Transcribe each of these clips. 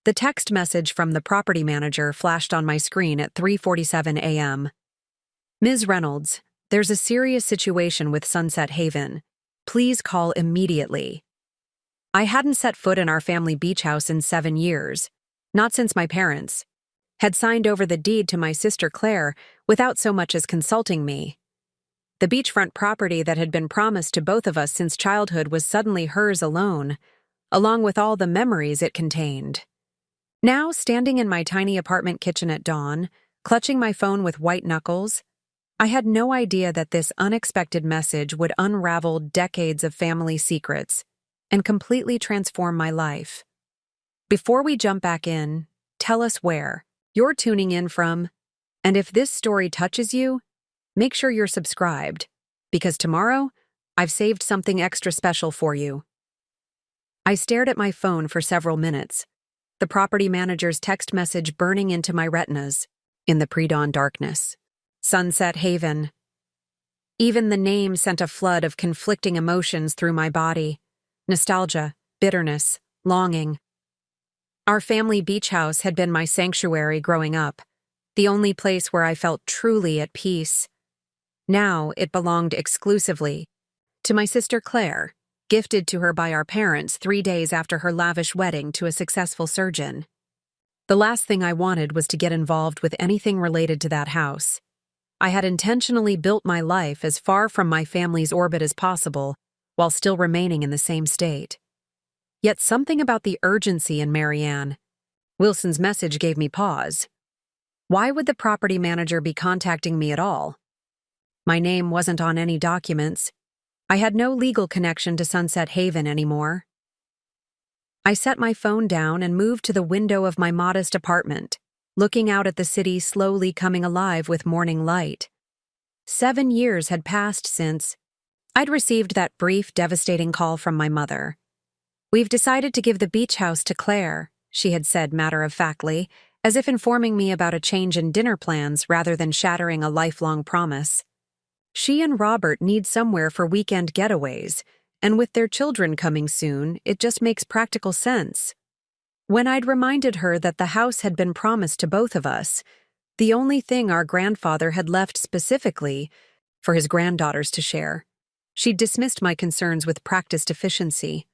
The text message from the property manager flashed on my screen at 3:47 a.m. Ms. Reynolds, there's a serious situation with Sunset Haven. Please call immediately. I hadn't set foot in our family beach house in 7 years, not since my parents had signed over the deed to my sister Claire without so much as consulting me. The beachfront property that had been promised to both of us since childhood was suddenly hers alone, along with all the memories it contained. Now, standing in my tiny apartment kitchen at dawn, clutching my phone with white knuckles, I had no idea that this unexpected message would unravel decades of family secrets and completely transform my life. Before we jump back in, tell us where you're tuning in from, and if this story touches you, make sure you're subscribed, because tomorrow, I've saved something extra special for you. I stared at my phone for several minutes, the property manager's text message burning into my retinas in the pre-dawn darkness. Sunset Haven. Even the name sent a flood of conflicting emotions through my body. Nostalgia, bitterness, longing. Our family beach house had been my sanctuary growing up, the only place where I felt truly at peace. Now it belonged exclusively to my sister Claire, gifted to her by our parents 3 days after her lavish wedding to a successful surgeon. The last thing I wanted was to get involved with anything related to that house. I had intentionally built my life as far from my family's orbit as possible, while still remaining in the same state. Yet something about the urgency in Marianne Wilson's message gave me pause. Why would the property manager be contacting me at all? My name wasn't on any documents. I had no legal connection to Sunset Haven anymore. I set my phone down and moved to the window of my modest apartment, looking out at the city slowly coming alive with morning light. 7 years had passed since I'd received that brief, devastating call from my mother. "We've decided to give the beach house to Claire," she had said matter-of-factly, as if informing me about a change in dinner plans rather than shattering a lifelong promise. She and Robert need somewhere for weekend getaways, and with their children coming soon, it just makes practical sense. When I'd reminded her that the house had been promised to both of us, the only thing our grandfather had left specifically for his granddaughters to share, she dismissed my concerns with practiced efficiency.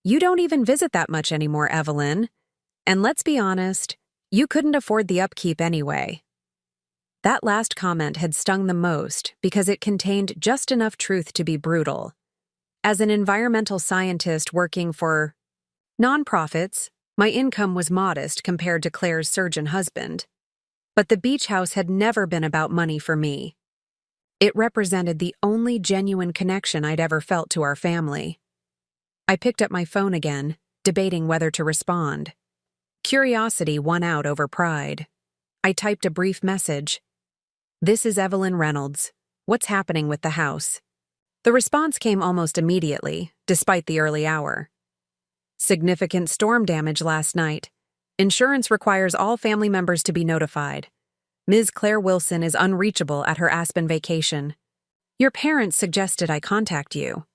"You don't even visit that much anymore, Evelyn. And let's be honest, you couldn't afford the upkeep anyway." That last comment had stung the most because it contained just enough truth to be brutal. As an environmental scientist working for nonprofits, my income was modest compared to Claire's surgeon husband. But the beach house had never been about money for me. It represented the only genuine connection I'd ever felt to our family. I picked up my phone again, debating whether to respond. Curiosity won out over pride. I typed a brief message. "This is Evelyn Reynolds. What's happening with the house?" The response came almost immediately, despite the early hour. "Significant storm damage last night. Insurance requires all family members to be notified. Ms. Claire Wilson is unreachable at her Aspen vacation. Your parents suggested I contact you."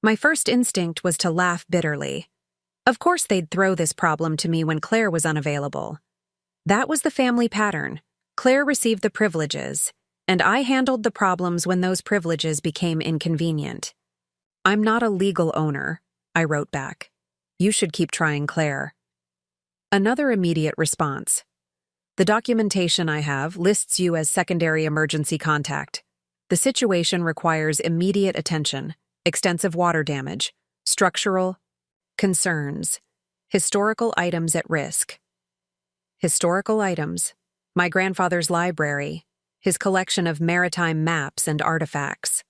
My first instinct was to laugh bitterly. Of course they'd throw this problem to me when Claire was unavailable. That was the family pattern. Claire received the privileges, and I handled the problems when those privileges became inconvenient. "I'm not a legal owner," I wrote back. "You should keep trying Claire." Another immediate response. "The documentation I have lists you as secondary emergency contact. The situation requires immediate attention, extensive water damage, structural concerns, historical items at risk." Historical items. My grandfather's library, his collection of maritime maps and artifacts.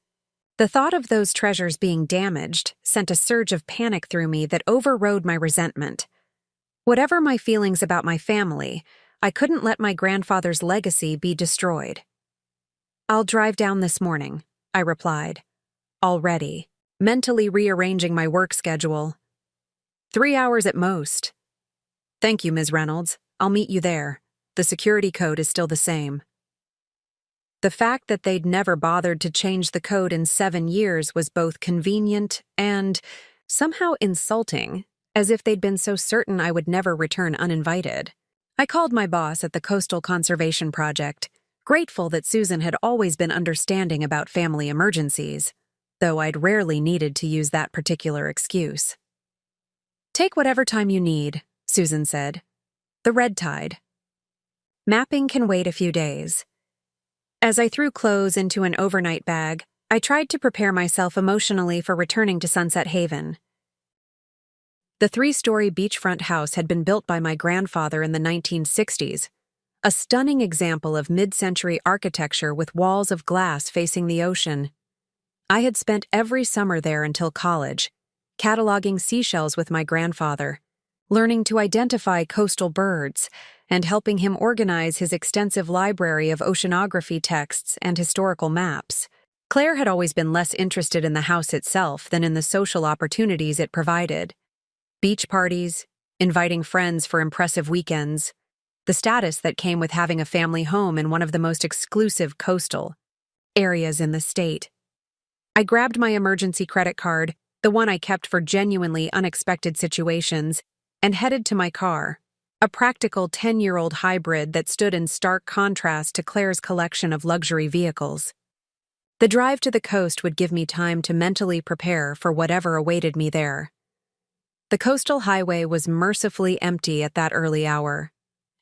The thought of those treasures being damaged sent a surge of panic through me that overrode my resentment. Whatever my feelings about my family, I couldn't let my grandfather's legacy be destroyed. "I'll drive down this morning," I replied, already, mentally rearranging my work schedule. 3 hours at most. "Thank you, Ms. Reynolds. I'll meet you there. The security code is still the same." The fact that they'd never bothered to change the code in 7 years was both convenient and somehow insulting, as if they'd been so certain I would never return uninvited. I called my boss at the Coastal Conservation Project, grateful that Susan had always been understanding about family emergencies, though I'd rarely needed to use that particular excuse. "Take whatever time you need," Susan said. "The red tide. Mapping can wait a few days." As I threw clothes into an overnight bag, I tried to prepare myself emotionally for returning to Sunset Haven. The 3-story beachfront house had been built by my grandfather in the 1960s, a stunning example of mid-century architecture with walls of glass facing the ocean. I had spent every summer there until college, cataloging seashells with my grandfather, learning to identify coastal birds, and helping him organize his extensive library of oceanography texts and historical maps. Claire had always been less interested in the house itself than in the social opportunities it provided. Beach parties, inviting friends for impressive weekends, the status that came with having a family home in one of the most exclusive coastal areas in the state. I grabbed my emergency credit card, the one I kept for genuinely unexpected situations, and headed to my car, a practical 10-year-old hybrid that stood in stark contrast to Claire's collection of luxury vehicles. The drive to the coast would give me time to mentally prepare for whatever awaited me there. The coastal highway was mercifully empty at that early hour.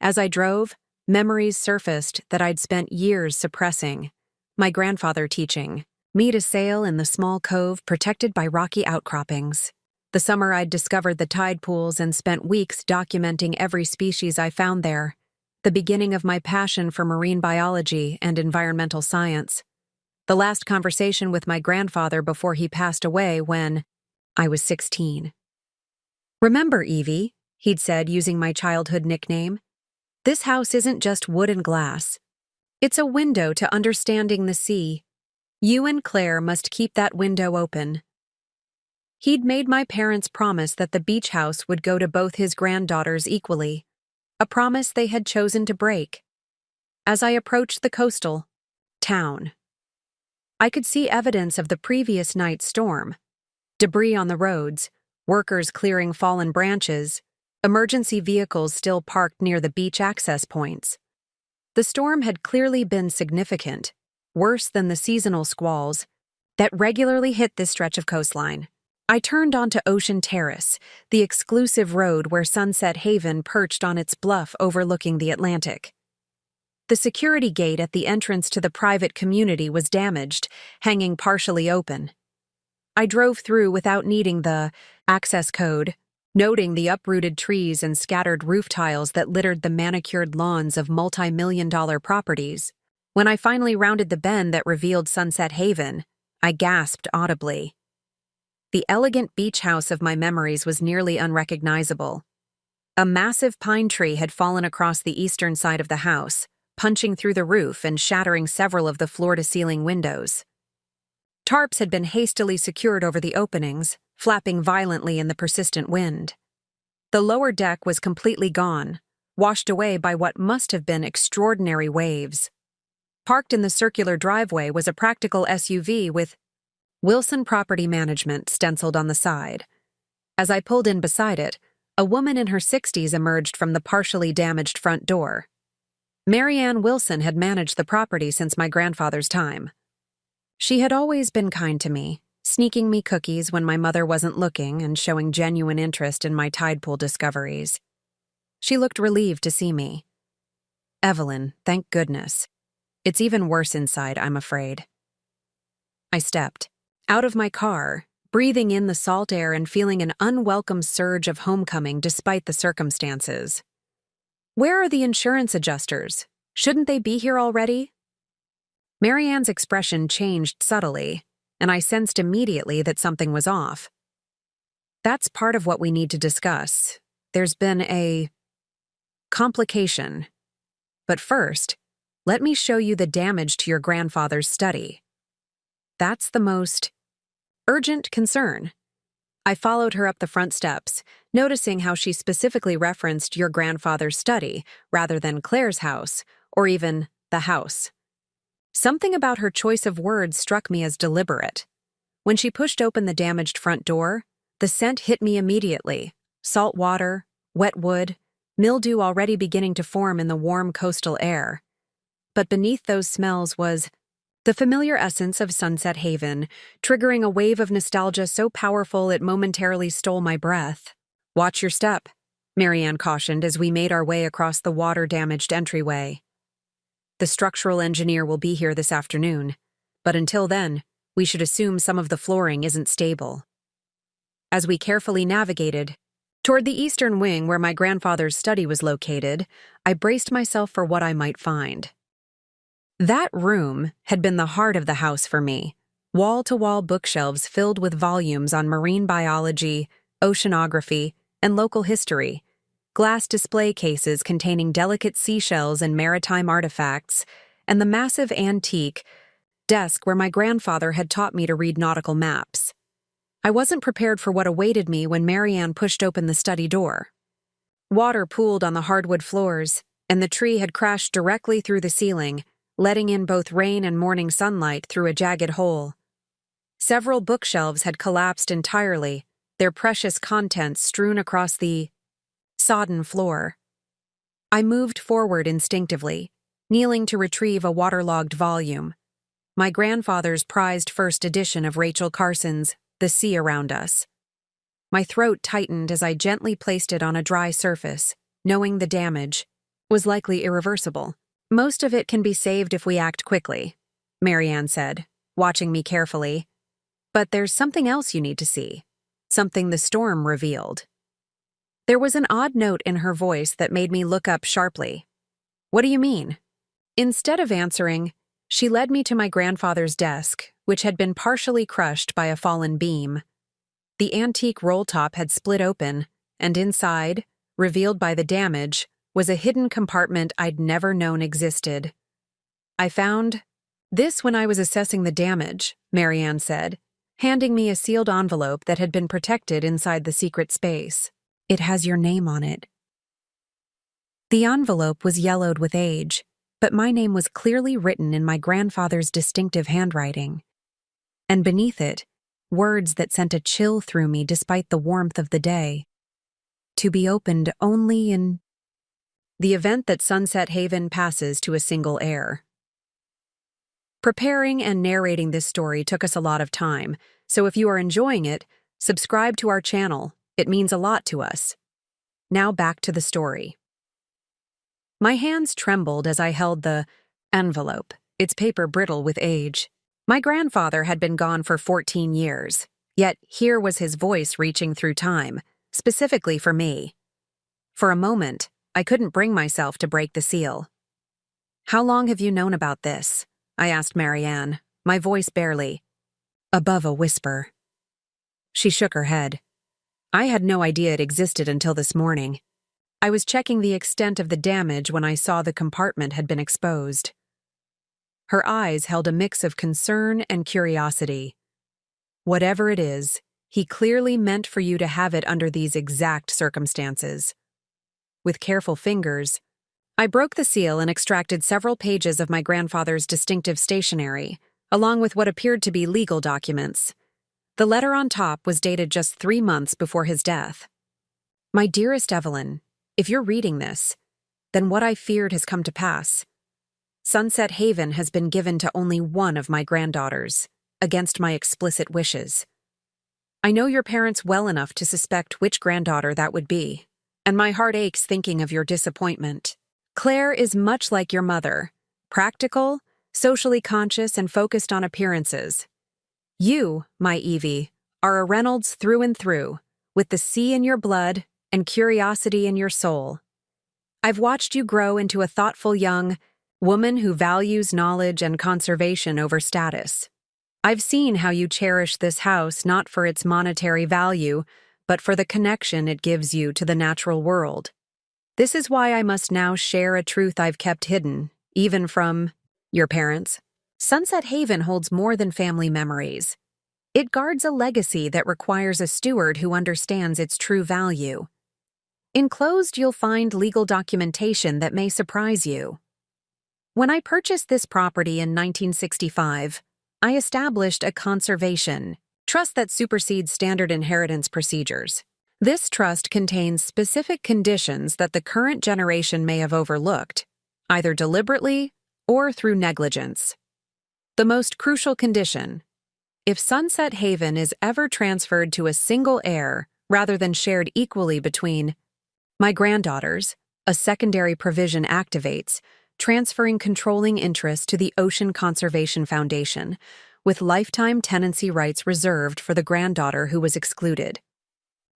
As I drove, memories surfaced that I'd spent years suppressing. My grandfather teaching me to sail in the small cove protected by rocky outcroppings. The summer I'd discovered the tide pools and spent weeks documenting every species I found there. The beginning of my passion for marine biology and environmental science. The last conversation with my grandfather before he passed away when I was 16. "Remember, Evie," he'd said using my childhood nickname, "this house isn't just wood and glass. It's a window to understanding the sea. You and Claire must keep that window open." He'd made my parents promise that the beach house would go to both his granddaughters equally, a promise they had chosen to break. As I approached the coastal town, I could see evidence of the previous night's storm. Debris on the roads, workers clearing fallen branches, emergency vehicles still parked near the beach access points. The storm had clearly been significant, worse than the seasonal squalls that regularly hit this stretch of coastline. I turned onto Ocean Terrace, the exclusive road where Sunset Haven perched on its bluff overlooking the Atlantic. The security gate at the entrance to the private community was damaged, hanging partially open. I drove through without needing the access code, noting the uprooted trees and scattered roof tiles that littered the manicured lawns of multi-million-dollar properties. When I finally rounded the bend that revealed Sunset Haven, I gasped audibly. The elegant beach house of my memories was nearly unrecognizable. A massive pine tree had fallen across the eastern side of the house, punching through the roof and shattering several of the floor-to-ceiling windows. Tarps had been hastily secured over the openings, flapping violently in the persistent wind. The lower deck was completely gone, washed away by what must have been extraordinary waves. Parked in the circular driveway was a practical SUV with Wilson Property Management stenciled on the side. As I pulled in beside it, a woman in her 60s emerged from the partially damaged front door. Mary Ann Wilson had managed the property since my grandfather's time. She had always been kind to me, sneaking me cookies when my mother wasn't looking and showing genuine interest in my tide pool discoveries. She looked relieved to see me. "Evelyn, thank goodness. It's even worse inside, I'm afraid." I stepped out of my car, breathing in the salt air and feeling an unwelcome surge of homecoming despite the circumstances. "Where are the insurance adjusters? Shouldn't they be here already?" Mary Ann's expression changed subtly, and I sensed immediately that something was off. "That's part of what we need to discuss. There's been a complication. But first, let me show you the damage to your grandfather's study. That's the most urgent concern." I followed her up the front steps, noticing how she specifically referenced your grandfather's study rather than Claire's house, or even the house. Something about her choice of words struck me as deliberate. When she pushed open the damaged front door, the scent hit me immediately, salt water, wet wood, mildew already beginning to form in the warm coastal air. But beneath those smells was the familiar essence of Sunset Haven, triggering a wave of nostalgia so powerful it momentarily stole my breath. "Watch your step," Marianne cautioned as we made our way across the water-damaged entryway. "The structural engineer will be here this afternoon, but until then, we should assume some of the flooring isn't stable." As we carefully navigated toward the eastern wing where my grandfather's study was located, I braced myself for what I might find. That room had been the heart of the house for me, wall-to-wall bookshelves filled with volumes on marine biology, oceanography, and local history, glass display cases containing delicate seashells and maritime artifacts, and the massive antique desk where my grandfather had taught me to read nautical maps. I wasn't prepared for what awaited me when Marianne pushed open the study door. Water pooled on the hardwood floors, and the tree had crashed directly through the ceiling, letting in both rain and morning sunlight through a jagged hole. Several bookshelves had collapsed entirely, their precious contents strewn across the sodden floor. I moved forward instinctively, kneeling to retrieve a waterlogged volume. My grandfather's prized first edition of Rachel Carson's The Sea Around Us. My throat tightened as I gently placed it on a dry surface, knowing the damage was likely irreversible. "Most of it can be saved if we act quickly," Marianne said, watching me carefully. "But there's something else you need to see, something the storm revealed." There was an odd note in her voice that made me look up sharply. "What do you mean?" Instead of answering, she led me to my grandfather's desk, which had been partially crushed by a fallen beam. The antique roll top had split open, and inside, revealed by the damage, was a hidden compartment I'd never known existed. "I found this when I was assessing the damage," Marianne said, handing me a sealed envelope that had been protected inside the secret space. "It has your name on it." The envelope was yellowed with age, but my name was clearly written in my grandfather's distinctive handwriting. And beneath it, words that sent a chill through me despite the warmth of the day. "To be opened only in the event that Sunset Haven passes to a single heir." Preparing and narrating this story took us a lot of time, so if you are enjoying it, subscribe to our channel. It means a lot to us. Now back to the story. My hands trembled as I held the envelope, its paper brittle with age. My grandfather had been gone for 14 years, yet here was his voice reaching through time, specifically for me. For a moment, I couldn't bring myself to break the seal. "How long have you known about this?" I asked Marianne, my voice barely above a whisper. She shook her head. "I had no idea it existed until this morning. I was checking the extent of the damage when I saw the compartment had been exposed." Her eyes held a mix of concern and curiosity. "Whatever it is, he clearly meant for you to have it under these exact circumstances." With careful fingers, I broke the seal and extracted several pages of my grandfather's distinctive stationery, along with what appeared to be legal documents. The letter on top was dated just 3 months before his death. "My dearest Evelyn, if you're reading this, then what I feared has come to pass. Sunset Haven has been given to only one of my granddaughters, against my explicit wishes. I know your parents well enough to suspect which granddaughter that would be, and my heart aches thinking of your disappointment. Claire is much like your mother, practical, socially conscious, and focused on appearances. You, my Evie, are a Reynolds through and through, with the sea in your blood and curiosity in your soul. I've watched you grow into a thoughtful young woman who values knowledge and conservation over status. I've seen how you cherish this house not for its monetary value, but for the connection it gives you to the natural world. This is why I must now share a truth I've kept hidden, even from your parents. Sunset Haven holds more than family memories. It guards a legacy that requires a steward who understands its true value. Enclosed, you'll find legal documentation that may surprise you. When I purchased this property in 1965, I established a conservation trust that supersedes standard inheritance procedures. This trust contains specific conditions that the current generation may have overlooked, either deliberately or through negligence. The most crucial condition: if Sunset Haven is ever transferred to a single heir rather than shared equally between my granddaughters, a secondary provision activates, transferring controlling interest to the Ocean Conservation Foundation, with lifetime tenancy rights reserved for the granddaughter who was excluded.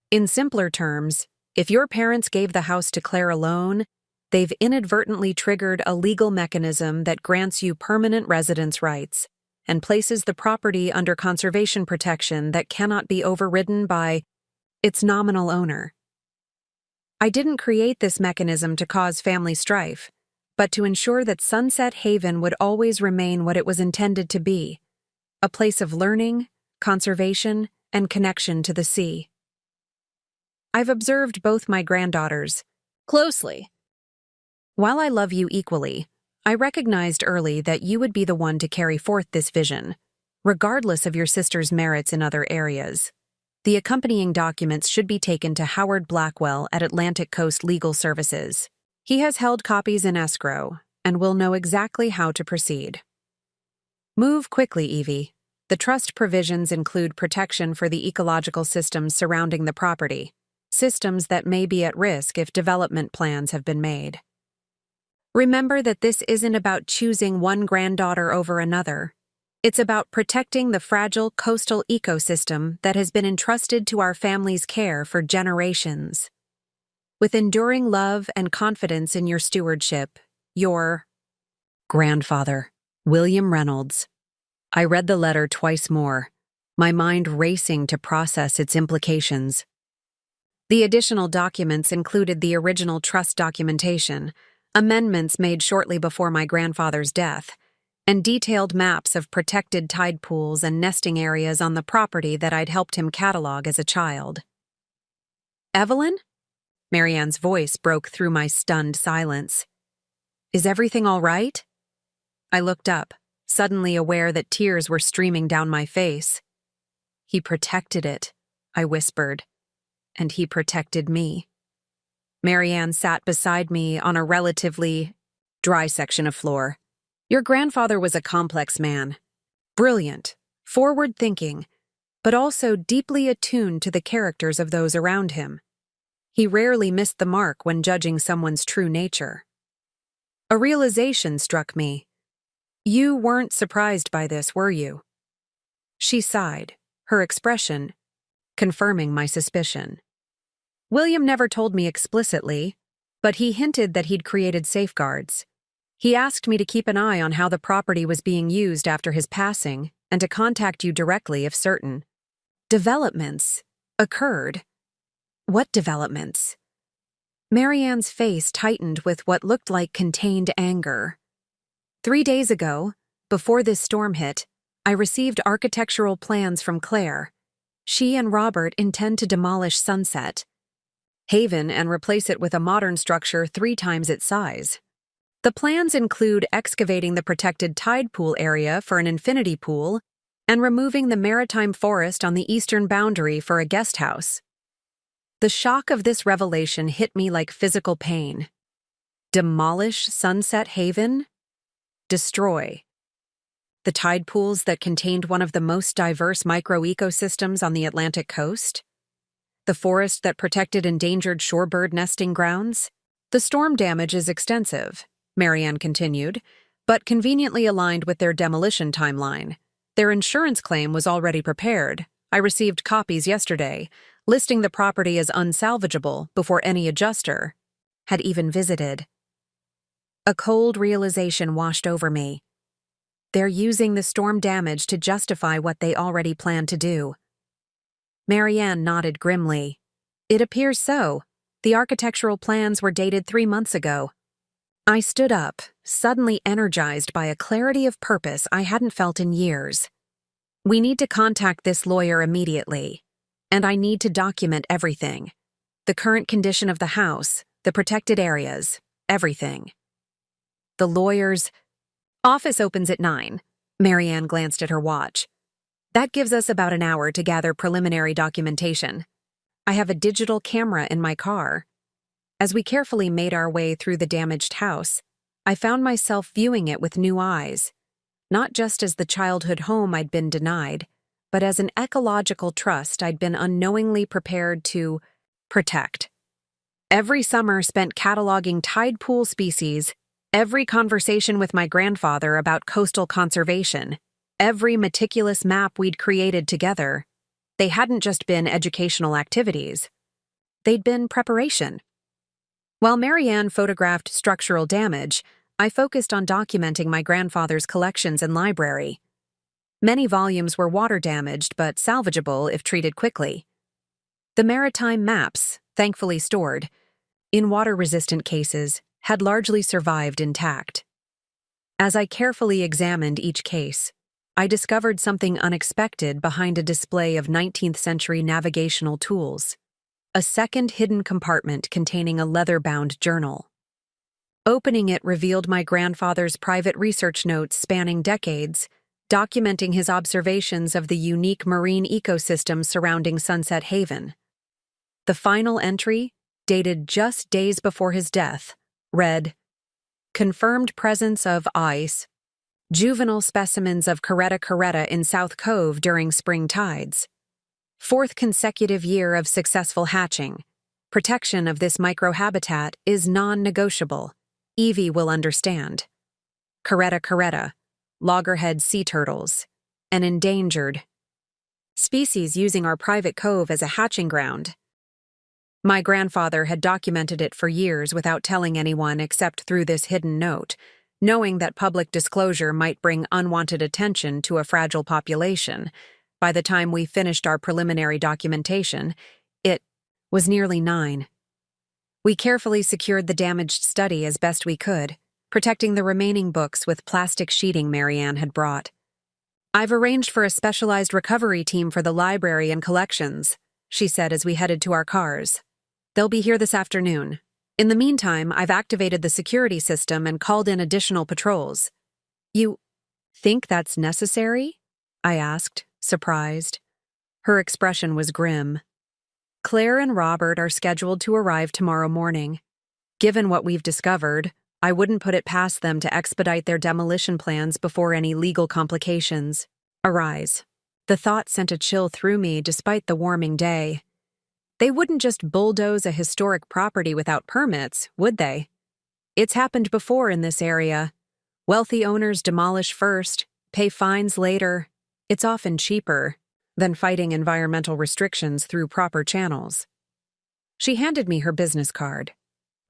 In simpler terms, if your parents gave the house to Claire alone, they've inadvertently triggered a legal mechanism that grants you permanent residence rights and places the property under conservation protection that cannot be overridden by its nominal owner. I didn't create this mechanism to cause family strife, but to ensure that Sunset Haven would always remain what it was intended to be: a place of learning, conservation, and connection to the sea. I've observed both my granddaughters closely. While I love you equally, I recognized early that you would be the one to carry forth this vision, regardless of your sister's merits in other areas. The accompanying documents should be taken to Howard Blackwell at Atlantic Coast Legal Services. He has held copies in escrow and will know exactly how to proceed. Move quickly, Evie. The trust provisions include protection for the ecological systems surrounding the property, systems that may be at risk if development plans have been made. Remember that this isn't about choosing one granddaughter over another. It's about protecting the fragile coastal ecosystem that has been entrusted to our family's care for generations. With enduring love and confidence in your stewardship, your grandfather, William Reynolds. I read the letter twice more, my mind racing to process its implications. The additional documents included the original trust documentation, amendments made shortly before my grandfather's death, and detailed maps of protected tide pools and nesting areas on the property that I'd helped him catalog as a child. Evelyn? Marianne's voice broke through my stunned silence. Is everything all right? I looked up, suddenly aware that tears were streaming down my face. He protected it, I whispered, and he protected me. Marianne sat beside me on a relatively dry section of floor. Your grandfather was a complex man, brilliant, forward-thinking, but also deeply attuned to the characters of those around him. He rarely missed the mark when judging someone's true nature. A realization struck me. You weren't surprised by this, were you? She sighed, her expression confirming my suspicion. William never told me explicitly, but he hinted that he'd created safeguards. He asked me to keep an eye on how the property was being used after his passing and to contact you directly if certain developments occurred. What developments? Marianne's face tightened with what looked like contained anger. 3 days ago, before this storm hit, I received architectural plans from Claire. She and Robert intend to demolish Sunset Haven and replace it with a modern structure 3 times its size. The plans include excavating the protected tide pool area for an infinity pool and removing the maritime forest on the eastern boundary for a guest house. The shock of this revelation hit me like physical pain. Demolish Sunset Haven? Destroy the tide pools that contained one of the most diverse microecosystems on the Atlantic coast? The forest that protected endangered shorebird nesting grounds? The storm damage is extensive, Marianne continued, but conveniently aligned with their demolition timeline. Their insurance claim was already prepared. I received copies yesterday, listing the property as unsalvageable before any adjuster had even visited. A cold realization washed over me. They're using the storm damage to justify what they already planned to do. Marianne nodded grimly. It appears so. The architectural plans were dated 3 months ago. I stood up, suddenly energized by a clarity of purpose I hadn't felt in years. We need to contact this lawyer immediately, and I need to document everything. The current condition of the house, the protected areas, everything. The lawyer's office opens at 9. Marianne glanced at her watch. That gives us about an hour to gather preliminary documentation. I have a digital camera in my car. As we carefully made our way through the damaged house, I found myself viewing it with new eyes, not just as the childhood home I'd been denied, but as an ecological trust I'd been unknowingly prepared to protect. Every summer spent cataloging tide pool species, every conversation with my grandfather about coastal conservation, every meticulous map we'd created together, they hadn't just been educational activities. They'd been preparation. While Marianne photographed structural damage, I focused on documenting my grandfather's collections and library. Many volumes were water damaged but salvageable if treated quickly. The maritime maps, thankfully stored in water-resistant cases, had largely survived intact. As I carefully examined each case, I discovered something unexpected behind a display of 19th-century navigational tools, a second hidden compartment containing a leather-bound journal. Opening it revealed my grandfather's private research notes spanning decades, documenting his observations of the unique marine ecosystem surrounding Sunset Haven. The final entry, dated just days before his death, read, "Confirmed presence of ice, juvenile specimens of caretta in South Cove during spring tides. Fourth consecutive year of successful hatching. Protection of this microhabitat is non-negotiable. Evie will understand. Caretta, loggerhead sea turtles, an endangered species using our private cove as a hatching ground." My grandfather had documented it for years without telling anyone except through this hidden note, knowing that public disclosure might bring unwanted attention to a fragile population. By the time we finished our preliminary documentation, it was nearly 9. We carefully secured the damaged study as best we could, protecting the remaining books with plastic sheeting Marianne had brought. "I've arranged for a specialized recovery team for the library and collections," she said as we headed to our cars. "They'll be here this afternoon. In the meantime, I've activated the security system and called in additional patrols." "You think that's necessary?" I asked, surprised. Her expression was grim. "Claire and Robert are scheduled to arrive tomorrow morning. Given what we've discovered, I wouldn't put it past them to expedite their demolition plans before any legal complications arise." The thought sent a chill through me despite the warming day. They wouldn't just bulldoze a historic property without permits, would they? It's happened before in this area. Wealthy owners demolish first, pay fines later. It's often cheaper than fighting environmental restrictions through proper channels. She handed me her business card.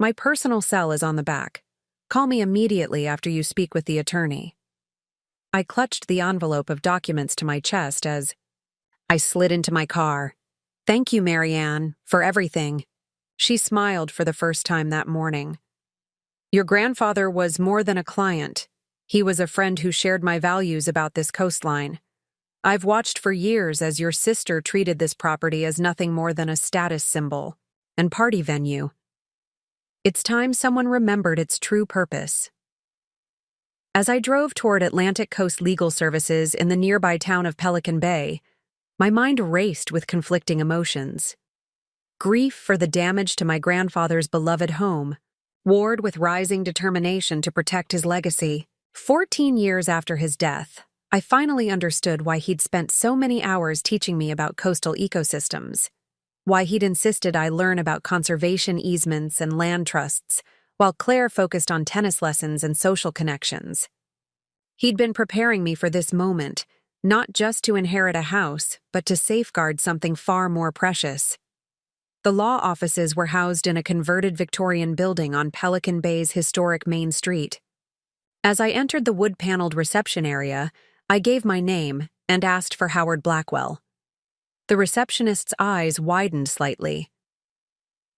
"My personal cell is on the back. Call me immediately after you speak with the attorney." I clutched the envelope of documents to my chest as I slid into my car. "Thank you, Marianne, for everything." She smiled for the first time that morning. "Your grandfather was more than a client. He was a friend who shared my values about this coastline. I've watched for years as your sister treated this property as nothing more than a status symbol and party venue. It's time someone remembered its true purpose." As I drove toward Atlantic Coast Legal Services in the nearby town of Pelican Bay, my mind raced with conflicting emotions. Grief for the damage to my grandfather's beloved home, warred with rising determination to protect his legacy. 14 years after his death, I finally understood why he'd spent so many hours teaching me about coastal ecosystems, why he'd insisted I learn about conservation easements and land trusts, while Claire focused on tennis lessons and social connections. He'd been preparing me for this moment, not just to inherit a house, but to safeguard something far more precious. The law offices were housed in a converted Victorian building on Pelican Bay's historic Main Street. As I entered the wood-paneled reception area, I gave my name and asked for Howard Blackwell. The receptionist's eyes widened slightly.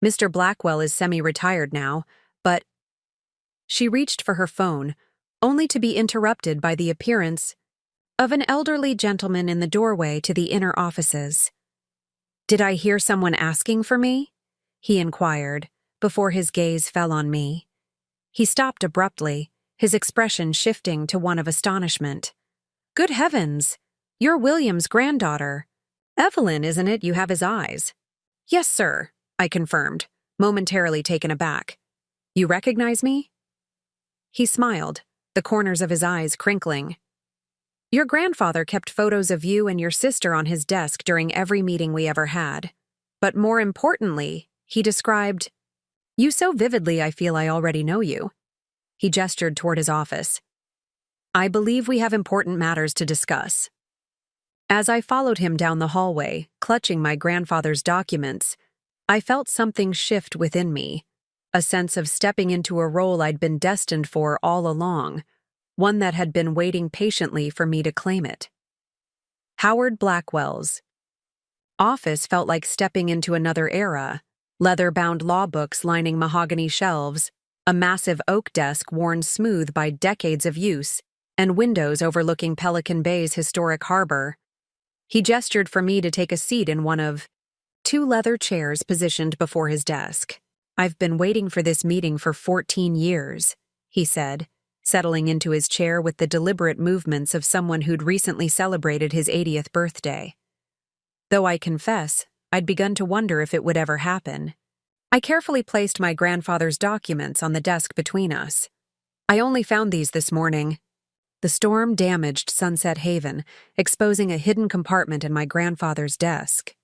"Mr. Blackwell is semi-retired now, but—" She reached for her phone, only to be interrupted by the appearance of an elderly gentleman in the doorway to the inner offices. "Did I hear someone asking for me?" he inquired, before his gaze fell on me. He stopped abruptly, his expression shifting to one of astonishment. "Good heavens! You're William's granddaughter. Evelyn, isn't it? You have his eyes." Yes, sir, I confirmed, momentarily taken aback. You recognize me? He smiled, the corners of his eyes crinkling. Your grandfather kept photos of you and your sister on his desk during every meeting we ever had. But more importantly, he described you so vividly I feel I already know you. He gestured toward his office. I believe we have important matters to discuss. As I followed him down the hallway, clutching my grandfather's documents, I felt something shift within me, a sense of stepping into a role I'd been destined for all along, one that had been waiting patiently for me to claim it. Howard Blackwell's office felt like stepping into another era, leather-bound law books lining mahogany shelves, a massive oak desk worn smooth by decades of use, and windows overlooking Pelican Bay's historic harbor. He gestured for me to take a seat in one of 2 leather chairs positioned before his desk. I've been waiting for this meeting for 14 years, he said, settling into his chair with the deliberate movements of someone who'd recently celebrated his 80th birthday. Though I confess, I'd begun to wonder if it would ever happen. I carefully placed my grandfather's documents on the desk between us. I only found these this morning. The storm damaged Sunset Haven, exposing a hidden compartment in my grandfather's desk.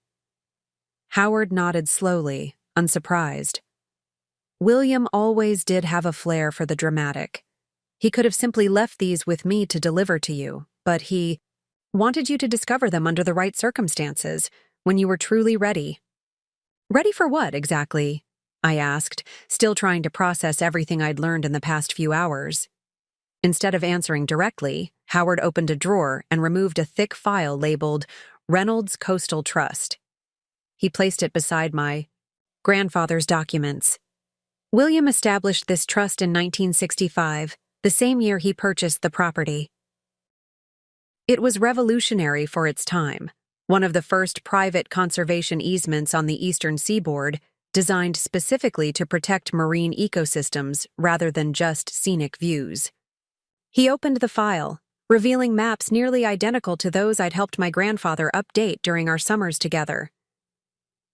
Howard nodded slowly, unsurprised. William always did have a flair for the dramatic. He could have simply left these with me to deliver to you, but he wanted you to discover them under the right circumstances, when you were truly ready. Ready for what, exactly? I asked, still trying to process everything I'd learned in the past few hours. Instead of answering directly, Howard opened a drawer and removed a thick file labeled Reynolds Coastal Trust. He placed it beside my grandfather's documents. William established this trust in 1965, the same year he purchased the property. It was revolutionary for its time, one of the first private conservation easements on the eastern seaboard, designed specifically to protect marine ecosystems rather than just scenic views. He opened the file, revealing maps nearly identical to those I'd helped my grandfather update during our summers together.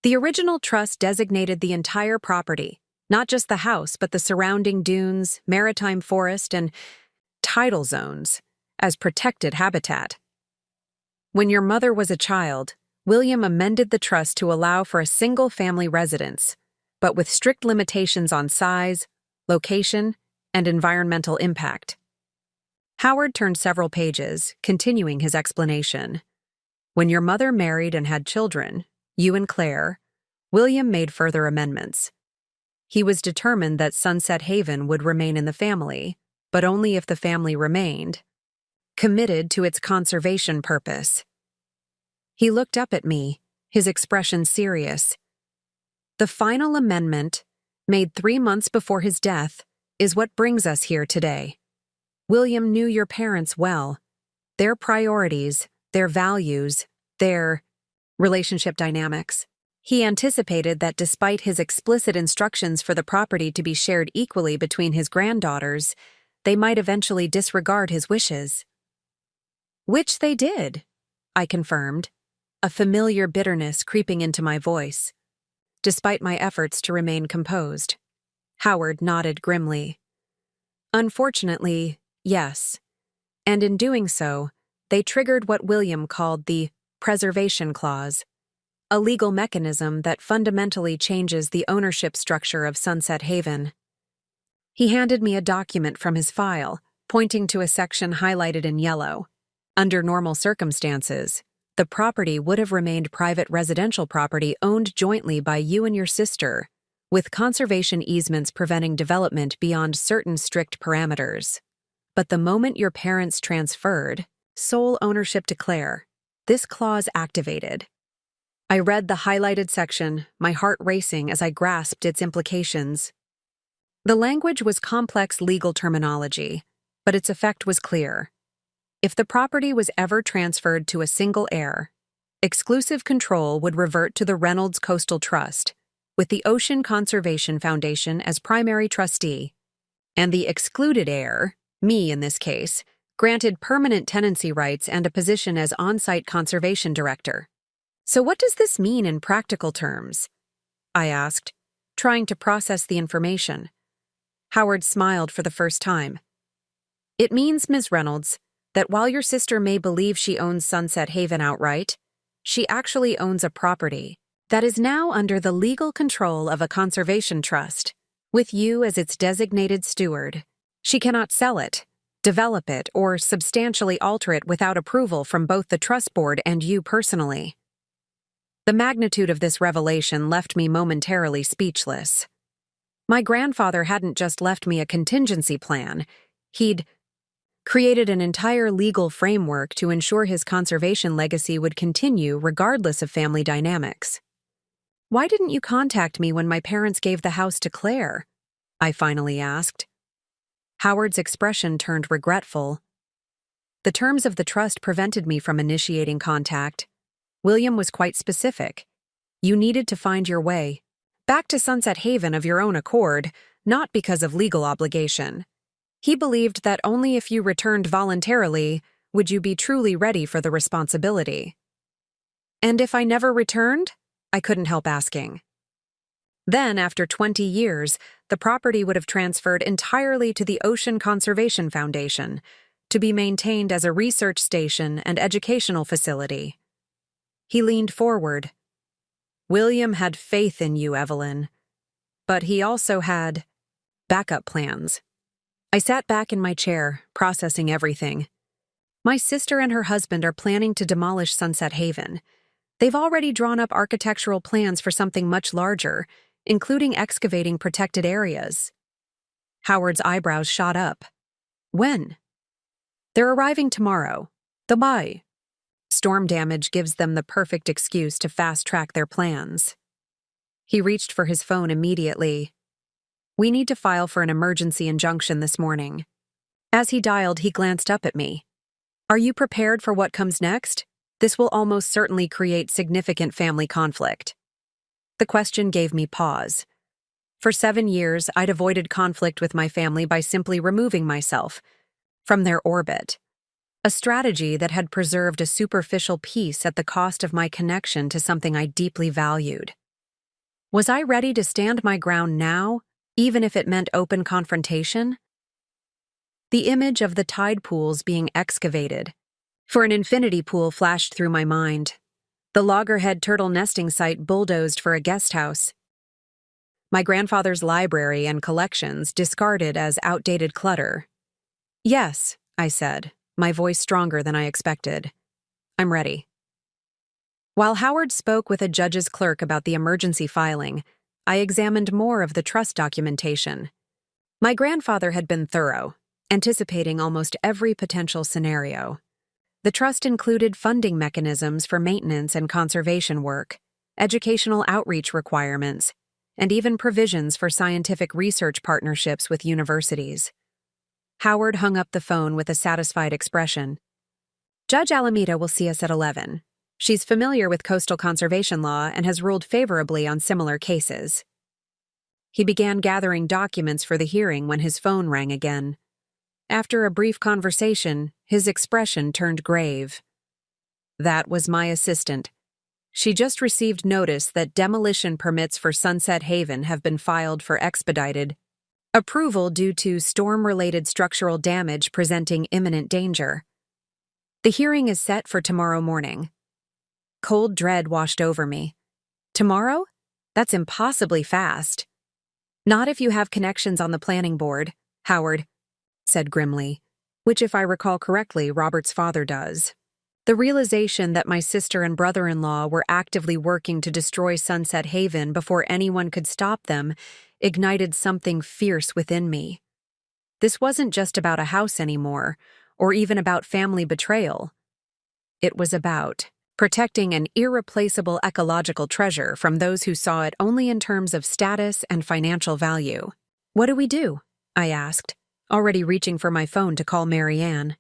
The original trust designated the entire property, not just the house but the surrounding dunes, maritime forest, and tidal zones, as protected habitat. When your mother was a child, William amended the trust to allow for a single-family residence, but with strict limitations on size, location, and environmental impact. Howard turned several pages, continuing his explanation. When your mother married and had children, you and Claire, William made further amendments. He was determined that Sunset Haven would remain in the family, but only if the family remained committed to its conservation purpose. He looked up at me, his expression serious. The final amendment, made 3 months before his death, is what brings us here today. William knew your parents well, their priorities, their values, their relationship dynamics. He anticipated that despite his explicit instructions for the property to be shared equally between his granddaughters, they might eventually disregard his wishes. Which they did, I confirmed, a familiar bitterness creeping into my voice. Despite my efforts to remain composed, Howard nodded grimly. Unfortunately, yes. And in doing so, they triggered what William called the preservation clause, a legal mechanism that fundamentally changes the ownership structure of Sunset Haven. He handed me a document from his file, pointing to a section highlighted in yellow. Under normal circumstances, the property would have remained private residential property owned jointly by you and your sister, with conservation easements preventing development beyond certain strict parameters. But the moment your parents transferred sole ownership to Claire, this clause activated. I read the highlighted section, my heart racing as I grasped its implications. The language was complex legal terminology, but its effect was clear. If the property was ever transferred to a single heir, exclusive control would revert to the Reynolds Coastal Trust, with the Ocean Conservation Foundation as primary trustee, and the excluded heir, me in this case, granted permanent tenancy rights and a position as on-site conservation director. So what does this mean in practical terms? I asked, trying to process the information. Howard smiled for the first time. It means, Ms. Reynolds, that while your sister may believe she owns Sunset Haven outright, she actually owns a property that is now under the legal control of a conservation trust, with you as its designated steward. She cannot sell it, develop it, or substantially alter it without approval from both the trust board and you personally. The magnitude of this revelation left me momentarily speechless. My grandfather hadn't just left me a contingency plan, he'd created an entire legal framework to ensure his conservation legacy would continue regardless of family dynamics. Why didn't you contact me when my parents gave the house to Claire? I finally asked. Howard's expression turned regretful. The terms of the trust prevented me from initiating contact. William was quite specific. You needed to find your way back to Sunset Haven of your own accord, not because of legal obligation. He believed that only if you returned voluntarily would you be truly ready for the responsibility. And if I never returned? I couldn't help asking. Then, after 20 years, the property would have transferred entirely to the Ocean Conservation Foundation, to be maintained as a research station and educational facility. He leaned forward. William had faith in you, Evelyn. But he also had backup plans. I sat back in my chair, processing everything. My sister and her husband are planning to demolish Sunset Haven. They've already drawn up architectural plans for something much larger, including excavating protected areas. Howard's eyebrows shot up. When? They're arriving tomorrow. Why? Storm damage gives them the perfect excuse to fast-track their plans. He reached for his phone immediately. We need to file for an emergency injunction this morning. As he dialed, he glanced up at me. Are you prepared for what comes next? This will almost certainly create significant family conflict. The question gave me pause. For 7 years, I'd avoided conflict with my family by simply removing myself from their orbit. A strategy that had preserved a superficial peace at the cost of my connection to something I deeply valued. Was I ready to stand my ground now, even if it meant open confrontation? The image of the tide pools being excavated for an infinity pool flashed through my mind. The loggerhead turtle nesting site bulldozed for a guest house. My grandfather's library and collections discarded as outdated clutter. Yes, I said, my voice stronger than I expected. I'm ready. While Howard spoke with a judge's clerk about the emergency filing, I examined more of the trust documentation. My grandfather had been thorough, anticipating almost every potential scenario. The trust included funding mechanisms for maintenance and conservation work, educational outreach requirements, and even provisions for scientific research partnerships with universities. Howard hung up the phone with a satisfied expression. Judge Alameda will see us at 11. She's familiar with coastal conservation law and has ruled favorably on similar cases. He began gathering documents for the hearing when his phone rang again. After a brief conversation, his expression turned grave. That was my assistant. She just received notice that demolition permits for Sunset Haven have been filed for expedited approval due to storm-related structural damage presenting imminent danger. The hearing is set for tomorrow morning. Cold dread washed over me. Tomorrow? That's impossibly fast. Not if you have connections on the planning board, Howard said grimly, which, if I recall correctly, Robert's father does. The realization that my sister and brother-in-law were actively working to destroy Sunset Haven before anyone could stop them ignited something fierce within me. This wasn't just about a house anymore, or even about family betrayal. It was about protecting an irreplaceable ecological treasure from those who saw it only in terms of status and financial value. What do we do? I asked, already reaching for my phone to call Marianne.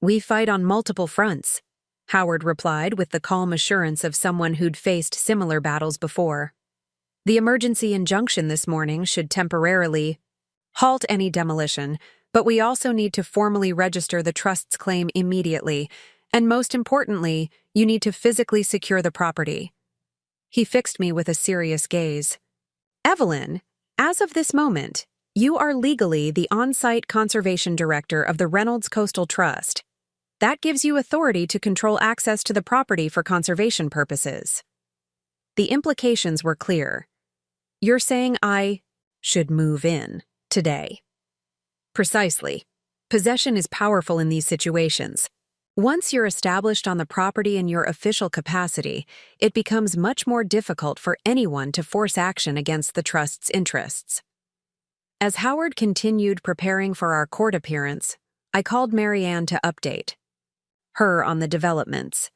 We fight on multiple fronts, Howard replied with the calm assurance of someone who'd faced similar battles before. The emergency injunction this morning should temporarily halt any demolition, but we also need to formally register the trust's claim immediately, and most importantly, you need to physically secure the property. He fixed me with a serious gaze. Evelyn, as of this moment, you are legally the on-site conservation director of the Reynolds Coastal Trust. That gives you authority to control access to the property for conservation purposes. The implications were clear. You're saying I should move in today. Precisely. Possession is powerful in these situations. Once you're established on the property in your official capacity, it becomes much more difficult for anyone to force action against the trust's interests. As Howard continued preparing for our court appearance, I called Marianne to update her on the developments.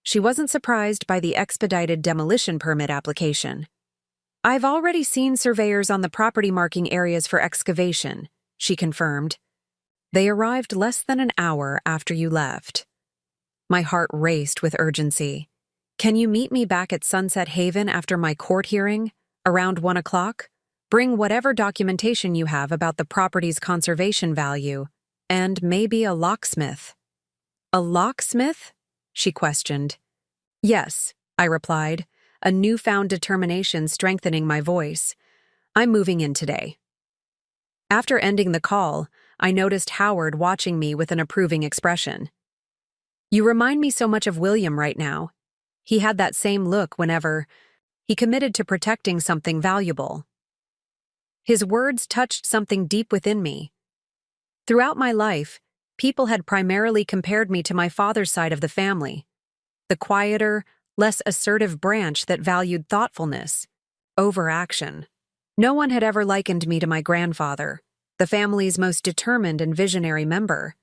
She wasn't surprised by the expedited demolition permit application. I've already seen surveyors on the property marking areas for excavation, she confirmed. They arrived less than an hour after you left. My heart raced with urgency. Can you meet me back at Sunset Haven after my court hearing, around 1 o'clock? Bring whatever documentation you have about the property's conservation value, and maybe a locksmith. A locksmith? She questioned. Yes, I replied, a newfound determination strengthening my voice. I'm moving in today. After ending the call, I noticed Howard watching me with an approving expression. You remind me so much of William right now. He had that same look whenever he committed to protecting something valuable. His words touched something deep within me. Throughout my life, people had primarily compared me to my father's side of the family, the quieter, less assertive branch that valued thoughtfulness over action. No one had ever likened me to my grandfather, the family's most determined and visionary member.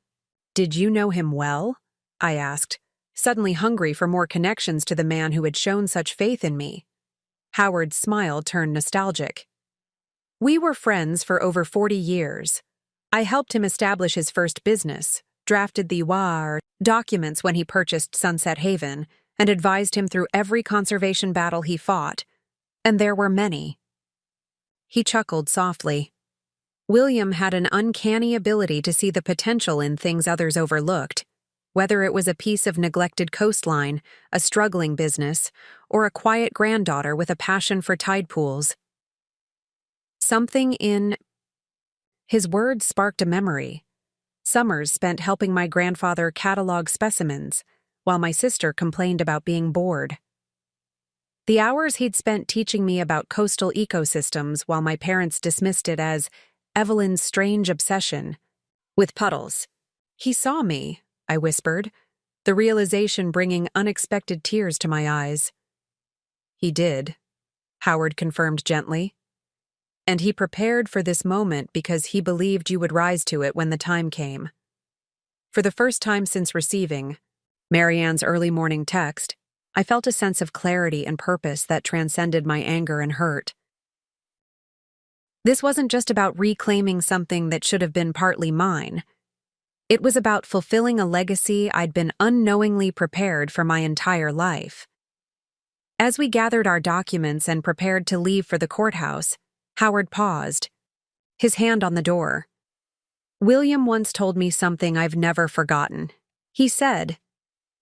Did you know him well? I asked, suddenly hungry for more connections to the man who had shown such faith in me. Howard's smile turned nostalgic. We were friends for over 40 years. I helped him establish his first business, drafted the WAR documents when he purchased Sunset Haven, and advised him through every conservation battle he fought. And there were many. He chuckled softly. William had an uncanny ability to see the potential in things others overlooked, whether it was a piece of neglected coastline, a struggling business, or a quiet granddaughter with a passion for tide pools. Something in his words sparked a memory. Summers spent helping my grandfather catalog specimens, while my sister complained about being bored. The hours he'd spent teaching me about coastal ecosystems while my parents dismissed it as Evelyn's strange obsession with puddles. He saw me, I whispered, the realization bringing unexpected tears to my eyes. He did, Howard confirmed gently. And he prepared for this moment because he believed you would rise to it when the time came. For the first time since receiving Marianne's early morning text, I felt a sense of clarity and purpose that transcended my anger and hurt. This wasn't just about reclaiming something that should have been partly mine. It was about fulfilling a legacy I'd been unknowingly prepared for my entire life. As we gathered our documents and prepared to leave for the courthouse, Howard paused, his hand on the door. William once told me something I've never forgotten. He said,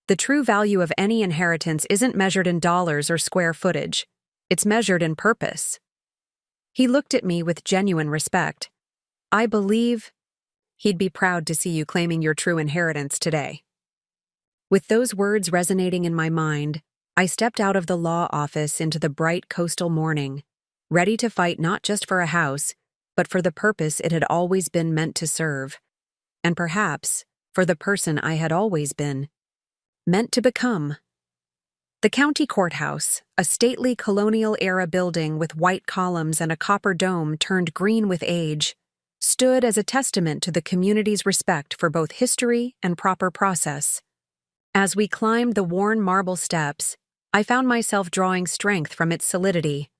"The true value of any inheritance isn't measured in dollars or square footage. It's measured in purpose." He looked at me with genuine respect. I believe he'd be proud to see you claiming your true inheritance today. With those words resonating in my mind, I stepped out of the law office into the bright coastal morning, ready to fight not just for a house, but for the purpose it had always been meant to serve, and perhaps for the person I had always been meant to become. The county courthouse, a stately colonial-era building with white columns and a copper dome turned green with age, stood as a testament to the community's respect for both history and proper process. As we climbed the worn marble steps, I found myself drawing strength from its solidity.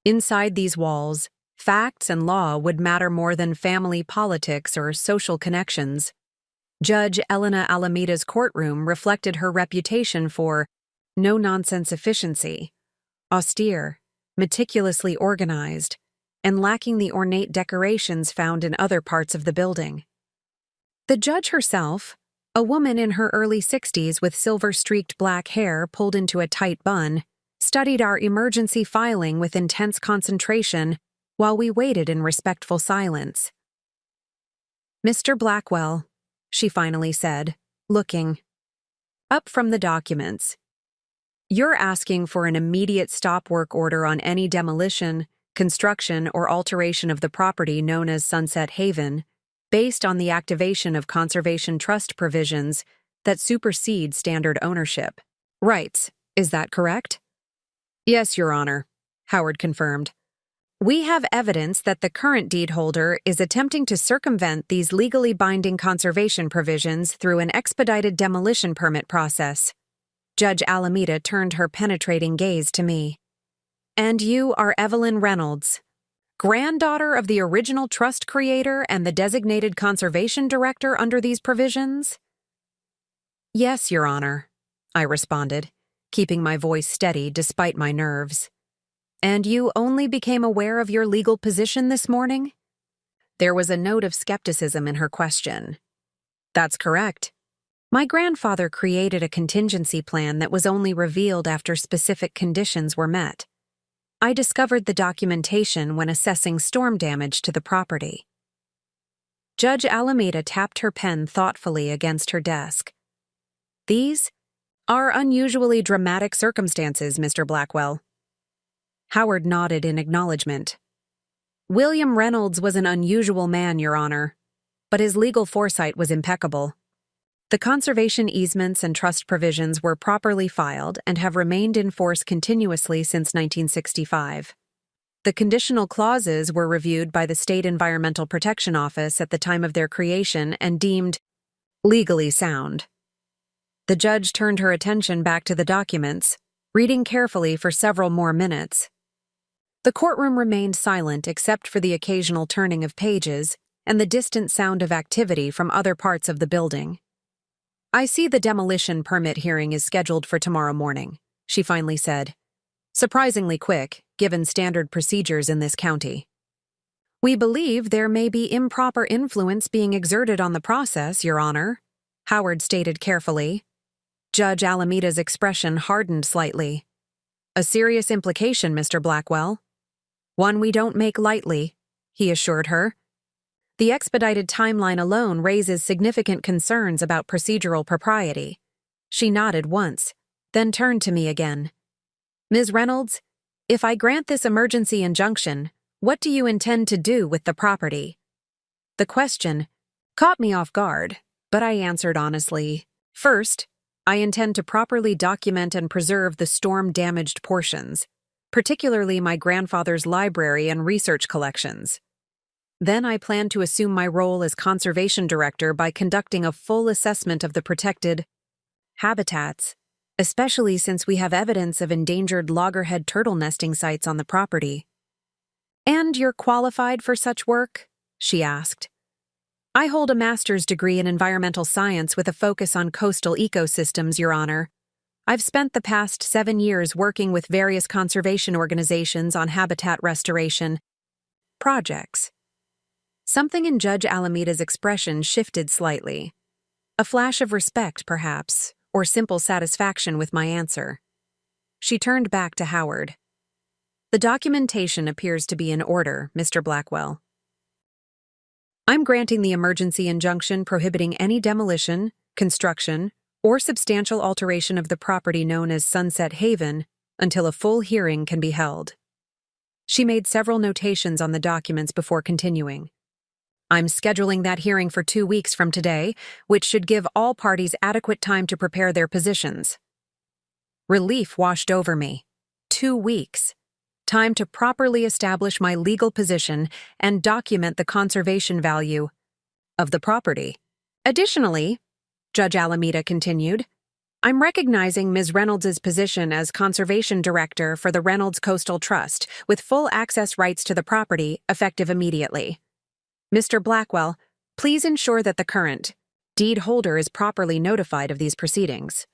Inside these walls, facts and law would matter more than family politics or social connections. Judge Elena Alameda's courtroom reflected her reputation for no-nonsense efficiency, austere, meticulously organized, and lacking the ornate decorations found in other parts of the building. The judge herself, a woman in her early 60s with silver-streaked black hair pulled into a tight bun, studied our emergency filing with intense concentration while we waited in respectful silence. "Mr. Blackwell," she finally said, looking up from the documents. "You're asking for an immediate stop work order on any demolition, construction, or alteration of the property known as Sunset Haven, based on the activation of conservation trust provisions that supersede standard ownership rights. Is that correct?" "Yes, Your Honor," Howard confirmed. "We have evidence that the current deed holder is attempting to circumvent these legally binding conservation provisions through an expedited demolition permit process." Judge Alameda turned her penetrating gaze to me. "And you are Evelyn Reynolds, granddaughter of the original trust creator and the designated conservation director under these provisions?" "Yes, Your Honor," I responded, keeping my voice steady despite my nerves. "And you only became aware of your legal position this morning?" There was a note of skepticism in her question. "That's correct. My grandfather created a contingency plan that was only revealed after specific conditions were met. I discovered the documentation when assessing storm damage to the property." Judge Alameda tapped her pen thoughtfully against her desk. "These are unusually dramatic circumstances, Mr. Blackwell." Howard nodded in acknowledgement. "William Reynolds was an unusual man, Your Honor, but his legal foresight was impeccable. The conservation easements and trust provisions were properly filed and have remained in force continuously since 1965. The conditional clauses were reviewed by the State Environmental Protection Office at the time of their creation and deemed legally sound." The judge turned her attention back to the documents, reading carefully for several more minutes. The courtroom remained silent except for the occasional turning of pages and the distant sound of activity from other parts of the building. "I see the demolition permit hearing is scheduled for tomorrow morning," she finally said. "Surprisingly quick, given standard procedures in this county." "We believe there may be improper influence being exerted on the process, Your Honor," Howard stated carefully. Judge Alameda's expression hardened slightly. "A serious implication, Mr. Blackwell. One we don't make lightly," he assured her. "The expedited timeline alone raises significant concerns about procedural propriety." She nodded once, then turned to me again. "Ms. Reynolds, if I grant this emergency injunction, what do you intend to do with the property?" The question caught me off guard, but I answered honestly. "First, I intend to properly document and preserve the storm-damaged portions, particularly my grandfather's library and research collections. Then I plan to assume my role as conservation director by conducting a full assessment of the protected habitats, especially since we have evidence of endangered loggerhead turtle nesting sites on the property." "And you're qualified for such work?" she asked. "I hold a master's degree in environmental science with a focus on coastal ecosystems, Your Honor. I've spent the past 7 years working with various conservation organizations on habitat restoration projects." Something in Judge Alameda's expression shifted slightly. A flash of respect, perhaps, or simple satisfaction with my answer. She turned back to Howard. "The documentation appears to be in order, Mr. Blackwell. I'm granting the emergency injunction prohibiting any demolition, construction, or substantial alteration of the property known as Sunset Haven until a full hearing can be held." She made several notations on the documents before continuing. "I'm scheduling that hearing for 2 weeks from today, which should give all parties adequate time to prepare their positions." Relief washed over me. 2 weeks. Time to properly establish my legal position and document the conservation value of the property. "Additionally," Judge Alameda continued, "I'm recognizing Ms. Reynolds' position as conservation director for the Reynolds Coastal Trust, with full access rights to the property effective immediately. Mr. Blackwell, please ensure that the current deed holder is properly notified of these proceedings."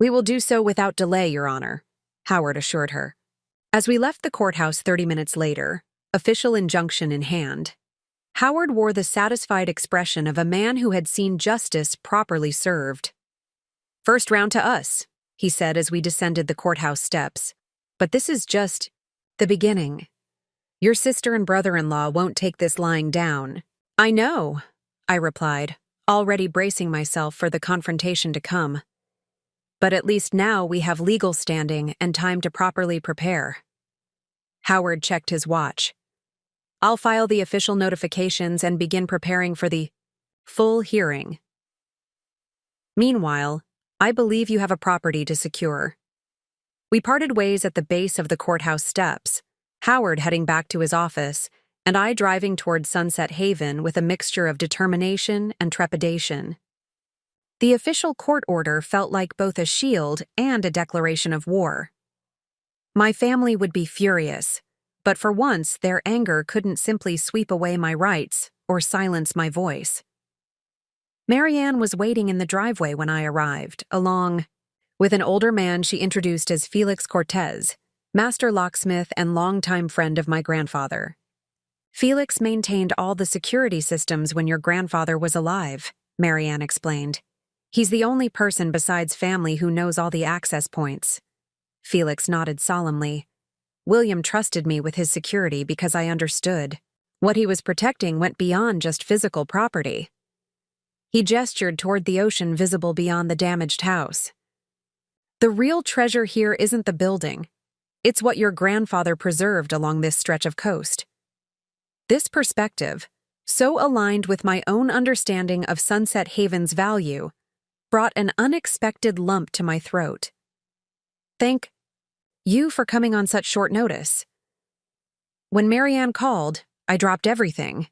"We will do so without delay, Your Honor," Howard assured her. As we left the courthouse 30 minutes later, official injunction in hand, Howard wore the satisfied expression of a man who had seen justice properly served. "First round to us," he said as we descended the courthouse steps. But this is just the beginning. Your sister and brother-in-law won't take this lying down. I know, I replied, already bracing myself for the confrontation to come. But at least now we have legal standing and time to properly prepare. Howard checked his watch. I'll file the official notifications and begin preparing for the full hearing. Meanwhile, I believe you have a property to secure. We parted ways at the base of the courthouse steps, Howard heading back to his office, and I driving toward Sunset Haven with a mixture of determination and trepidation. The official court order felt like both a shield and a declaration of war. My family would be furious, but for once their anger couldn't simply sweep away my rights or silence my voice. Marianne was waiting in the driveway when I arrived, along with an older man she introduced as Felix Cortez, master locksmith and longtime friend of my grandfather. Felix maintained all the security systems when your grandfather was alive, Marianne explained. He's the only person besides family who knows all the access points. Felix nodded solemnly. William trusted me with his security because I understood. What he was protecting went beyond just physical property. He gestured toward the ocean visible beyond the damaged house. The real treasure here isn't the building. It's what your grandfather preserved along this stretch of coast. This perspective, so aligned with my own understanding of Sunset Haven's value, brought an unexpected lump to my throat. Thank you for coming on such short notice. When Marianne called, I dropped everything,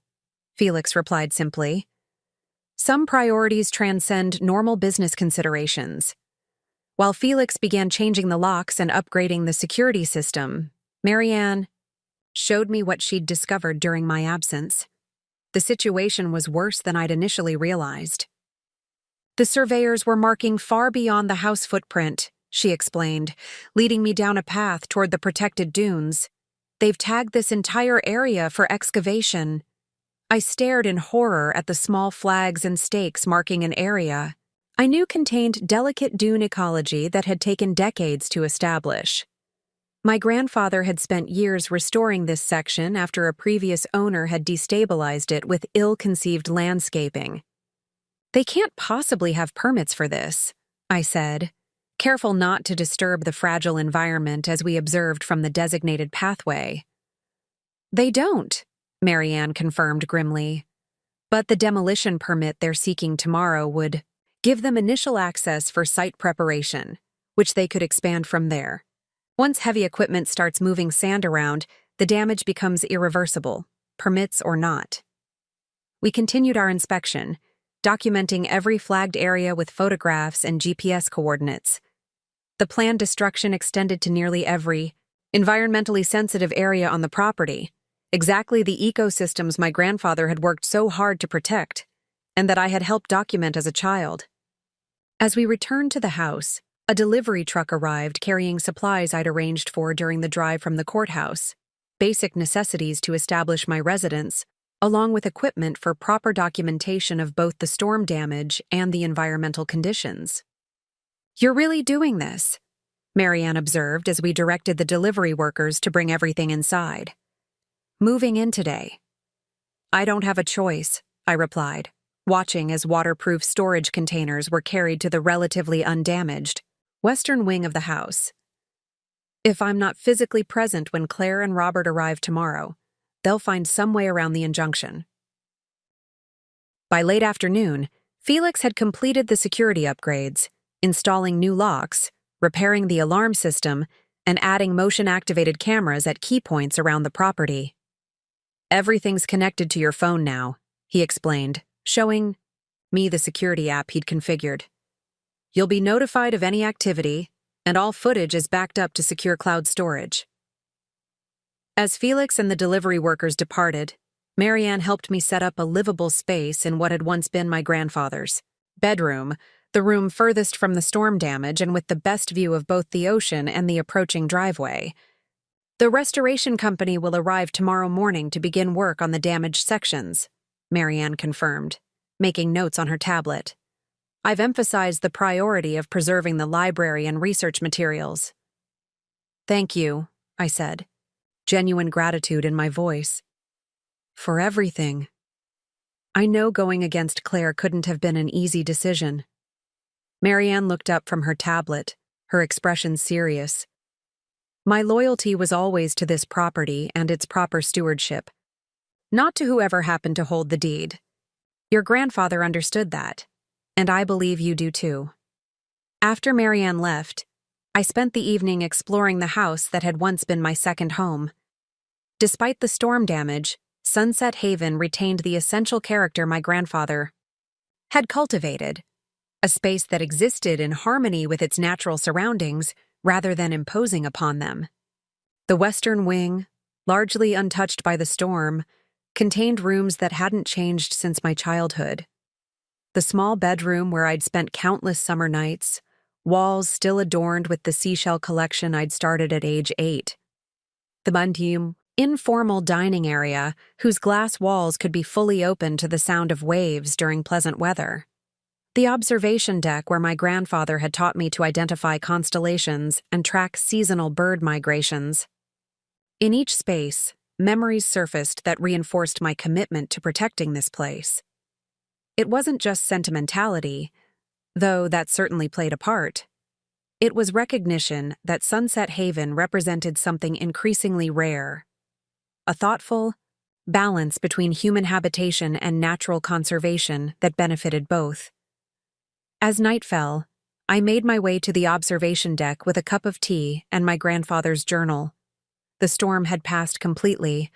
Felix replied simply. Some priorities transcend normal business considerations. While Felix began changing the locks and upgrading the security system, Marianne showed me what she'd discovered during my absence. The situation was worse than I'd initially realized. The surveyors were marking far beyond the house footprint, she explained, leading me down a path toward the protected dunes. They've tagged this entire area for excavation. I stared in horror at the small flags and stakes marking an area I knew contained delicate dune ecology that had taken decades to establish. My grandfather had spent years restoring this section after a previous owner had destabilized it with ill-conceived landscaping. They can't possibly have permits for this, I said, careful not to disturb the fragile environment as we observed from the designated pathway. They don't, Marianne confirmed grimly. But the demolition permit they're seeking tomorrow would give them initial access for site preparation, which they could expand from there. Once heavy equipment starts moving sand around, the damage becomes irreversible, permits or not. We continued our inspection, documenting every flagged area with photographs and GPS coordinates. The planned destruction extended to nearly every environmentally sensitive area on the property, exactly the ecosystems my grandfather had worked so hard to protect, and that I had helped document as a child. As we returned to the house, a delivery truck arrived carrying supplies I'd arranged for during the drive from the courthouse, basic necessities to establish my residence, along with equipment for proper documentation of both the storm damage and the environmental conditions. You're really doing this, Marianne observed as we directed the delivery workers to bring everything inside. Moving in today. I don't have a choice, I replied, watching as waterproof storage containers were carried to the relatively undamaged western wing of the house. If I'm not physically present when Claire and Robert arrive tomorrow, they'll find some way around the injunction. By late afternoon, Felix had completed the security upgrades, installing new locks, repairing the alarm system, and adding motion-activated cameras at key points around the property. Everything's connected to your phone now, he explained, showing me the security app he'd configured. You'll be notified of any activity, and all footage is backed up to secure cloud storage. As Felix and the delivery workers departed, Marianne helped me set up a livable space in what had once been my grandfather's bedroom, the room furthest from the storm damage and with the best view of both the ocean and the approaching driveway. The restoration company will arrive tomorrow morning to begin work on the damaged sections, Marianne confirmed, making notes on her tablet. I've emphasized the priority of preserving the library and research materials. Thank you, I said, genuine gratitude in my voice. For everything. I know going against Claire couldn't have been an easy decision. Marianne looked up from her tablet, her expression serious. My loyalty was always to this property and its proper stewardship, not to whoever happened to hold the deed. Your grandfather understood that, and I believe you do too. After Marianne left, I spent the evening exploring the house that had once been my second home. Despite the storm damage, Sunset Haven retained the essential character my grandfather had cultivated, a space that existed in harmony with its natural surroundings rather than imposing upon them. The western wing, largely untouched by the storm, contained rooms that hadn't changed since my childhood. The small bedroom where I'd spent countless summer nights, walls still adorned with the seashell collection I'd started at age 8. The intimate, informal dining area whose glass walls could be fully open to the sound of waves during pleasant weather. The observation deck where my grandfather had taught me to identify constellations and track seasonal bird migrations. In each space, memories surfaced that reinforced my commitment to protecting this place. It wasn't just sentimentality, though that certainly played a part. It was recognition that Sunset Haven represented something increasingly rare. A thoughtful balance between human habitation and natural conservation that benefited both. As night fell, I made my way to the observation deck with a cup of tea and my grandfather's journal. The storm had passed completely,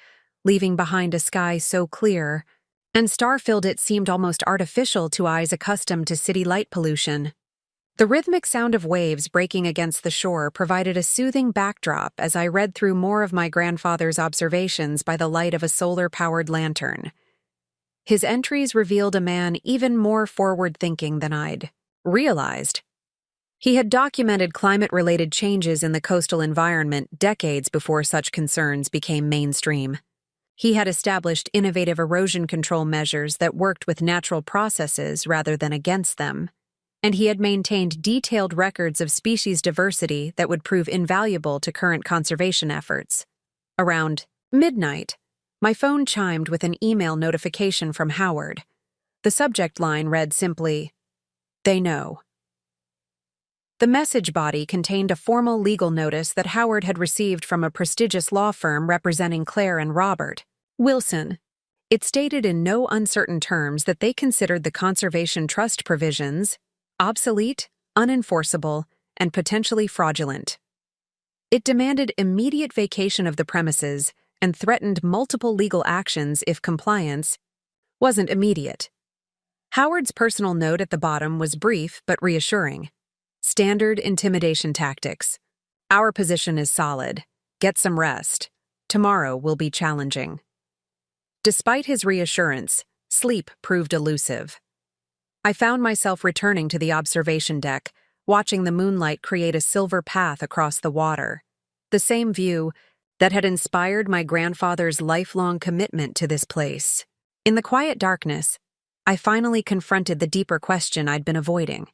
leaving behind a sky so clear and star-filled it seemed almost artificial to eyes accustomed to city light pollution. The rhythmic sound of waves breaking against the shore provided a soothing backdrop as I read through more of my grandfather's observations by the light of a solar-powered lantern. His entries revealed a man even more forward-thinking than I'd realized. He had documented climate-related changes in the coastal environment decades before such concerns became mainstream. He had established innovative erosion control measures that worked with natural processes rather than against them, and he had maintained detailed records of species diversity that would prove invaluable to current conservation efforts. Around midnight, my phone chimed with an email notification from Howard. The subject line read simply, "They know." The message body contained a formal legal notice that Howard had received from a prestigious law firm representing Claire and Robert Wilson. It stated in no uncertain terms that they considered the Conservation Trust provisions obsolete, unenforceable, and potentially fraudulent. It demanded immediate vacation of the premises and threatened multiple legal actions if compliance wasn't immediate. Howard's personal note at the bottom was brief but reassuring. Standard intimidation tactics. Our position is solid. Get some rest. Tomorrow will be challenging. Despite his reassurance, sleep proved elusive. I found myself returning to the observation deck, watching the moonlight create a silver path across the water. The same view that had inspired my grandfather's lifelong commitment to this place. In the quiet darkness, I finally confronted the deeper question I'd been avoiding.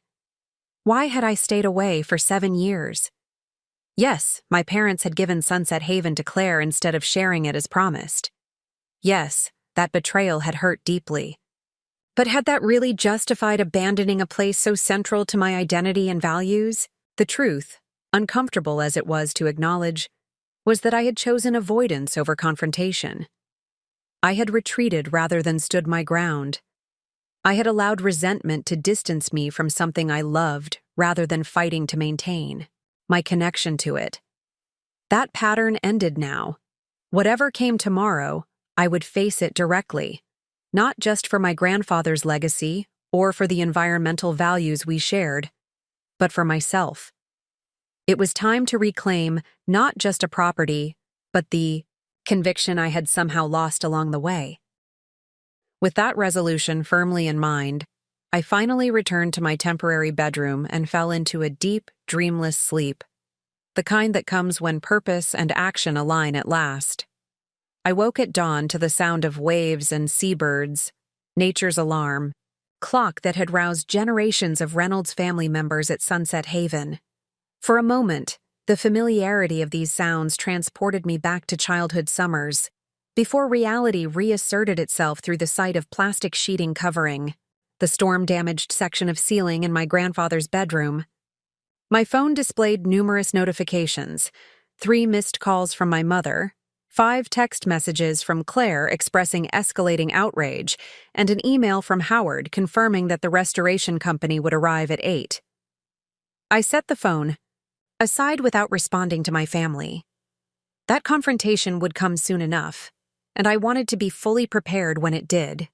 Why had I stayed away for 7 years? Yes, my parents had given Sunset Haven to Claire instead of sharing it as promised. Yes, that betrayal had hurt deeply. But had that really justified abandoning a place so central to my identity and values? The truth, uncomfortable as it was to acknowledge, was that I had chosen avoidance over confrontation. I had retreated rather than stood my ground. I had allowed resentment to distance me from something I loved rather than fighting to maintain my connection to it. That pattern ended now. Whatever came tomorrow, I would face it directly. Not just for my grandfather's legacy or for the environmental values we shared, but for myself. It was time to reclaim not just a property, but the conviction I had somehow lost along the way. With that resolution firmly in mind, I finally returned to my temporary bedroom and fell into a deep, dreamless sleep, the kind that comes when purpose and action align at last. I woke at dawn to the sound of waves and seabirds, nature's alarm, clock that had roused generations of Reynolds family members at Sunset Haven. For a moment, The familiarity of these sounds transported me back to childhood summers, before reality reasserted itself through the sight of plastic sheeting covering the storm-damaged section of ceiling in my grandfather's bedroom. My phone displayed numerous notifications, 3 missed calls from my mother, 5 text messages from Claire expressing escalating outrage, and an email from Howard confirming that the restoration company would arrive at 8. I set the phone aside without responding to my family. That confrontation would come soon enough, and I wanted to be fully prepared when it did.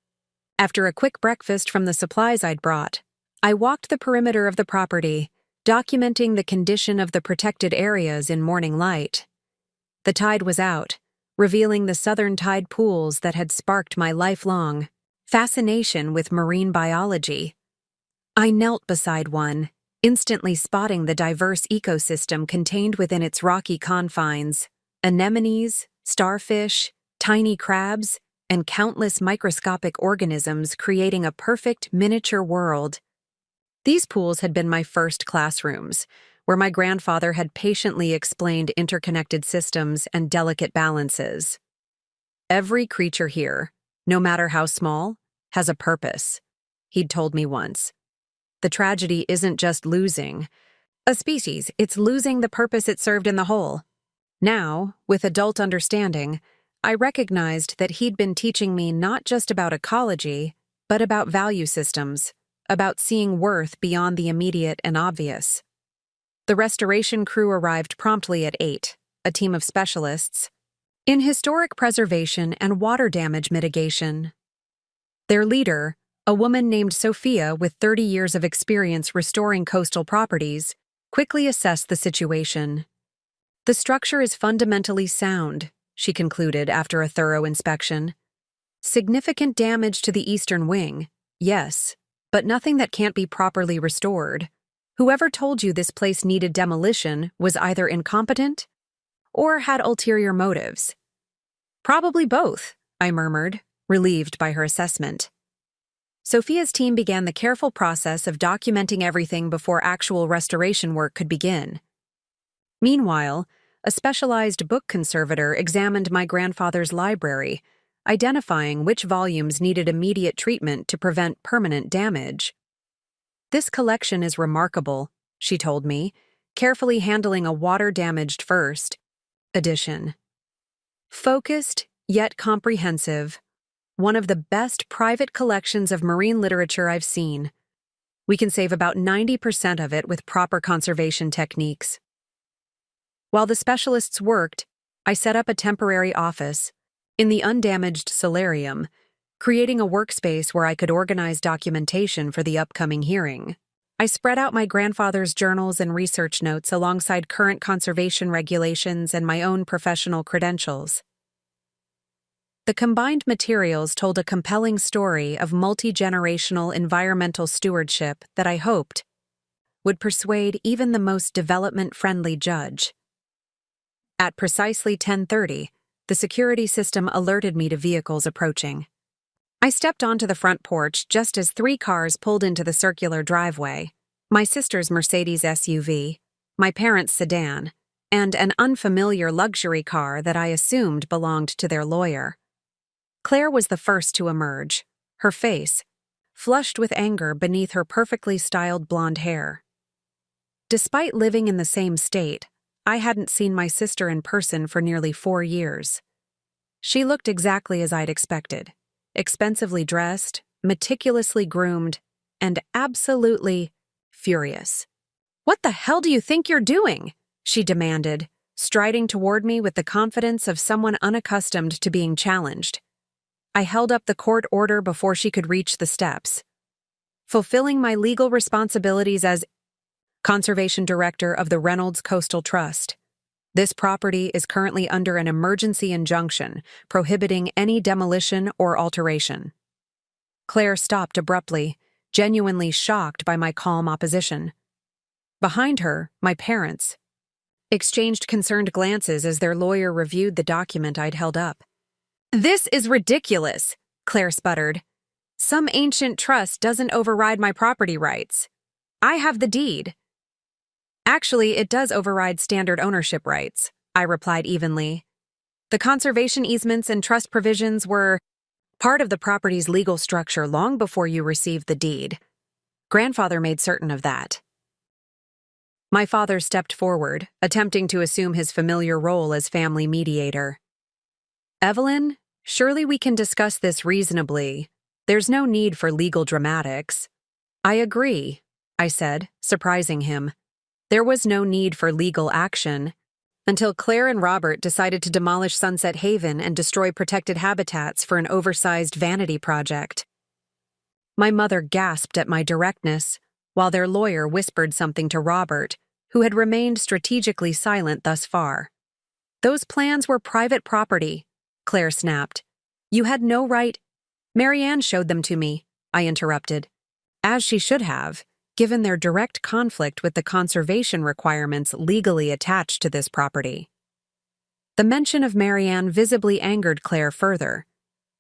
After a quick breakfast from the supplies I'd brought, I walked the perimeter of the property, documenting the condition of the protected areas in morning light. The tide was out, revealing the southern tide pools that had sparked my lifelong fascination with marine biology. I knelt beside one, instantly spotting the diverse ecosystem contained within its rocky confines: anemones, starfish, tiny crabs, and countless microscopic organisms creating a perfect miniature world. These pools had been my first classrooms, where my grandfather had patiently explained interconnected systems and delicate balances. Every creature here, no matter how small, has a purpose, he'd told me once. The tragedy isn't just losing a species, it's losing the purpose it served in the whole. Now, with adult understanding, I recognized that he'd been teaching me not just about ecology, but about value systems, about seeing worth beyond the immediate and obvious. The restoration crew arrived promptly at 8, a team of specialists in historic preservation and water damage mitigation. Their leader, a woman named Sophia with 30 years of experience restoring coastal properties, quickly assessed the situation. "The structure is fundamentally sound," she concluded after a thorough inspection. "Significant damage to the eastern wing, yes, but nothing that can't be properly restored. Whoever told you this place needed demolition was either incompetent or had ulterior motives." "Probably both," I murmured, relieved by her assessment. Sophia's team began the careful process of documenting everything before actual restoration work could begin. Meanwhile, a specialized book conservator examined my grandfather's library, identifying which volumes needed immediate treatment to prevent permanent damage. "This collection is remarkable," she told me, carefully handling a water-damaged first edition. "Focused, yet comprehensive. One of the best private collections of marine literature I've seen. We can save about 90% of it with proper conservation techniques." While the specialists worked, I set up a temporary office in the undamaged solarium, creating a workspace where I could organize documentation for the upcoming hearing. I spread out my grandfather's journals and research notes alongside current conservation regulations and my own professional credentials. The combined materials told a compelling story of multi-generational environmental stewardship that I hoped would persuade even the most development-friendly judge. At precisely 10:30, the security system alerted me to vehicles approaching. I stepped onto the front porch just as 3 cars pulled into the circular driveway: my sister's Mercedes SUV, my parents' sedan, and an unfamiliar luxury car that I assumed belonged to their lawyer. Claire was the first to emerge, her face flushed with anger beneath her perfectly styled blonde hair. Despite living in the same state, I hadn't seen my sister in person for nearly 4 years. She looked exactly as I'd expected: expensively dressed, meticulously groomed, and absolutely furious. "What the hell do you think you're doing?" she demanded, striding toward me with the confidence of someone unaccustomed to being challenged. I held up the court order before she could reach the steps. "Fulfilling my legal responsibilities as Conservation Director of the Reynolds Coastal Trust. This property is currently under an emergency injunction prohibiting any demolition or alteration." Claire stopped abruptly, genuinely shocked by my calm opposition. Behind her, my parents exchanged concerned glances as their lawyer reviewed the document I'd held up. "This is ridiculous," Claire sputtered. "Some ancient trust doesn't override my property rights. I have the deed." Actually, it does override standard ownership rights, I replied evenly. The conservation easements and trust provisions were part of the property's legal structure long before you received the deed. Grandfather made certain of that. My father stepped forward, attempting to assume his familiar role as family mediator. Evelyn, surely we can discuss this reasonably. There's no need for legal dramatics. I agree, I said, surprising him. There was no need for legal action until Claire and Robert decided to demolish Sunset Haven and destroy protected habitats for an oversized vanity project. My mother gasped at my directness, while their lawyer whispered something to Robert, who had remained strategically silent thus far. Those plans were private property, Claire snapped. You had no right. Marianne showed them to me, I interrupted. As she should have, given their direct conflict with the conservation requirements legally attached to this property. The mention of Marianne visibly angered Claire further.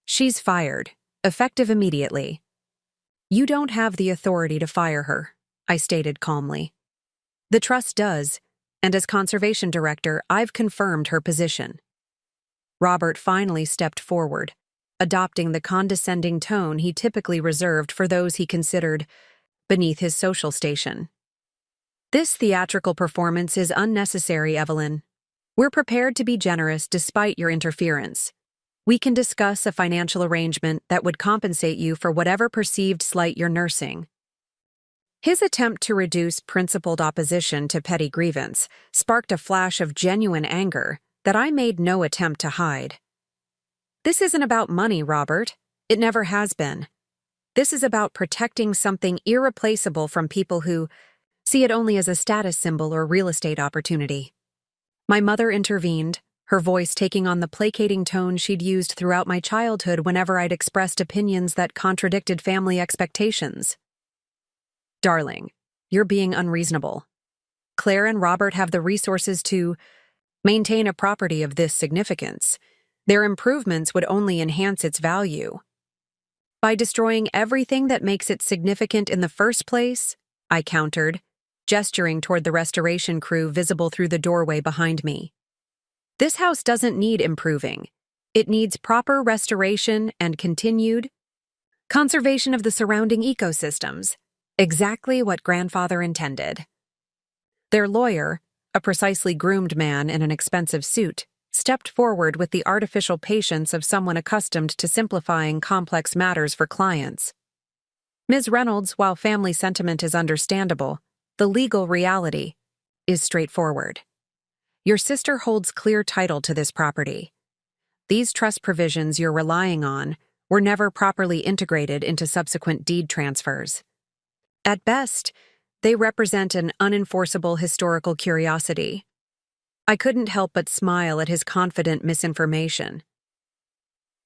She's fired, effective immediately. You don't have the authority to fire her, I stated calmly. The trust does, and as conservation director, I've confirmed her position. Robert finally stepped forward, adopting the condescending tone he typically reserved for those he considered beneath his social station. This theatrical performance is unnecessary, Evelyn. We're prepared to be generous despite your interference. We can discuss a financial arrangement that would compensate you for whatever perceived slight you're nursing. His attempt to reduce principled opposition to petty grievance sparked a flash of genuine anger that I made no attempt to hide. This isn't about money, Robert. It never has been. This is about protecting something irreplaceable from people who see it only as a status symbol or real estate opportunity. My mother intervened, her voice taking on the placating tone she'd used throughout my childhood whenever I'd expressed opinions that contradicted family expectations. Darling, you're being unreasonable. Claire and Robert have the resources to maintain a property of this significance. Their improvements would only enhance its value. By destroying everything that makes it significant in the first place, I countered, gesturing toward the restoration crew visible through the doorway behind me. This house doesn't need improving. It needs proper restoration and continued conservation of the surrounding ecosystems, exactly what Grandfather intended. Their lawyer, a precisely groomed man in an expensive suit, stepped forward with the artificial patience of someone accustomed to simplifying complex matters for clients. Ms. Reynolds, while family sentiment is understandable, the legal reality is straightforward. Your sister holds clear title to this property. These trust provisions you're relying on were never properly integrated into subsequent deed transfers. At best, they represent an unenforceable historical curiosity. I couldn't help but smile at his confident misinformation.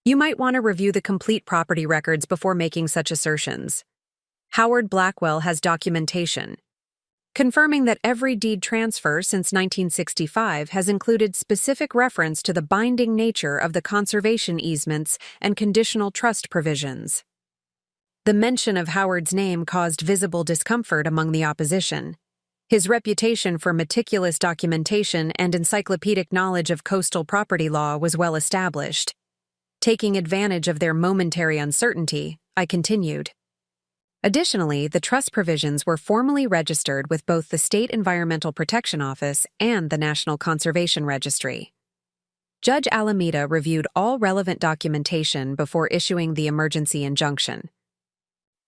You might want to review the complete property records before making such assertions. Howard Blackwell has documentation, confirming that every deed transfer since 1965 has included specific reference to the binding nature of the conservation easements and conditional trust provisions. The mention of Howard's name caused visible discomfort among the opposition. His reputation for meticulous documentation and encyclopedic knowledge of coastal property law was well established. Taking advantage of their momentary uncertainty, I continued. Additionally, the trust provisions were formally registered with both the State Environmental Protection Office and the National Conservation Registry. Judge Alameda reviewed all relevant documentation before issuing the emergency injunction.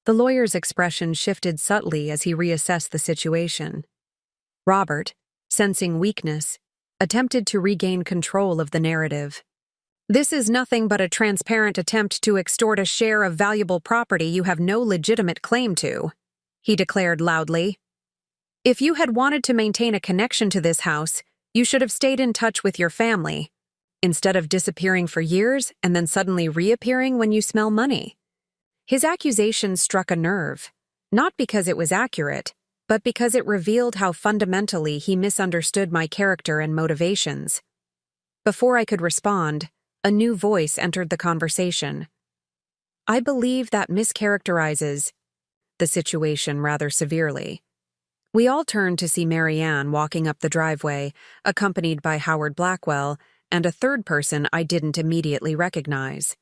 The lawyer's expression shifted subtly as he reassessed the situation. Robert, sensing weakness, attempted to regain control of the narrative. This is nothing but a transparent attempt to extort a share of valuable property you have no legitimate claim to, he declared loudly. If you had wanted to maintain a connection to this house, you should have stayed in touch with your family, instead of disappearing for years and then suddenly reappearing when you smell money. His accusation struck a nerve, not because it was accurate, but because it revealed how fundamentally he misunderstood my character and motivations. Before I could respond, a new voice entered the conversation. I believe that mischaracterizes the situation rather severely. We all turned to see Marianne walking up the driveway, accompanied by Howard Blackwell and a third person I didn't immediately recognize.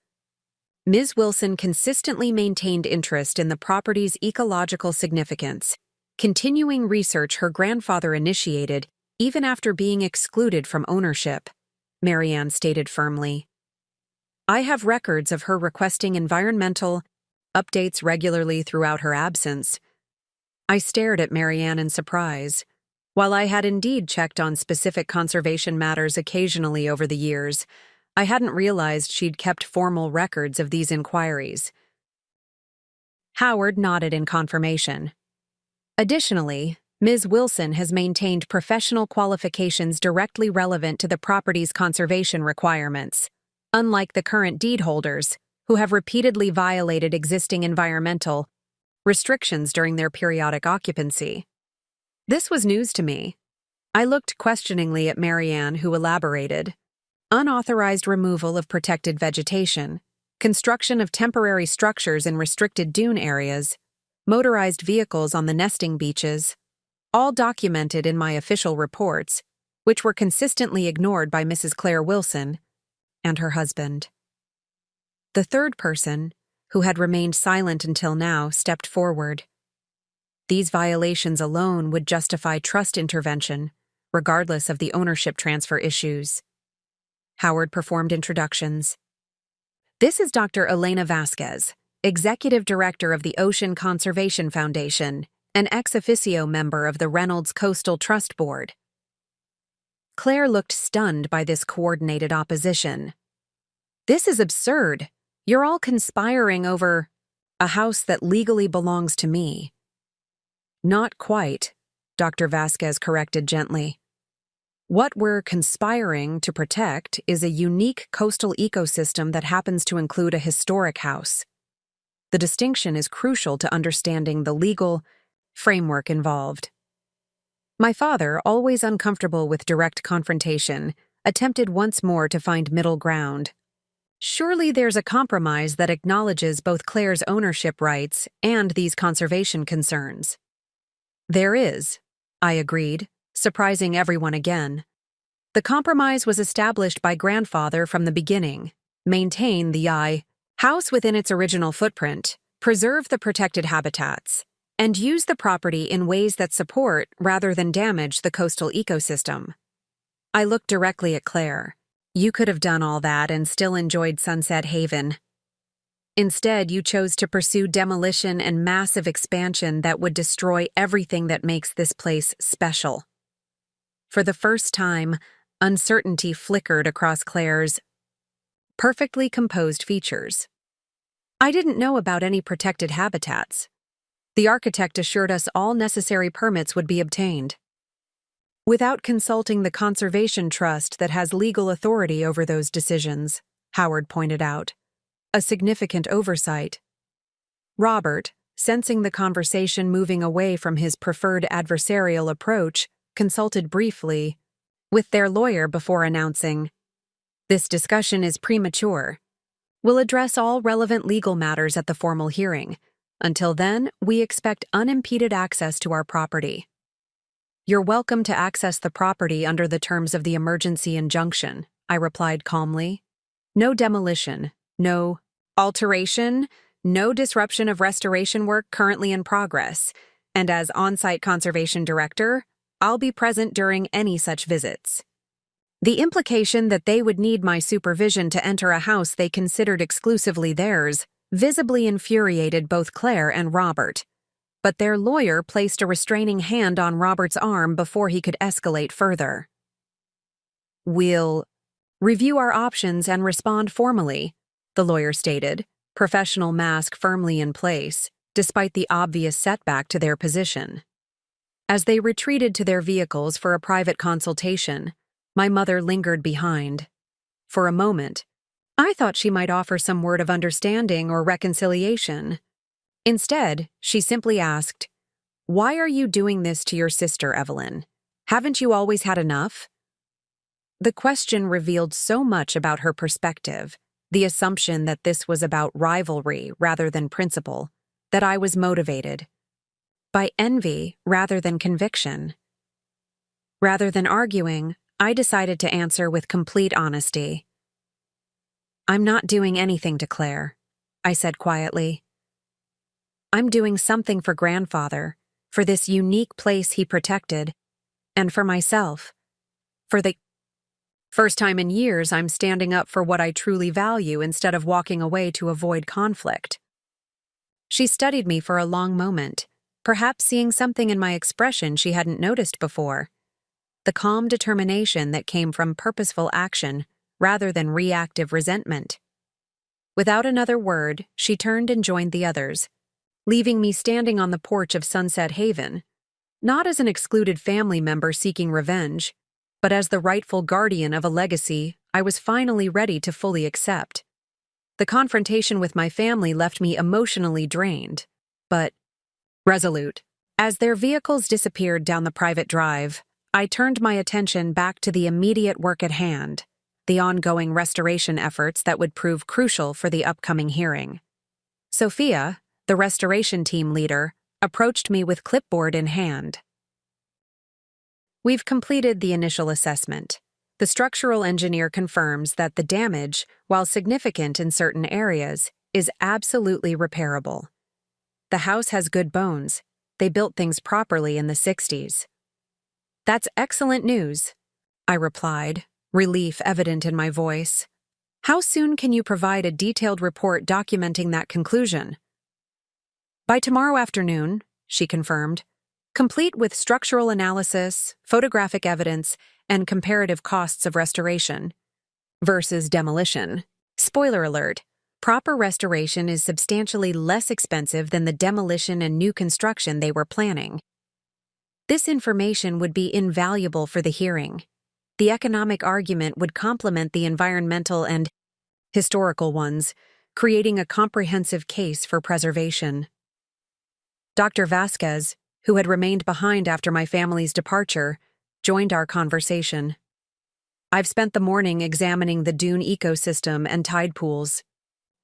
Ms. Wilson consistently maintained interest in the property's ecological significance, continuing research her grandfather initiated even after being excluded from ownership, Marianne stated firmly. I have records of her requesting environmental updates regularly throughout her absence. I stared at Marianne in surprise. While I had indeed checked on specific conservation matters occasionally over the years, I hadn't realized she'd kept formal records of these inquiries. Howard nodded in confirmation. Additionally, Ms. Wilson has maintained professional qualifications directly relevant to the property's conservation requirements, unlike the current deed holders, who have repeatedly violated existing environmental restrictions during their periodic occupancy. This was news to me. I looked questioningly at Marianne, who elaborated. Unauthorized removal of protected vegetation, construction of temporary structures in restricted dune areas, motorized vehicles on the nesting beaches, all documented in my official reports, which were consistently ignored by Mrs. Claire Wilson and her husband. The third person, who had remained silent until now, stepped forward. These violations alone would justify trust intervention, regardless of the ownership transfer issues. Howard performed introductions. This is Dr. Elena Vasquez, Executive Director of the Ocean Conservation Foundation, an ex officio member of the Reynolds Coastal Trust Board. Claire looked stunned by this coordinated opposition. This is absurd. You're all conspiring over a house that legally belongs to me. Not quite, Dr. Vasquez corrected gently. What we're conspiring to protect is a unique coastal ecosystem that happens to include a historic house. The distinction is crucial to understanding the legal framework involved. My father, always uncomfortable with direct confrontation, attempted once more to find middle ground. Surely there's a compromise that acknowledges both Claire's ownership rights and these conservation concerns. There is, I agreed, surprising everyone again. The compromise was established by grandfather from the beginning. Maintain the house within its original footprint, preserve the protected habitats, and use the property in ways that support rather than damage the coastal ecosystem. I looked directly at Claire. You could have done all that and still enjoyed Sunset Haven. Instead, you chose to pursue demolition and massive expansion that would destroy everything that makes this place special. For the first time, uncertainty flickered across Claire's perfectly composed features. I didn't know about any protected habitats. The architect assured us all necessary permits would be obtained. Without consulting the Conservation Trust that has legal authority over those decisions, Howard pointed out. A significant oversight. Robert, sensing the conversation moving away from his preferred adversarial approach, consulted briefly with their lawyer before announcing, "This discussion is premature. We'll address all relevant legal matters at the formal hearing. Until then, we expect unimpeded access to our property." "You're welcome to access the property under the terms of the emergency injunction," I replied calmly. "No demolition, no alteration, no disruption of restoration work currently in progress, and as on-site conservation director, I'll be present during any such visits." The implication that they would need my supervision to enter a house they considered exclusively theirs visibly infuriated both Claire and Robert. But their lawyer placed a restraining hand on Robert's arm before he could escalate further. "We'll review our options and respond formally," the lawyer stated, professional mask firmly in place, despite the obvious setback to their position. As they retreated to their vehicles for a private consultation, my mother lingered behind. For a moment, I thought she might offer some word of understanding or reconciliation. Instead, she simply asked, "Why are you doing this to your sister, Evelyn? Haven't you always had enough?" The question revealed so much about her perspective, the assumption that this was about rivalry rather than principle, that I was motivated. by envy rather than conviction. Rather than arguing, I decided to answer with complete honesty. "I'm not doing anything to Claire," I said quietly. "I'm doing something for grandfather, for this unique place he protected, and for myself. For the first time in years, I'm standing up for what I truly value instead of walking away to avoid conflict." She studied me for a long moment, perhaps seeing something in my expression she hadn't noticed before. The calm determination that came from purposeful action rather than reactive resentment. Without another word, she turned and joined the others, leaving me standing on the porch of Sunset Haven, not as an excluded family member seeking revenge, but as the rightful guardian of a legacy I was finally ready to fully accept. The confrontation with my family left me emotionally drained, but resolute. As their vehicles disappeared down the private drive, I turned my attention back to the immediate work at hand, the ongoing restoration efforts that would prove crucial for the upcoming hearing. Sophia, the restoration team leader, approached me with clipboard in hand. "We've completed the initial assessment. The structural engineer confirms that the damage, while significant in certain areas, is absolutely repairable. The house has good bones. They built things properly in the 60s. "That's excellent news," I replied, relief evident in my voice. "How soon can you provide a detailed report documenting that conclusion?" "By tomorrow afternoon," she confirmed, "complete with structural analysis, photographic evidence, and comparative costs of restoration versus demolition. Spoiler alert, proper restoration is substantially less expensive than the demolition and new construction they were planning." This information would be invaluable for the hearing. The economic argument would complement the environmental and historical ones, creating a comprehensive case for preservation. Dr. Vasquez, who had remained behind after my family's departure, joined our conversation. "I've spent the morning examining the dune ecosystem and tide pools.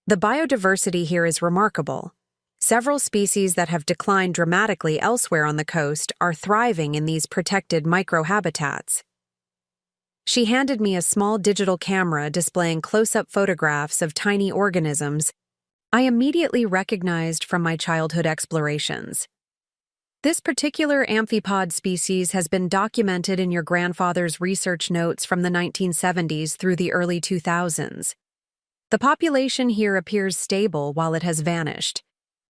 The biodiversity here is remarkable. Several species that have declined dramatically elsewhere on the coast are thriving in these protected microhabitats." She handed me a small digital camera displaying close-up photographs of tiny organisms I immediately recognized from my childhood explorations. "This particular amphipod species has been documented in your grandfather's research notes from the 1970s through the early 2000s. The population here appears stable while it has vanished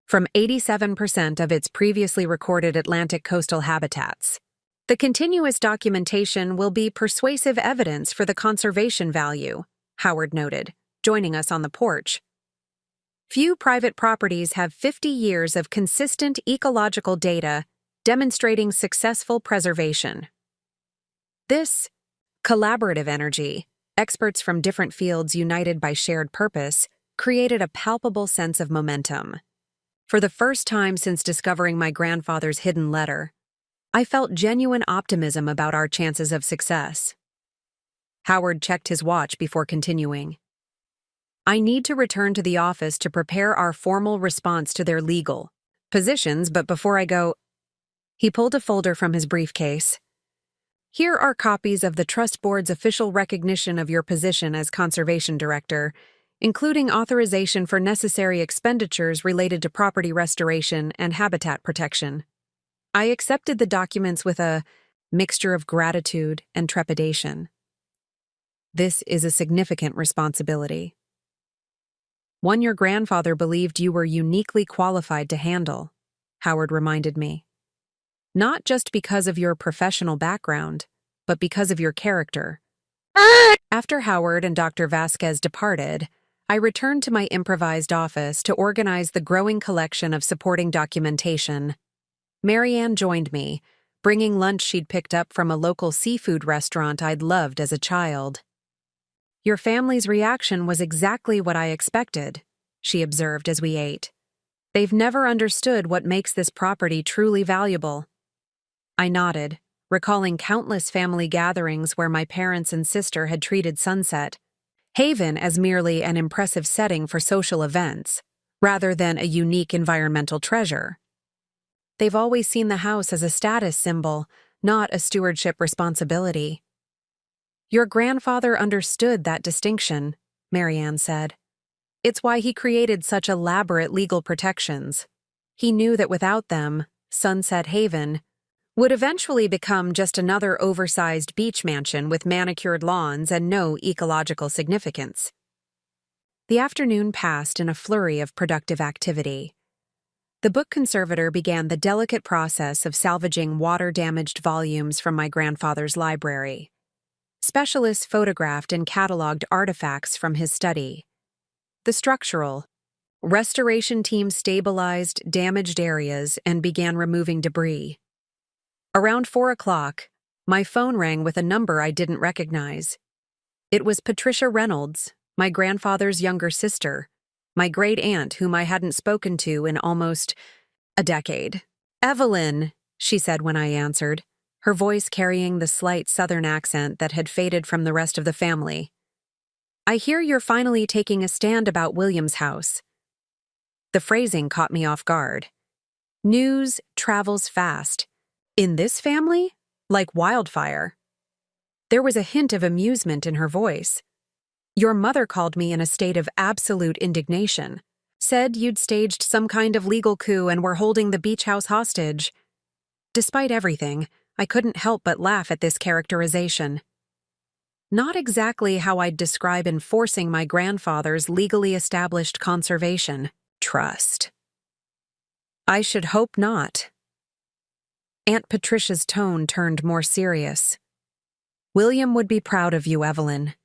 from 87% of its previously recorded Atlantic coastal habitats. The continuous documentation will be persuasive evidence for the conservation value," Howard noted, joining us on the porch. "Few private properties have 50 years of consistent ecological data demonstrating successful preservation. This collaborative energy, experts from different fields united by shared purpose, created a palpable sense of momentum. For the first time since discovering my grandfather's hidden letter, I felt genuine optimism about our chances of success." Howard checked his watch before continuing. "I need to return to the office to prepare our formal response to their legal positions, but before I go..." He pulled a folder from his briefcase. "Here are copies of the Trust Board's official recognition of your position as Conservation Director, including authorization for necessary expenditures related to property restoration and habitat protection." I accepted the documents with a mixture of gratitude and trepidation. This is a significant responsibility. One your grandfather believed you were uniquely qualified to handle, Howard reminded me. Not just because of your professional background, but because of your character. After Howard and Dr. Vasquez departed, I returned to my improvised office to organize the growing collection of supporting documentation. Marianne joined me, bringing lunch she'd picked up from a local seafood restaurant I'd loved as a child. "Your family's reaction was exactly what I expected," she observed as we ate. "They've never understood what makes this property truly valuable." I nodded, recalling countless family gatherings where my parents and sister had treated Sunset Haven as merely an impressive setting for social events, rather than a unique environmental treasure. They've always seen the house as a status symbol, not a stewardship responsibility. Your grandfather understood that distinction, Marianne said. It's why he created such elaborate legal protections. He knew that without them, Sunset Haven would eventually become just another oversized beach mansion with manicured lawns and no ecological significance. The afternoon passed in a flurry of productive activity. The book conservator began the delicate process of salvaging water-damaged volumes from my grandfather's library. Specialists photographed and cataloged artifacts from his study. The structural restoration team stabilized damaged areas and began removing debris. Around 4 o'clock, my phone rang with a number I didn't recognize. It was Patricia Reynolds, my grandfather's younger sister, my great-aunt whom I hadn't spoken to in almost a decade. "Evelyn," she said when I answered, her voice carrying the slight southern accent that had faded from the rest of the family. "I hear you're finally taking a stand about William's house." The phrasing caught me off guard. News travels fast. In this family? Like wildfire. There was a hint of amusement in her voice. "Your mother called me in a state of absolute indignation. Said you'd staged some kind of legal coup and were holding the beach house hostage." Despite everything, I couldn't help but laugh at this characterization. Not exactly how I'd describe enforcing my grandfather's legally established conservation trust. "I should hope not." Aunt Patricia's tone turned more serious. "William would be proud of you, Evelyn.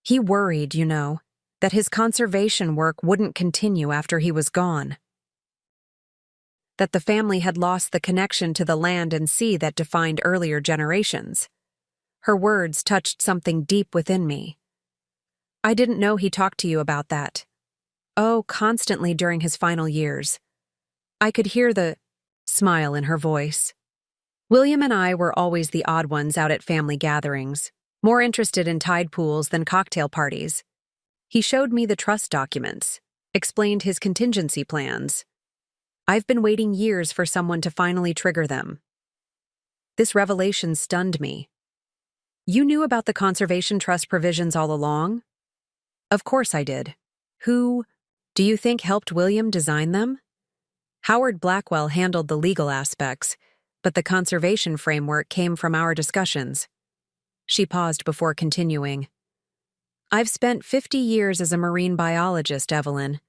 He worried, you know, that his conservation work wouldn't continue after he was gone. That the family had lost the connection to the land and sea that defined earlier generations." Her words touched something deep within me. "I didn't know he talked to you about that." "Oh, constantly during his final years." I could hear the smile in her voice. "William and I were always the odd ones out at family gatherings, more interested in tide pools than cocktail parties. He showed me the trust documents, explained his contingency plans. I've been waiting years for someone to finally trigger them." This revelation stunned me. "You knew about the conservation trust provisions all along?" "Of course I did." "Who, do you think, helped William design them?" "Howard Blackwell handled the legal aspects, but the conservation framework came from our discussions." She paused before continuing. "I've spent 50 years as a marine biologist, Evelyn.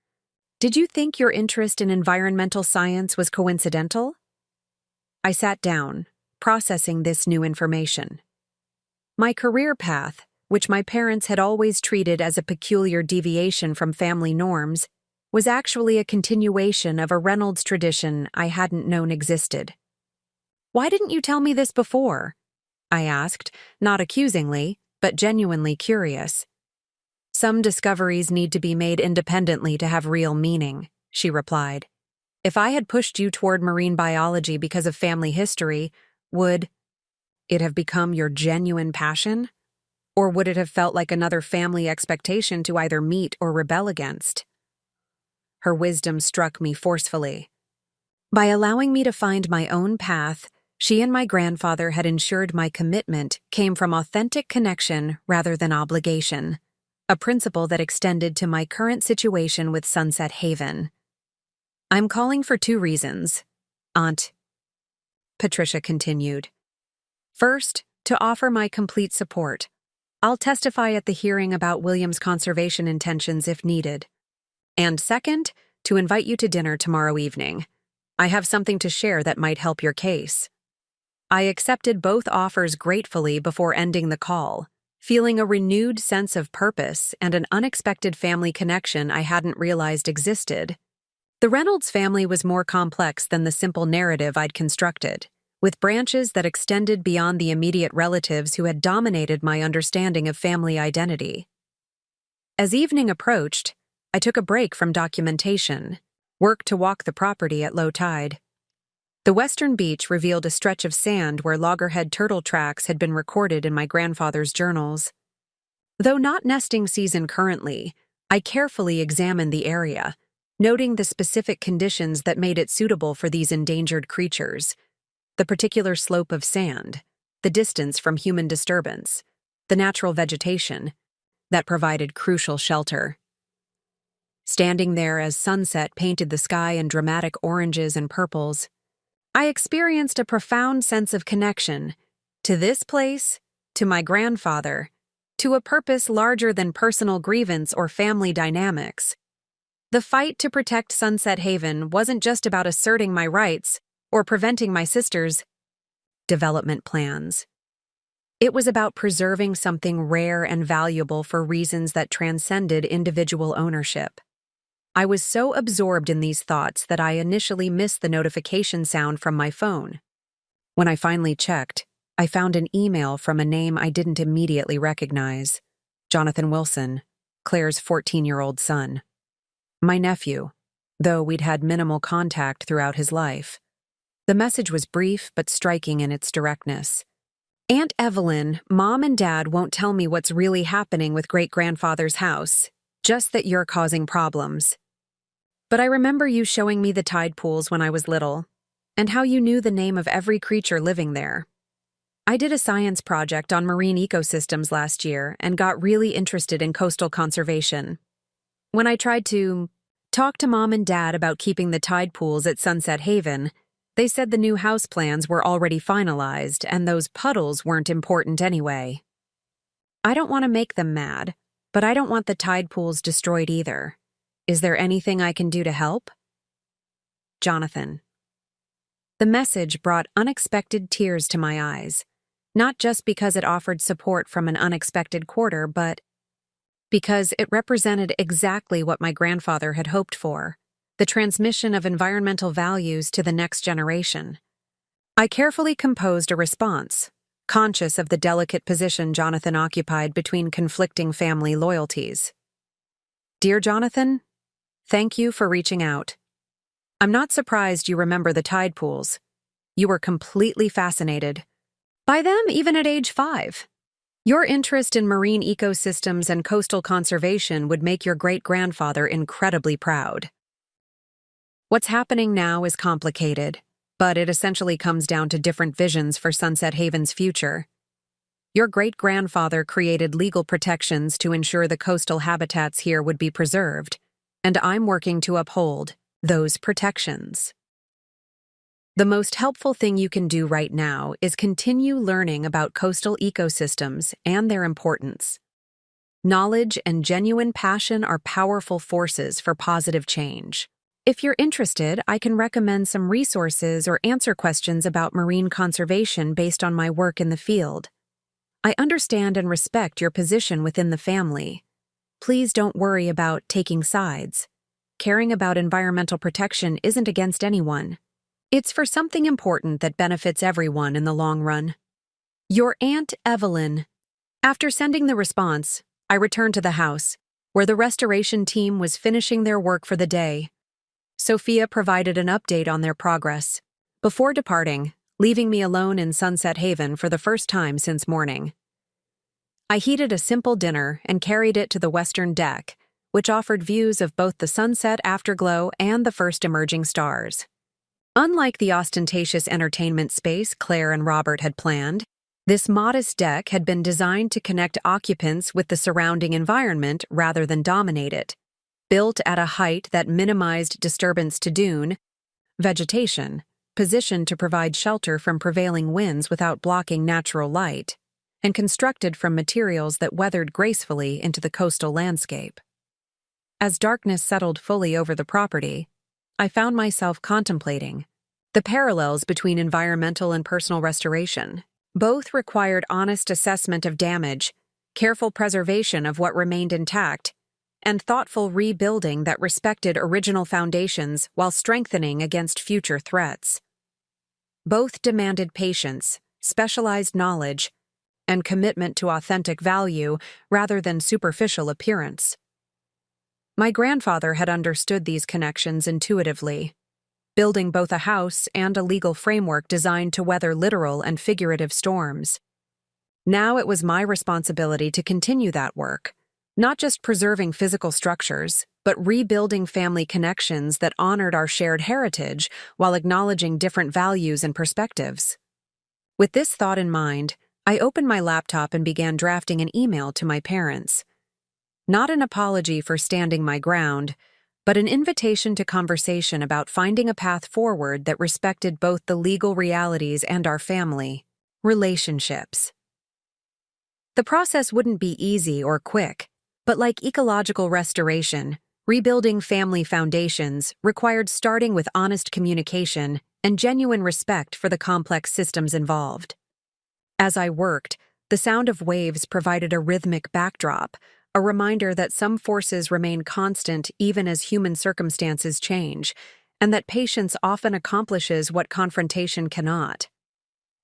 Did you think your interest in environmental science was coincidental?" I sat down, processing this new information. My career path, which my parents had always treated as a peculiar deviation from family norms, was actually a continuation of a Reynolds tradition I hadn't known existed. "Why didn't you tell me this before?" I asked, not accusingly, but genuinely curious. "Some discoveries need to be made independently to have real meaning," she replied. "If I had pushed you toward marine biology because of family history, would it have become your genuine passion? Or would it have felt like another family expectation to either meet or rebel against?" Her wisdom struck me forcefully. By allowing me to find my own path, she and my grandfather had ensured my commitment came from authentic connection rather than obligation, a principle that extended to my current situation with Sunset Haven. "I'm calling for 2 reasons, Aunt," Patricia continued. "First, to offer my complete support. I'll testify at the hearing about William's conservation intentions if needed. And second, to invite you to dinner tomorrow evening. I have something to share that might help your case." I accepted both offers gratefully before ending the call, feeling a renewed sense of purpose and an unexpected family connection I hadn't realized existed. The Reynolds family was more complex than the simple narrative I'd constructed, with branches that extended beyond the immediate relatives who had dominated my understanding of family identity. As evening approached, I took a break from documentation, worked to walk the property at low tide. The western beach revealed a stretch of sand where loggerhead turtle tracks had been recorded in my grandfather's journals. Though not nesting season currently, I carefully examined the area, noting the specific conditions that made it suitable for these endangered creatures: the particular slope of sand, the distance from human disturbance, the natural vegetation that provided crucial shelter. Standing there as sunset painted the sky in dramatic oranges and purples, I experienced a profound sense of connection to this place, to my grandfather, to a purpose larger than personal grievance or family dynamics. The fight to protect Sunset Haven wasn't just about asserting my rights or preventing my sister's development plans. It was about preserving something rare and valuable for reasons that transcended individual ownership. I was so absorbed in these thoughts that I initially missed the notification sound from my phone. When I finally checked, I found an email from a name I didn't immediately recognize: Jonathan Wilson, Claire's 14-year-old son. My nephew, though we'd had minimal contact throughout his life. The message was brief but striking in its directness. "Aunt Evelyn, Mom and Dad won't tell me what's really happening with great-grandfather's house, just that you're causing problems. But I remember you showing me the tide pools when I was little, and how you knew the name of every creature living there. I did a science project on marine ecosystems last year and got really interested in coastal conservation. When I tried to talk to Mom and Dad about keeping the tide pools at Sunset Haven, they said the new house plans were already finalized and those puddles weren't important anyway. I don't want to make them mad, but I don't want the tide pools destroyed either. Is there anything I can do to help? Jonathan." The message brought unexpected tears to my eyes, not just because it offered support from an unexpected quarter, but because it represented exactly what my grandfather had hoped for: the transmission of environmental values to the next generation. I carefully composed a response, conscious of the delicate position Jonathan occupied between conflicting family loyalties. "Dear Jonathan, thank you for reaching out. I'm not surprised you remember the tide pools. You were completely fascinated by them even at age 5. Your interest in marine ecosystems and coastal conservation would make your great-grandfather incredibly proud. What's happening now is complicated, but it essentially comes down to different visions for Sunset Haven's future. Your great-grandfather created legal protections to ensure the coastal habitats here would be preserved, and I'm working to uphold those protections. The most helpful thing you can do right now is continue learning about coastal ecosystems and their importance. Knowledge and genuine passion are powerful forces for positive change. If you're interested, I can recommend some resources or answer questions about marine conservation based on my work in the field. I understand and respect your position within the family. Please don't worry about taking sides. Caring about environmental protection isn't against anyone. It's for something important that benefits everyone in the long run. Your Aunt Evelyn." After sending the response, I returned to the house, where the restoration team was finishing their work for the day. Sophia provided an update on their progress before departing, leaving me alone in Sunset Haven for the first time since morning. I heated a simple dinner and carried it to the western deck, which offered views of both the sunset afterglow and the first emerging stars. Unlike the ostentatious entertainment space Claire and Robert had planned, this modest deck had been designed to connect occupants with the surrounding environment rather than dominate it. Built at a height that minimized disturbance to dune vegetation, positioned to provide shelter from prevailing winds without blocking natural light, and constructed from materials that weathered gracefully into the coastal landscape. As darkness settled fully over the property, I found myself contemplating the parallels between environmental and personal restoration. Both required honest assessment of damage, careful preservation of what remained intact, and thoughtful rebuilding that respected original foundations while strengthening against future threats. Both demanded patience, specialized knowledge, and commitment to authentic value rather than superficial appearance. My grandfather had understood these connections intuitively, building both a house and a legal framework designed to weather literal and figurative storms. Now it was my responsibility to continue that work, not just preserving physical structures, but rebuilding family connections that honored our shared heritage while acknowledging different values and perspectives. With this thought in mind, I opened my laptop and began drafting an email to my parents. Not an apology for standing my ground, but an invitation to conversation about finding a path forward that respected both the legal realities and our family relationships. The process wouldn't be easy or quick, but like ecological restoration, rebuilding family foundations required starting with honest communication and genuine respect for the complex systems involved. As I worked, the sound of waves provided a rhythmic backdrop, a reminder that some forces remain constant even as human circumstances change, and that patience often accomplishes what confrontation cannot.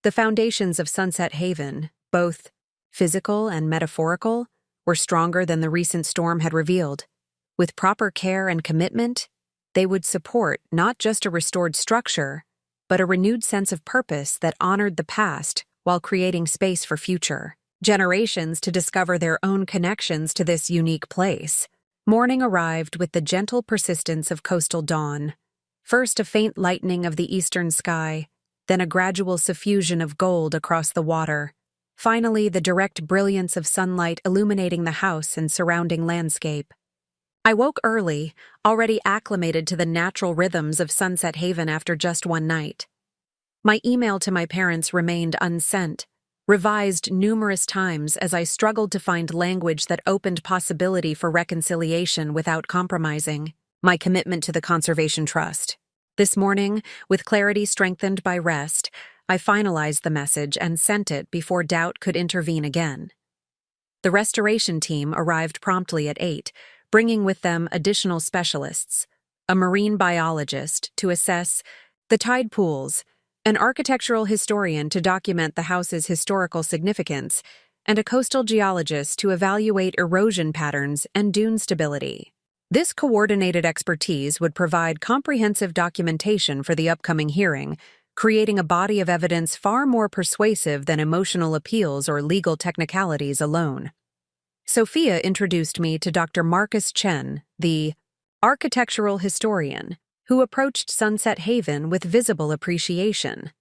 The foundations of Sunset Haven, both physical and metaphorical, were stronger than the recent storm had revealed. With proper care and commitment, they would support not just a restored structure, but a renewed sense of purpose that honored the past while creating space for future generations to discover their own connections to this unique place. Morning arrived with the gentle persistence of coastal dawn. First a faint lightening of the eastern sky, then a gradual suffusion of gold across the water. Finally, the direct brilliance of sunlight illuminating the house and surrounding landscape. I woke early, already acclimated to the natural rhythms of Sunset Haven after just one night. My email to my parents remained unsent, revised numerous times as I struggled to find language that opened possibility for reconciliation without compromising my commitment to the Conservation Trust. This morning, with clarity strengthened by rest, I finalized the message and sent it before doubt could intervene again. The restoration team arrived promptly at 8, bringing with them additional specialists, a marine biologist to assess the tide pools, an architectural historian to document the house's historical significance, and a coastal geologist to evaluate erosion patterns and dune stability. This coordinated expertise would provide comprehensive documentation for the upcoming hearing, creating a body of evidence far more persuasive than emotional appeals or legal technicalities alone. Sophia introduced me to Dr. Marcus Chen, the architectural historian, who approached Sunset Haven with visible appreciation.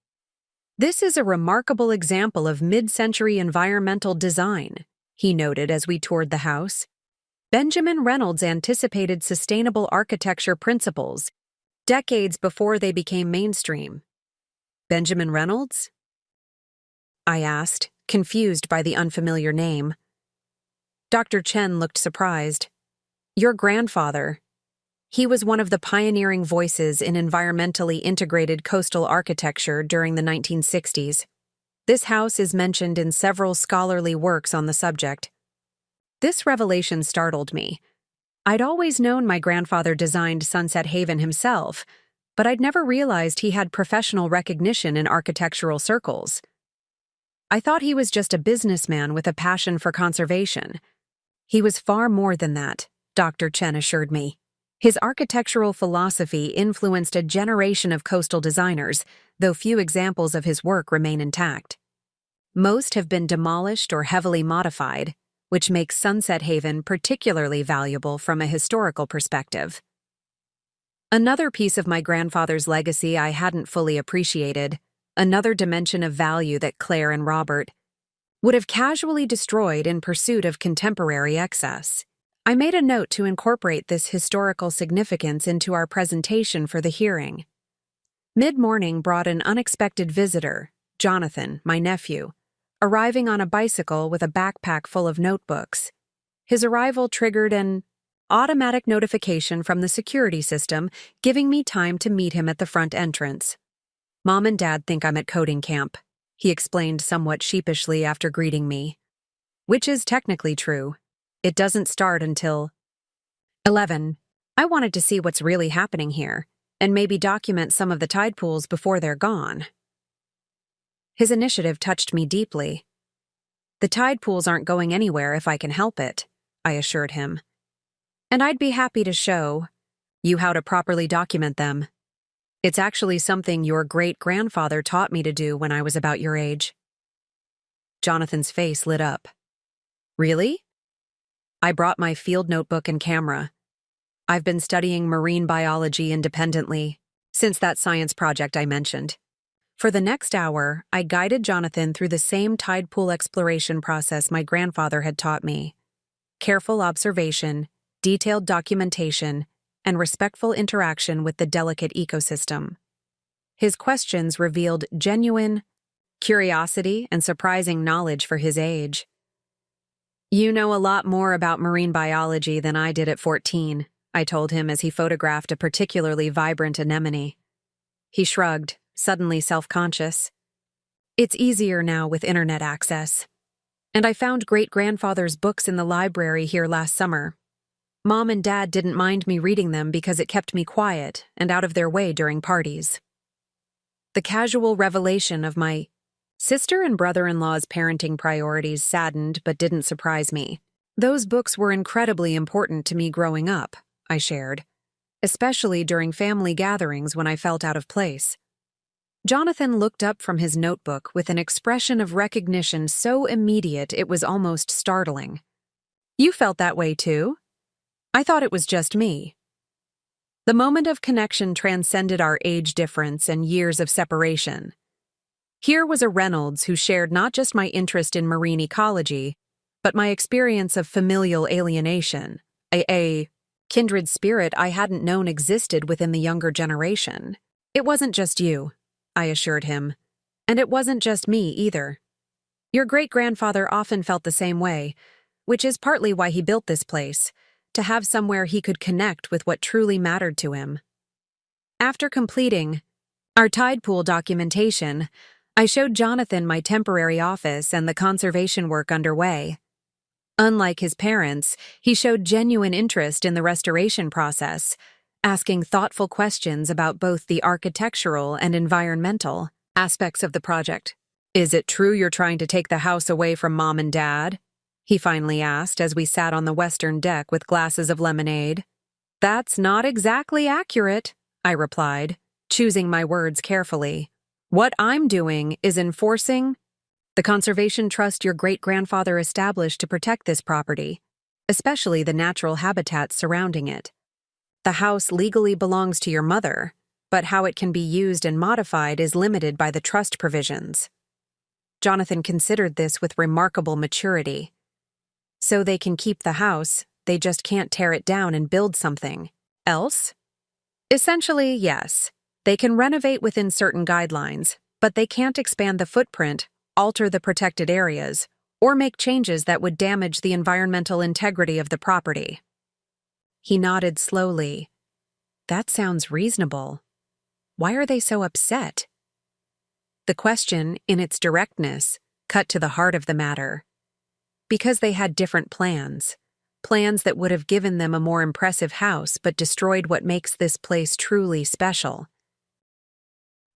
"This is a remarkable example of mid-century environmental design," he noted as we toured the house. "Benjamin Reynolds anticipated sustainable architecture principles decades before they became mainstream." "Benjamin Reynolds?" I asked, confused by the unfamiliar name. Dr. Chen looked surprised. "Your grandfather. He was one of the pioneering voices in environmentally integrated coastal architecture during the 1960s. This house is mentioned in several scholarly works on the subject." This revelation startled me. I'd always known my grandfather designed Sunset Haven himself, but I'd never realized he had professional recognition in architectural circles. I thought he was just a businessman with a passion for conservation. He was far more than that, Dr. Chen assured me. His architectural philosophy influenced a generation of coastal designers, though few examples of his work remain intact. Most have been demolished or heavily modified, which makes Sunset Haven particularly valuable from a historical perspective. Another piece of my grandfather's legacy I hadn't fully appreciated, another dimension of value that Claire and Robert would have casually destroyed in pursuit of contemporary excess. I made a note to incorporate this historical significance into our presentation for the hearing. Mid-morning brought an unexpected visitor, Jonathan, my nephew, arriving on a bicycle with a backpack full of notebooks. His arrival triggered an automatic notification from the security system, giving me time to meet him at the front entrance. "Mom and Dad think I'm at coding camp," he explained somewhat sheepishly after greeting me. "Which is technically true. It doesn't start until 11. I wanted to see what's really happening here, and maybe document some of the tide pools before they're gone." His initiative touched me deeply. "The tide pools aren't going anywhere if I can help it," I assured him. "And I'd be happy to show you how to properly document them. It's actually something your great-grandfather taught me to do when I was about your age." Jonathan's face lit up. "Really?" I brought my field notebook and camera. I've been studying marine biology independently since that science project I mentioned. For the next hour, I guided Jonathan through the same tide pool exploration process my grandfather had taught me. Careful observation, detailed documentation, and respectful interaction with the delicate ecosystem. His questions revealed genuine curiosity and surprising knowledge for his age. "You know a lot more about marine biology than I did at 14, I told him as he photographed a particularly vibrant anemone. He shrugged, suddenly self-conscious. "It's easier now with internet access. And I found great-grandfather's books in the library here last summer. Mom and Dad didn't mind me reading them because it kept me quiet and out of their way during parties." The casual revelation of my sister and brother-in-law's parenting priorities saddened but didn't surprise me. "Those books were incredibly important to me growing up," I shared, "especially during family gatherings when I felt out of place." Jonathan looked up from his notebook with an expression of recognition so immediate it was almost startling. "You felt that way too? I thought it was just me." The moment of connection transcended our age difference and years of separation. Here was a Reynolds who shared not just my interest in marine ecology, but my experience of familial alienation, a kindred spirit I hadn't known existed within the younger generation. "It wasn't just you," I assured him. "And it wasn't just me either. Your great-grandfather often felt the same way, which is partly why he built this place, to have somewhere he could connect with what truly mattered to him." After completing our tide pool documentation, I showed Jonathan my temporary office and the conservation work underway. Unlike his parents, he showed genuine interest in the restoration process, asking thoughtful questions about both the architectural and environmental aspects of the project. "Is it true you're trying to take the house away from Mom and Dad?" he finally asked as we sat on the western deck with glasses of lemonade. "That's not exactly accurate," I replied, choosing my words carefully. "What I'm doing is enforcing the conservation trust your great-grandfather established to protect this property, especially the natural habitats surrounding it. The house legally belongs to your mother, but how it can be used and modified is limited by the trust provisions." Jonathan considered this with remarkable maturity. "So they can keep the house, they just can't tear it down and build something else?" "Essentially, yes. They can renovate within certain guidelines, but they can't expand the footprint, alter the protected areas, or make changes that would damage the environmental integrity of the property." He nodded slowly. "That sounds reasonable. Why are they so upset?" The question, in its directness, cut to the heart of the matter. Because they had different plans that would have given them a more impressive house but destroyed what makes this place truly special.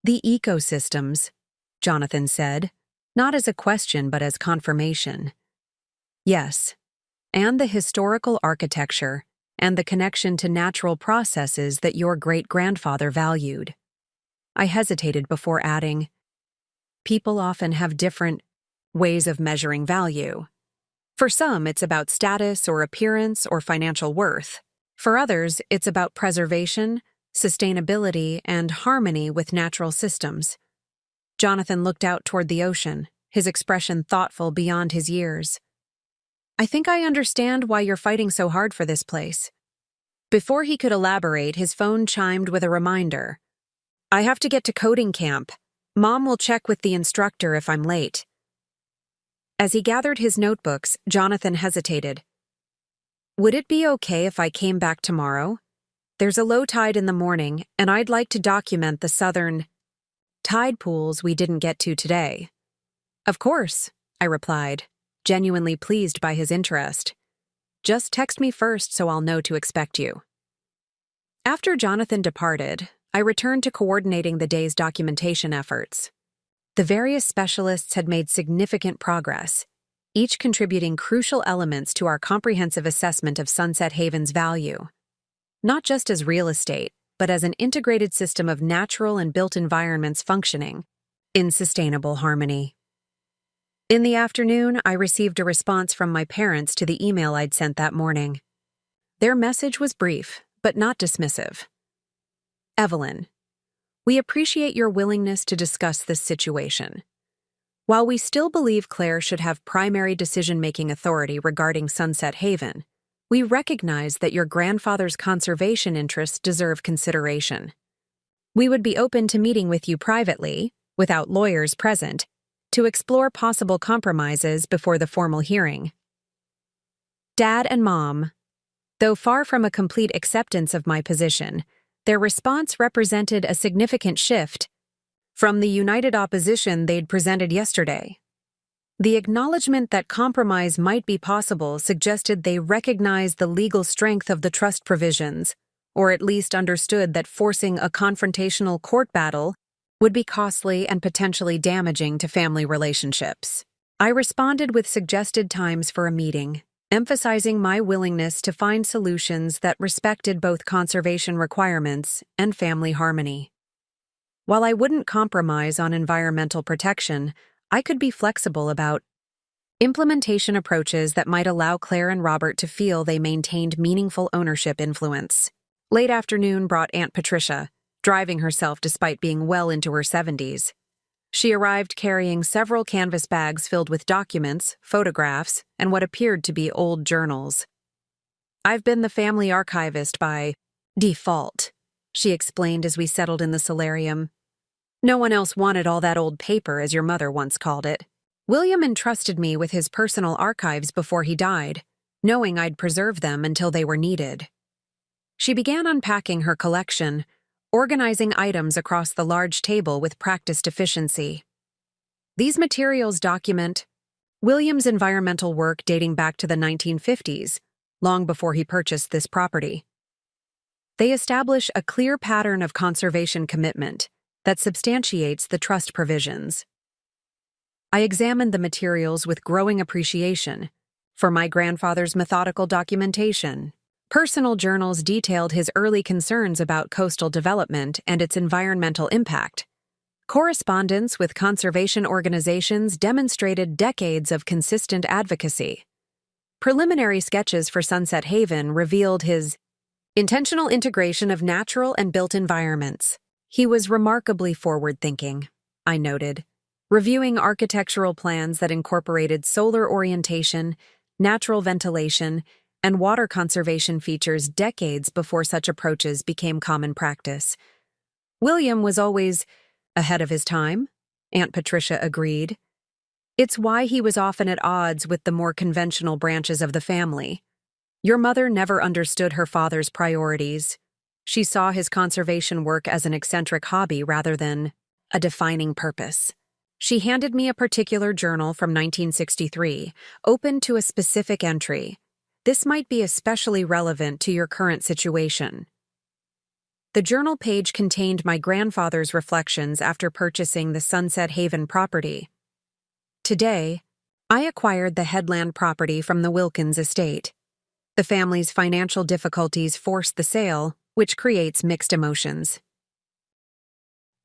"The ecosystems," Jonathan said, not as a question but as confirmation. "Yes, and the historical architecture and the connection to natural processes that your great-grandfather valued." I hesitated before adding, "People often have different ways of measuring value. For some, it's about status or appearance or financial worth. For others, it's about preservation, sustainability, and harmony with natural systems." Jonathan looked out toward the ocean, his expression thoughtful beyond his years. "I think I understand why you're fighting so hard for this place." Before he could elaborate, his phone chimed with a reminder. "I have to get to coding camp. Mom will check with the instructor if I'm late." As he gathered his notebooks, Jonathan hesitated. "Would it be okay if I came back tomorrow? There's a low tide in the morning, and I'd like to document the southern tide pools we didn't get to today." "Of course," I replied, genuinely pleased by his interest. "Just text me first so I'll know to expect you." After Jonathan departed, I returned to coordinating the day's documentation efforts. The various specialists had made significant progress, each contributing crucial elements to our comprehensive assessment of Sunset Haven's value. Not just as real estate, but as an integrated system of natural and built environments functioning in sustainable harmony. In the afternoon, I received a response from my parents to the email I'd sent that morning. Their message was brief, but not dismissive. Evelyn, we appreciate your willingness to discuss this situation. While we still believe Claire should have primary decision-making authority regarding Sunset Haven, we recognize that your grandfather's conservation interests deserve consideration. We would be open to meeting with you privately, without lawyers present, to explore possible compromises before the formal hearing. Dad and Mom, though far from a complete acceptance of my position, their response represented a significant shift from the united opposition they'd presented yesterday. The acknowledgement that compromise might be possible suggested they recognized the legal strength of the trust provisions, or at least understood that forcing a confrontational court battle would be costly and potentially damaging to family relationships. I responded with suggested times for a meeting, emphasizing my willingness to find solutions that respected both conservation requirements and family harmony. While I wouldn't compromise on environmental protection, I could be flexible about implementation approaches that might allow Claire and Robert to feel they maintained meaningful ownership influence. Late afternoon brought Aunt Patricia, driving herself despite being well into her 70s. She arrived carrying several canvas bags filled with documents, photographs, and what appeared to be old journals. "I've been the family archivist by default," she explained as we settled in the solarium. "No one else wanted all that old paper, as your mother once called it. William entrusted me with his personal archives before he died, knowing I'd preserve them until they were needed." She began unpacking her collection, organizing items across the large table with practiced efficiency. These materials document William's environmental work dating back to the 1950s, long before he purchased this property. They establish a clear pattern of conservation commitment that substantiates the trust provisions. I examined the materials with growing appreciation for my grandfather's methodical documentation. Personal journals detailed his early concerns about coastal development and its environmental impact. Correspondence with conservation organizations demonstrated decades of consistent advocacy. Preliminary sketches for Sunset Haven revealed his intentional integration of natural and built environments. He was remarkably forward-thinking, I noted, reviewing architectural plans that incorporated solar orientation, natural ventilation, and water conservation features decades before such approaches became common practice. William was always ahead of his time, Aunt Patricia agreed. It's why he was often at odds with the more conventional branches of the family. Your mother never understood her father's priorities. She saw his conservation work as an eccentric hobby rather than a defining purpose. She handed me a particular journal from 1963, open to a specific entry. This might be especially relevant to your current situation. The journal page contained my grandfather's reflections after purchasing the Sunset Haven property. Today, I acquired the headland property from the Wilkins estate. The family's financial difficulties forced the sale, which creates mixed emotions.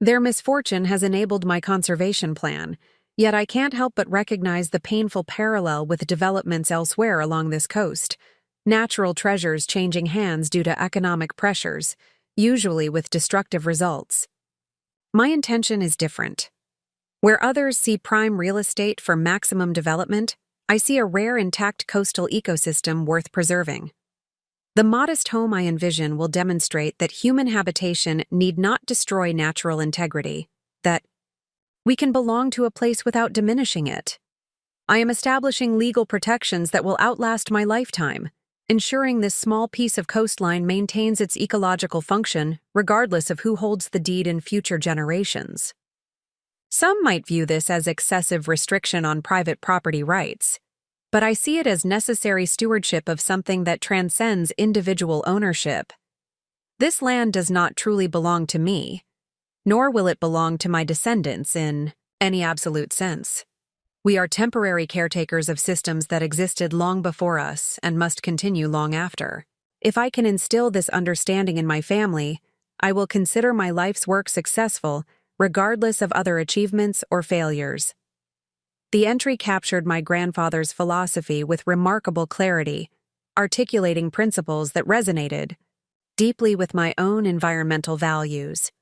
Their misfortune has enabled my conservation plan, yet I can't help but recognize the painful parallel with developments elsewhere along this coast. Natural treasures changing hands due to economic pressures, usually with destructive results. My intention is different. Where others see prime real estate for maximum development, I see a rare intact coastal ecosystem worth preserving. The modest home I envision will demonstrate that human habitation need not destroy natural integrity, that we can belong to a place without diminishing it. I am establishing legal protections that will outlast my lifetime, ensuring this small piece of coastline maintains its ecological function regardless of who holds the deed in future generations. Some might view this as excessive restriction on private property rights, but I see it as necessary stewardship of something that transcends individual ownership. This land does not truly belong to me, nor will it belong to my descendants in any absolute sense. We are temporary caretakers of systems that existed long before us and must continue long after. If I can instill this understanding in my family, I will consider my life's work successful regardless of other achievements or failures. The entry captured my grandfather's philosophy with remarkable clarity, articulating principles that resonated deeply with my own environmental values.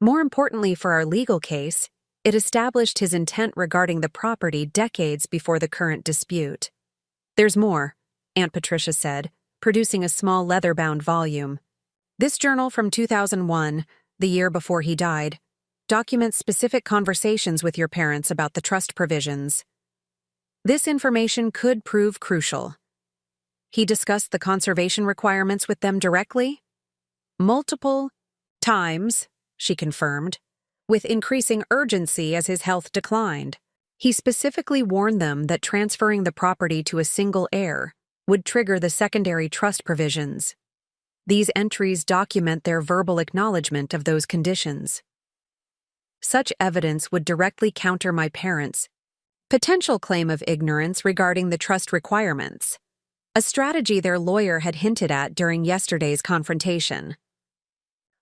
More importantly for our legal case, it established his intent regarding the property decades before the current dispute. There's more, Aunt Patricia said, producing a small leather-bound volume. This journal from 2001, the year before he died, documents specific conversations with your parents about the trust provisions. This information could prove crucial. He discussed the conservation requirements with them directly? Multiple times, she confirmed, with increasing urgency as his health declined. He specifically warned them that transferring the property to a single heir would trigger the secondary trust provisions. These entries document their verbal acknowledgement of those conditions. Such evidence would directly counter my parents' potential claim of ignorance regarding the trust requirements, a strategy their lawyer had hinted at during yesterday's confrontation.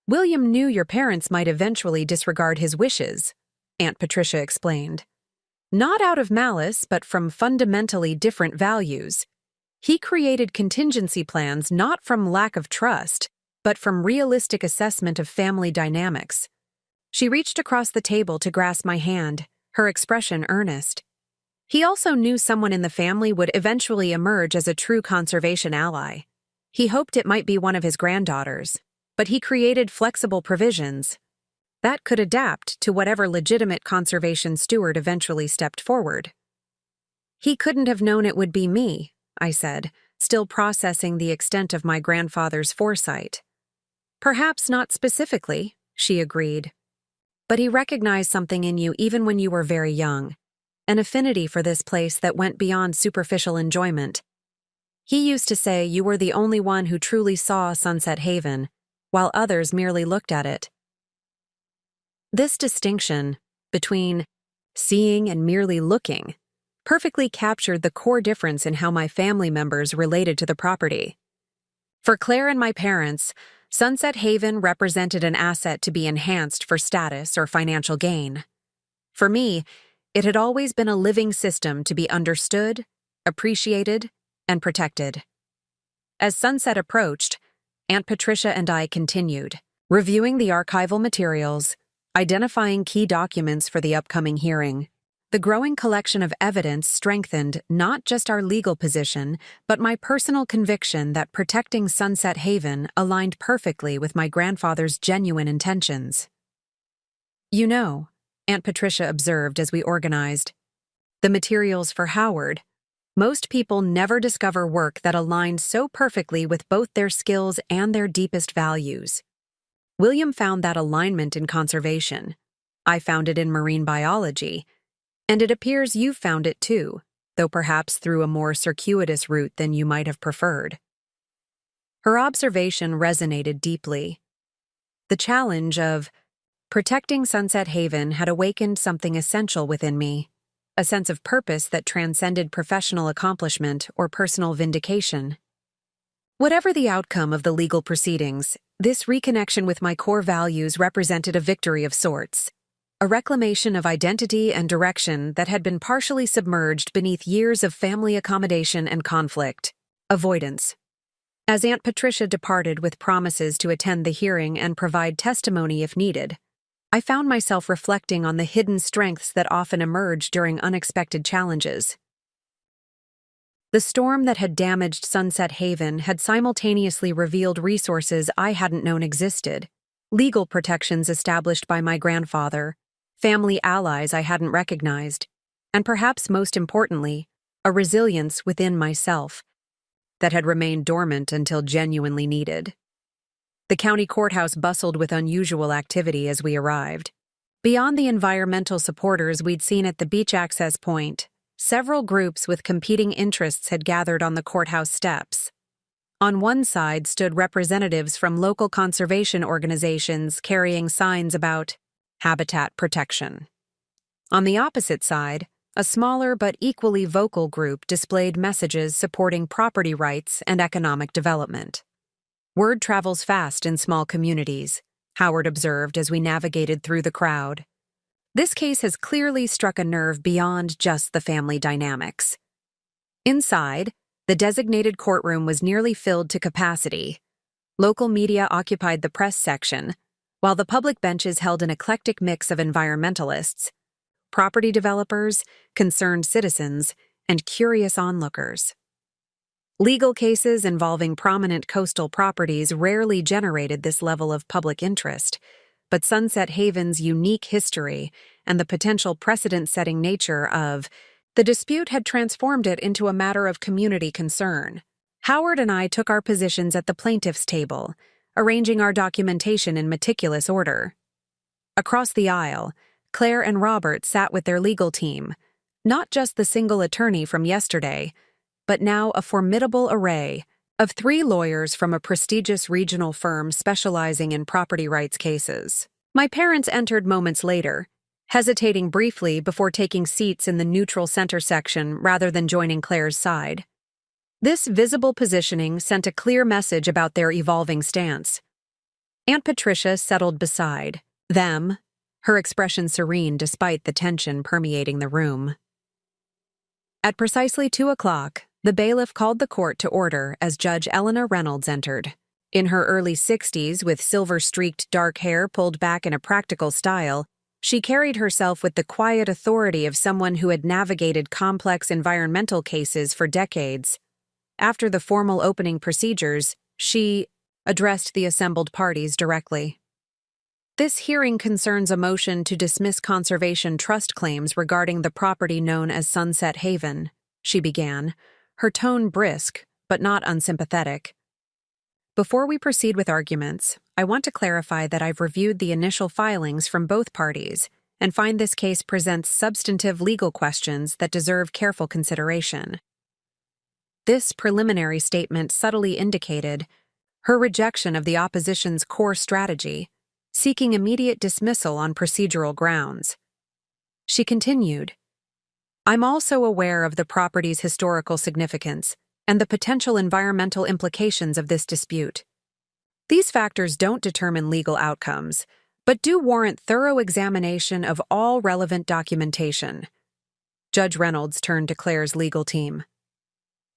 William knew your parents might eventually disregard his wishes, Aunt Patricia explained. Not out of malice, but from fundamentally different values. He created contingency plans not from lack of trust, but from realistic assessment of family dynamics. She reached across the table to grasp my hand, her expression earnest. He also knew someone in the family would eventually emerge as a true conservation ally. He hoped it might be one of his granddaughters, but he created flexible provisions that could adapt to whatever legitimate conservation steward eventually stepped forward. He couldn't have known it would be me, I said, still processing the extent of my grandfather's foresight. Perhaps not specifically, she agreed. But he recognized something in you even when you were very young, an affinity for this place that went beyond superficial enjoyment. He used to say you were the only one who truly saw Sunset Haven, while others merely looked at it. This distinction between seeing and merely looking perfectly captured the core difference in how my family members related to the property. For Claire and my parents, Sunset Haven represented an asset to be enhanced for status or financial gain. For me, it had always been a living system to be understood, appreciated, and protected. As sunset approached, Aunt Patricia and I continued, reviewing the archival materials, identifying key documents for the upcoming hearing. The growing collection of evidence strengthened not just our legal position, but my personal conviction that protecting Sunset Haven aligned perfectly with my grandfather's genuine intentions. You know, Aunt Patricia observed as we organized, the materials for Howard. Most people never discover work that aligns so perfectly with both their skills and their deepest values. William found that alignment in conservation. I found it in marine biology. And it appears you've found it too, though perhaps through a more circuitous route than you might have preferred. Her observation resonated deeply. The challenge of protecting Sunset Haven had awakened something essential within me, a sense of purpose that transcended professional accomplishment or personal vindication. Whatever the outcome of the legal proceedings, this reconnection with my core values represented a victory of sorts. A reclamation of identity and direction that had been partially submerged beneath years of family accommodation and conflict. Avoidance. As Aunt Patricia departed with promises to attend the hearing and provide testimony if needed, I found myself reflecting on the hidden strengths that often emerge during unexpected challenges. The storm that had damaged Sunset Haven had simultaneously revealed resources I hadn't known existed, legal protections established by my grandfather, family allies I hadn't recognized, and perhaps most importantly, a resilience within myself that had remained dormant until genuinely needed. The county courthouse bustled with unusual activity as we arrived. Beyond the environmental supporters we'd seen at the beach access point, several groups with competing interests had gathered on the courthouse steps. On one side stood representatives from local conservation organizations carrying signs about habitat protection. On the opposite side, a smaller but equally vocal group displayed messages supporting property rights and economic development. Word travels fast in small communities, Howard observed as we navigated through the crowd. This case has clearly struck a nerve beyond just the family dynamics. Inside, the designated courtroom was nearly filled to capacity. Local media occupied the press section, while the public benches held an eclectic mix of environmentalists, property developers, concerned citizens, and curious onlookers. Legal cases involving prominent coastal properties rarely generated this level of public interest, but Sunset Haven's unique history and the potential precedent-setting nature of the dispute had transformed it into a matter of community concern. Howard and I took our positions at the plaintiff's table, arranging our documentation in meticulous order. Across the aisle, Claire and Robert sat with their legal team, not just the single attorney from yesterday, but now a formidable array of 3 lawyers from a prestigious regional firm specializing in property rights cases. My parents entered moments later, hesitating briefly before taking seats in the neutral center section rather than joining Claire's side. This visible positioning sent a clear message about their evolving stance. Aunt Patricia settled beside them, her expression serene despite the tension permeating the room. At precisely 2 o'clock, the bailiff called the court to order as Judge Eleanor Reynolds entered. In her early 60s, with silver-streaked dark hair pulled back in a practical style, she carried herself with the quiet authority of someone who had navigated complex environmental cases for decades. After the formal opening procedures, she addressed the assembled parties directly. This hearing concerns a motion to dismiss conservation trust claims regarding the property known as Sunset Haven, she began, her tone brisk, but not unsympathetic. Before we proceed with arguments, I want to clarify that I've reviewed the initial filings from both parties and find this case presents substantive legal questions that deserve careful consideration. This preliminary statement subtly indicated her rejection of the opposition's core strategy, seeking immediate dismissal on procedural grounds. She continued, "I'm also aware of the property's historical significance and the potential environmental implications of this dispute. These factors don't determine legal outcomes, but do warrant thorough examination of all relevant documentation." Judge Reynolds turned to Claire's legal team.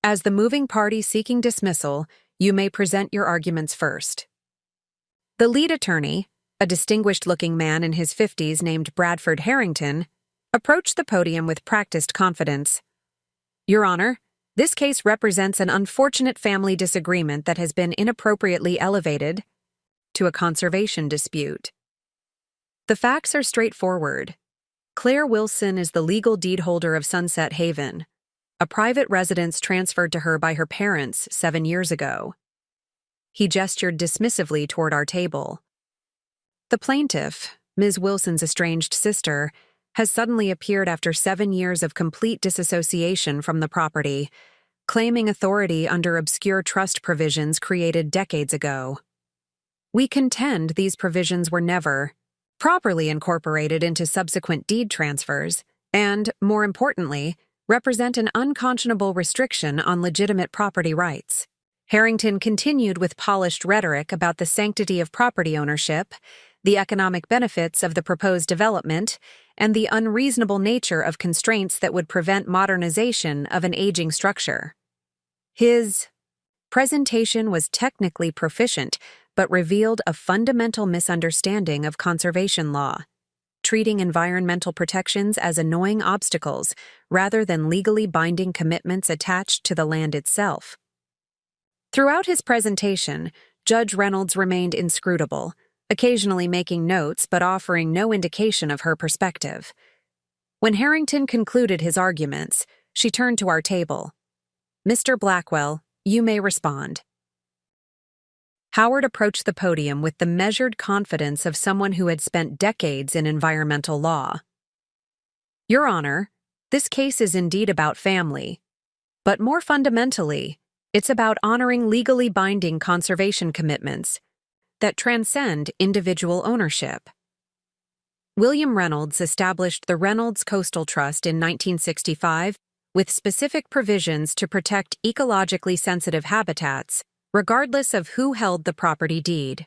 "As the moving party seeking dismissal, you may present your arguments first." The lead attorney, a distinguished-looking man in his 50s named Bradford Harrington, approached the podium with practiced confidence. "Your Honor, this case represents an unfortunate family disagreement that has been inappropriately elevated to a conservation dispute. The facts are straightforward. Claire Wilson is the legal deed holder of Sunset Haven, a private residence transferred to her by her parents 7 years ago." He gestured dismissively toward our table. "The plaintiff, Ms. Wilson's estranged sister, has suddenly appeared after 7 years of complete disassociation from the property, claiming authority under obscure trust provisions created decades ago. We contend these provisions were never properly incorporated into subsequent deed transfers and, more importantly, represent an unconscionable restriction on legitimate property rights." Harrington continued with polished rhetoric about the sanctity of property ownership, the economic benefits of the proposed development, and the unreasonable nature of constraints that would prevent modernization of an aging structure. His presentation was technically proficient, but revealed a fundamental misunderstanding of conservation law, treating environmental protections as annoying obstacles rather than legally binding commitments attached to the land itself. Throughout his presentation, Judge Reynolds remained inscrutable, occasionally making notes but offering no indication of her perspective. When Harrington concluded his arguments, she turned to our table. "Mr. Blackwell, you may respond." Howard approached the podium with the measured confidence of someone who had spent decades in environmental law. "Your Honor, this case is indeed about family, but more fundamentally, it's about honoring legally binding conservation commitments that transcend individual ownership. William Reynolds established the Reynolds Coastal Trust in 1965 with specific provisions to protect ecologically sensitive habitats, regardless of who held the property deed.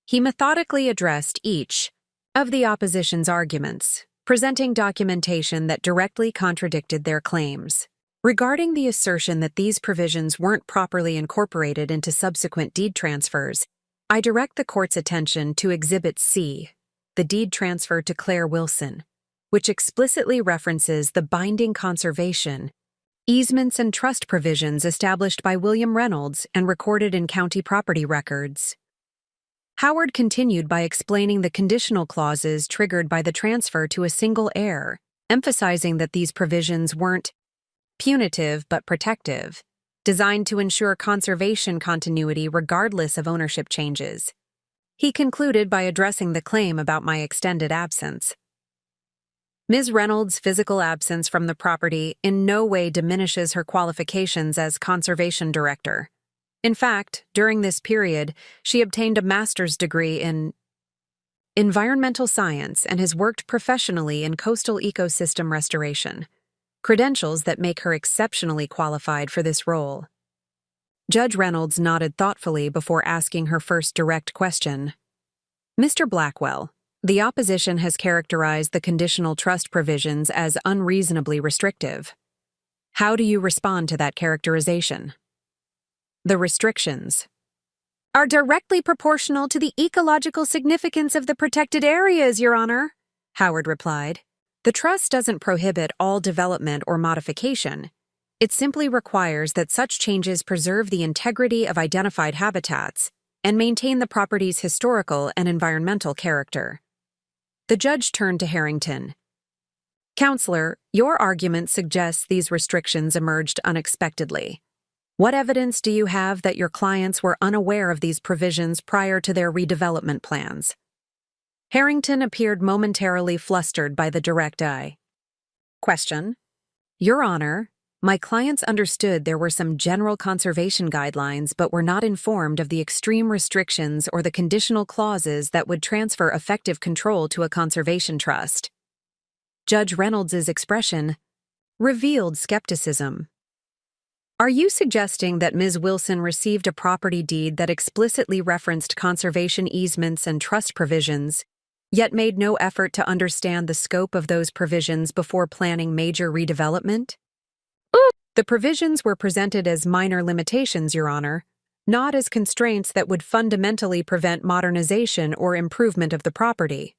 He methodically addressed each of the opposition's arguments, presenting documentation that directly contradicted their claims. Regarding the assertion that these provisions weren't properly incorporated into subsequent deed transfers, I direct the court's attention to Exhibit C, the deed transfer to Claire Wilson, which explicitly references the binding conservation, easements, and trust provisions established by William Reynolds and recorded in county property records. Howard continued by explaining the conditional clauses triggered by the transfer to a single heir, emphasizing that these provisions weren't punitive but protective, designed to ensure conservation continuity regardless of ownership changes. He concluded by addressing the claim about my extended absence. Ms. Reynolds' physical absence from the property in no way diminishes her qualifications as conservation director. In fact, during this period, she obtained a master's degree in environmental science and has worked professionally in coastal ecosystem restoration, credentials that make her exceptionally qualified for this role. Judge Reynolds nodded thoughtfully before asking her first direct question. Mr. Blackwell, the opposition has characterized the conditional trust provisions as unreasonably restrictive. How do you respond to that characterization? The restrictions are directly proportional to the ecological significance of the protected areas, Your Honor, Howard replied. The trust doesn't prohibit all development or modification. It simply requires that such changes preserve the integrity of identified habitats and maintain the property's historical and environmental character. The judge turned to Harrington. Counselor, your argument suggests these restrictions emerged unexpectedly. What evidence do you have that your clients were unaware of these provisions prior to their redevelopment plans? Harrington appeared momentarily flustered by the direct eye. Question. Your Honor, my clients understood there were some general conservation guidelines but were not informed of the extreme restrictions or the conditional clauses that would transfer effective control to a conservation trust. Judge Reynolds' expression revealed skepticism. Are you suggesting that Ms. Wilson received a property deed that explicitly referenced conservation easements and trust provisions, yet made no effort to understand the scope of those provisions before planning major redevelopment? The provisions were presented as minor limitations, Your Honor, not as constraints that would fundamentally prevent modernization or improvement of the property.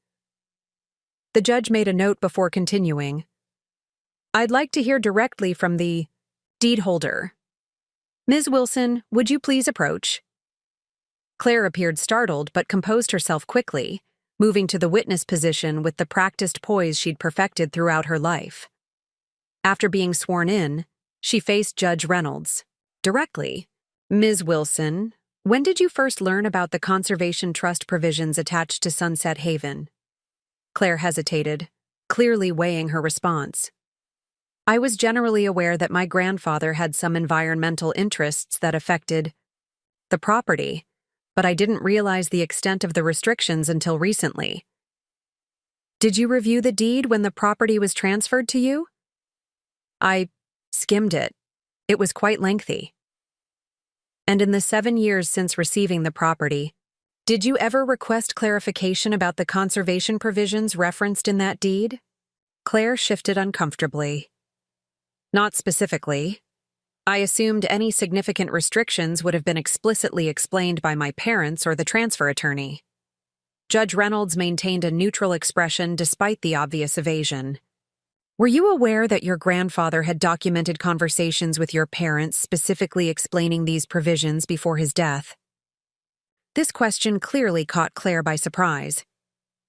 The judge made a note before continuing. I'd like to hear directly from the deed holder. Ms. Wilson, would you please approach? Claire appeared startled but composed herself quickly, moving to the witness position with the practiced poise she'd perfected throughout her life. After being sworn in, she faced Judge Reynolds directly. Ms. Wilson, when did you first learn about the Conservation Trust provisions attached to Sunset Haven? Claire hesitated, clearly weighing her response. I was generally aware that my grandfather had some environmental interests that affected the property, but I didn't realize the extent of the restrictions until recently. Did you review the deed when the property was transferred to you? I skimmed it. It was quite lengthy. And in the 7 years since receiving the property, did you ever request clarification about the conservation provisions referenced in that deed? Claire shifted uncomfortably. Not specifically. I assumed any significant restrictions would have been explicitly explained by my parents or the transfer attorney. Judge Reynolds maintained a neutral expression despite the obvious evasion. Were you aware that your grandfather had documented conversations with your parents specifically explaining these provisions before his death? This question clearly caught Claire by surprise.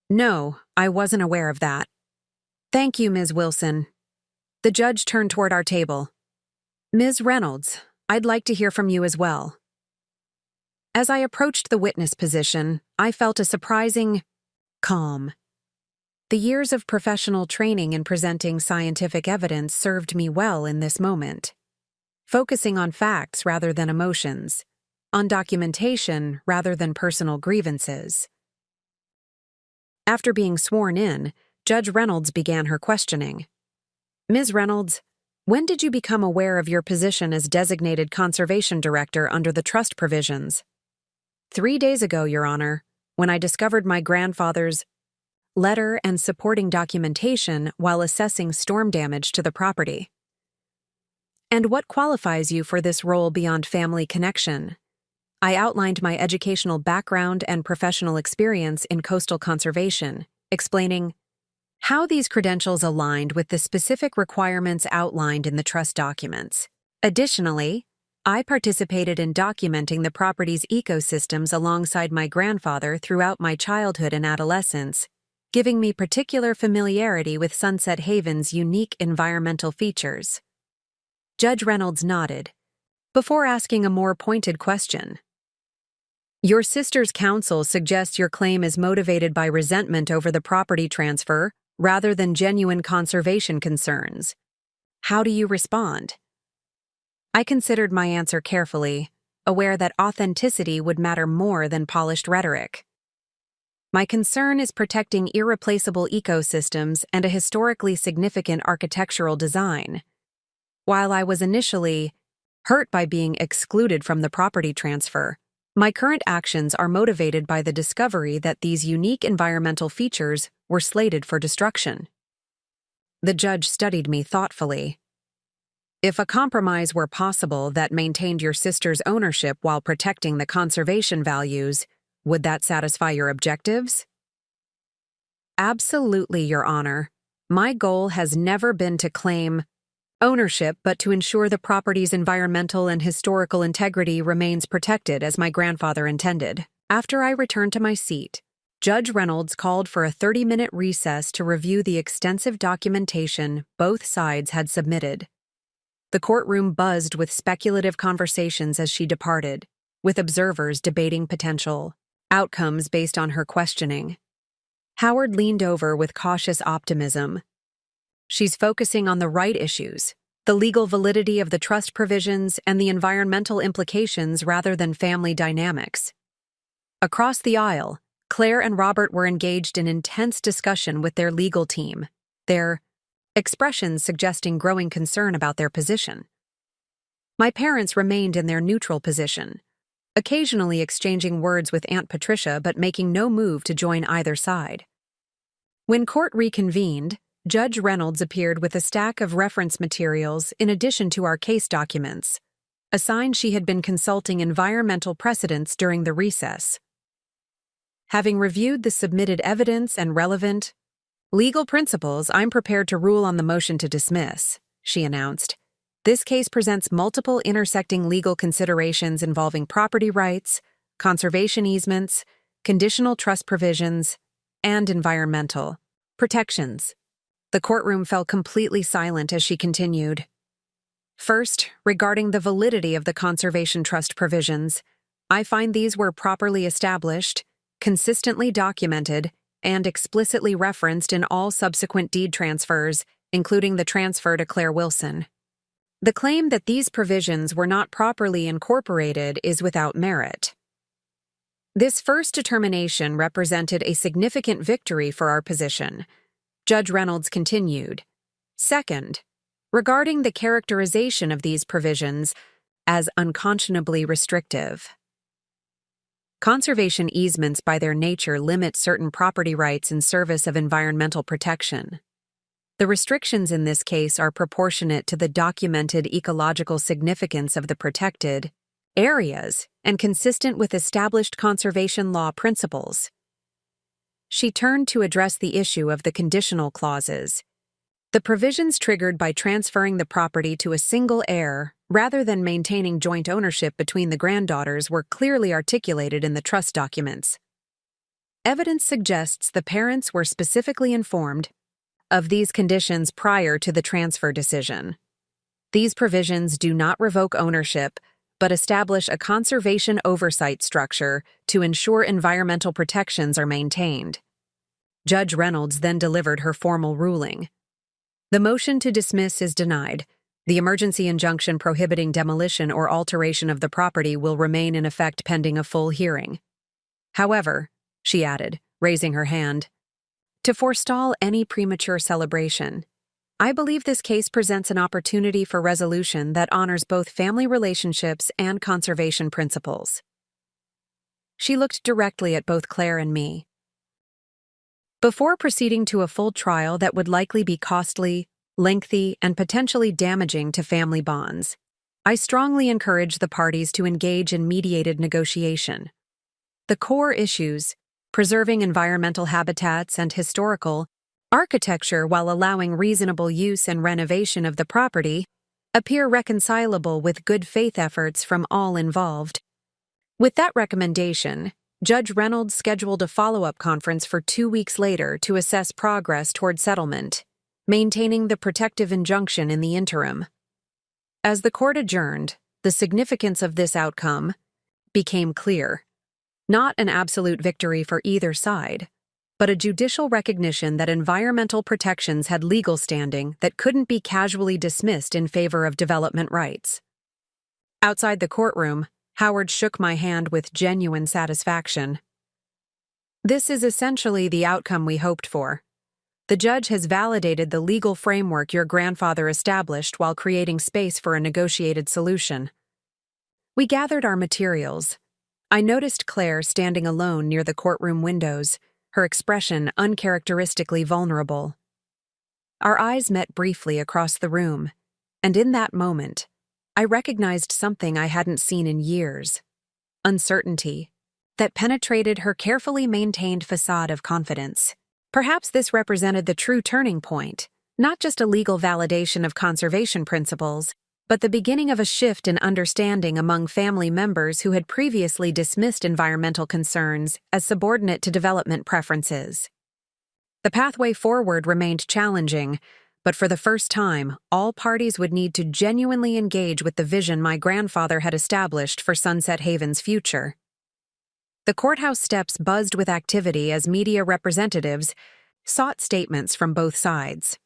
No, I wasn't aware of that. Thank you, Ms. Wilson. The judge turned toward our table. Ms. Reynolds, I'd like to hear from you as well. As I approached the witness position, I felt a surprising calm. The years of professional training in presenting scientific evidence served me well in this moment. Focusing on facts rather than emotions, on documentation rather than personal grievances. After being sworn in, Judge Reynolds began her questioning. Ms. Reynolds, when did you become aware of your position as designated conservation director under the trust provisions? 3 days ago, Your Honor, when I discovered my grandfather's letter and supporting documentation while assessing storm damage to the property. And what qualifies you for this role beyond family connection? I outlined my educational background and professional experience in coastal conservation, explaining how these credentials aligned with the specific requirements outlined in the trust documents. Additionally, I participated in documenting the property's ecosystems alongside my grandfather throughout my childhood and adolescence, giving me particular familiarity with Sunset Haven's unique environmental features. Judge Reynolds nodded, before asking a more pointed question. Your sister's counsel suggests your claim is motivated by resentment over the property transfer rather than genuine conservation concerns. How do you respond? I considered my answer carefully, aware that authenticity would matter more than polished rhetoric. My concern is protecting irreplaceable ecosystems and a historically significant architectural design. While I was initially hurt by being excluded from the property transfer, my current actions are motivated by the discovery that these unique environmental features were slated for destruction. The judge studied me thoughtfully. If a compromise were possible that maintained your sister's ownership while protecting the conservation values, would that satisfy your objectives? Absolutely, Your Honor. My goal has never been to claim ownership, but to ensure the property's environmental and historical integrity remains protected as my grandfather intended. After I returned to my seat, Judge Reynolds called for a 30-minute recess to review the extensive documentation both sides had submitted. The courtroom buzzed with speculative conversations as she departed, with observers debating potential outcomes based on her questioning. Howard leaned over with cautious optimism. She's focusing on the right issues, the legal validity of the trust provisions and the environmental implications rather than family dynamics. Across the aisle, Claire and Robert were engaged in intense discussion with their legal team, their expressions suggesting growing concern about their position. My parents remained in their neutral position, occasionally exchanging words with Aunt Patricia but making no move to join either side. When court reconvened, Judge Reynolds appeared with a stack of reference materials in addition to our case documents, a sign she had been consulting environmental precedents during the recess. Having reviewed the submitted evidence and relevant legal principles, I'm prepared to rule on the motion to dismiss, she announced. This case presents multiple intersecting legal considerations involving property rights, conservation easements, conditional trust provisions, and environmental protections. The courtroom fell completely silent as she continued. First, regarding the validity of the conservation trust provisions, I find these were properly established, consistently documented, and explicitly referenced in all subsequent deed transfers, including the transfer to Claire Wilson. The claim that these provisions were not properly incorporated is without merit. This first determination represented a significant victory for our position. Judge Reynolds continued. Second, regarding the characterization of these provisions as unconscionably restrictive. Conservation easements by their nature limit certain property rights in service of environmental protection. The restrictions in this case are proportionate to the documented ecological significance of the protected areas and consistent with established conservation law principles. She turned to address the issue of the conditional clauses. The provisions triggered by transferring the property to a single heir rather than maintaining joint ownership between the granddaughters were clearly articulated in the trust documents. Evidence suggests the parents were specifically informed of these conditions prior to the transfer decision. These provisions do not revoke ownership, but establish a conservation oversight structure to ensure environmental protections are maintained. Judge Reynolds then delivered her formal ruling. The motion to dismiss is denied. The emergency injunction prohibiting demolition or alteration of the property will remain in effect pending a full hearing. However, she added, raising her hand, to forestall any premature celebration, I believe this case presents an opportunity for resolution that honors both family relationships and conservation principles. She looked directly at both Claire and me. Before proceeding to a full trial that would likely be costly lengthy, and potentially damaging to family bonds. I strongly encourage the parties to engage in mediated negotiation. The core issues, preserving environmental habitats and historical architecture while allowing reasonable use and renovation of the property, appear reconcilable with good faith efforts from all involved. With that recommendation, Judge Reynolds scheduled a follow-up conference for 2 weeks later to assess progress toward settlement, maintaining the protective injunction in the interim. As the court adjourned, the significance of this outcome became clear. Not an absolute victory for either side, but a judicial recognition that environmental protections had legal standing that couldn't be casually dismissed in favor of development rights. Outside the courtroom, Howard shook my hand with genuine satisfaction. This is essentially the outcome we hoped for. The judge has validated the legal framework your grandfather established while creating space for a negotiated solution. We gathered our materials. I noticed Claire standing alone near the courtroom windows, her expression uncharacteristically vulnerable. Our eyes met briefly across the room, and in that moment, I recognized something I hadn't seen in years: uncertainty that penetrated her carefully maintained facade of confidence. Perhaps this represented the true turning point, not just a legal validation of conservation principles, but the beginning of a shift in understanding among family members who had previously dismissed environmental concerns as subordinate to development preferences. The pathway forward remained challenging, but for the first time, all parties would need to genuinely engage with the vision my grandfather had established for Sunset Haven's future. The courthouse steps buzzed with activity as media representatives sought statements from both sides.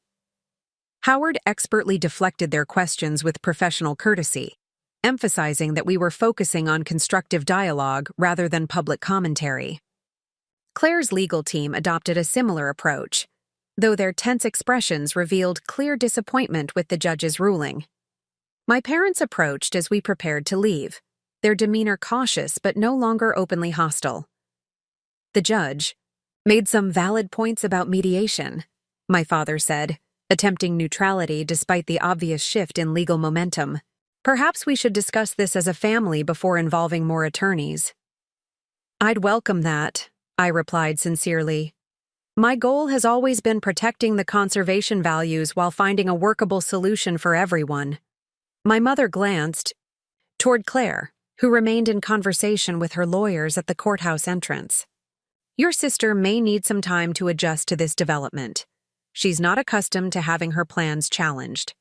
Howard expertly deflected their questions with professional courtesy, emphasizing that we were focusing on constructive dialogue rather than public commentary. Claire's legal team adopted a similar approach, though their tense expressions revealed clear disappointment with the judge's ruling. My parents approached as we prepared to leave, their demeanor cautious but no longer openly hostile. The judge made some valid points about mediation, my father said, attempting neutrality despite the obvious shift in legal momentum. Perhaps we should discuss this as a family before involving more attorneys. I'd welcome that, I replied sincerely. My goal has always been protecting the conservation values while finding a workable solution for everyone. My mother glanced toward Claire, who remained in conversation with her lawyers at the courthouse entrance. Your sister may need some time to adjust to this development. She's not accustomed to having her plans challenged.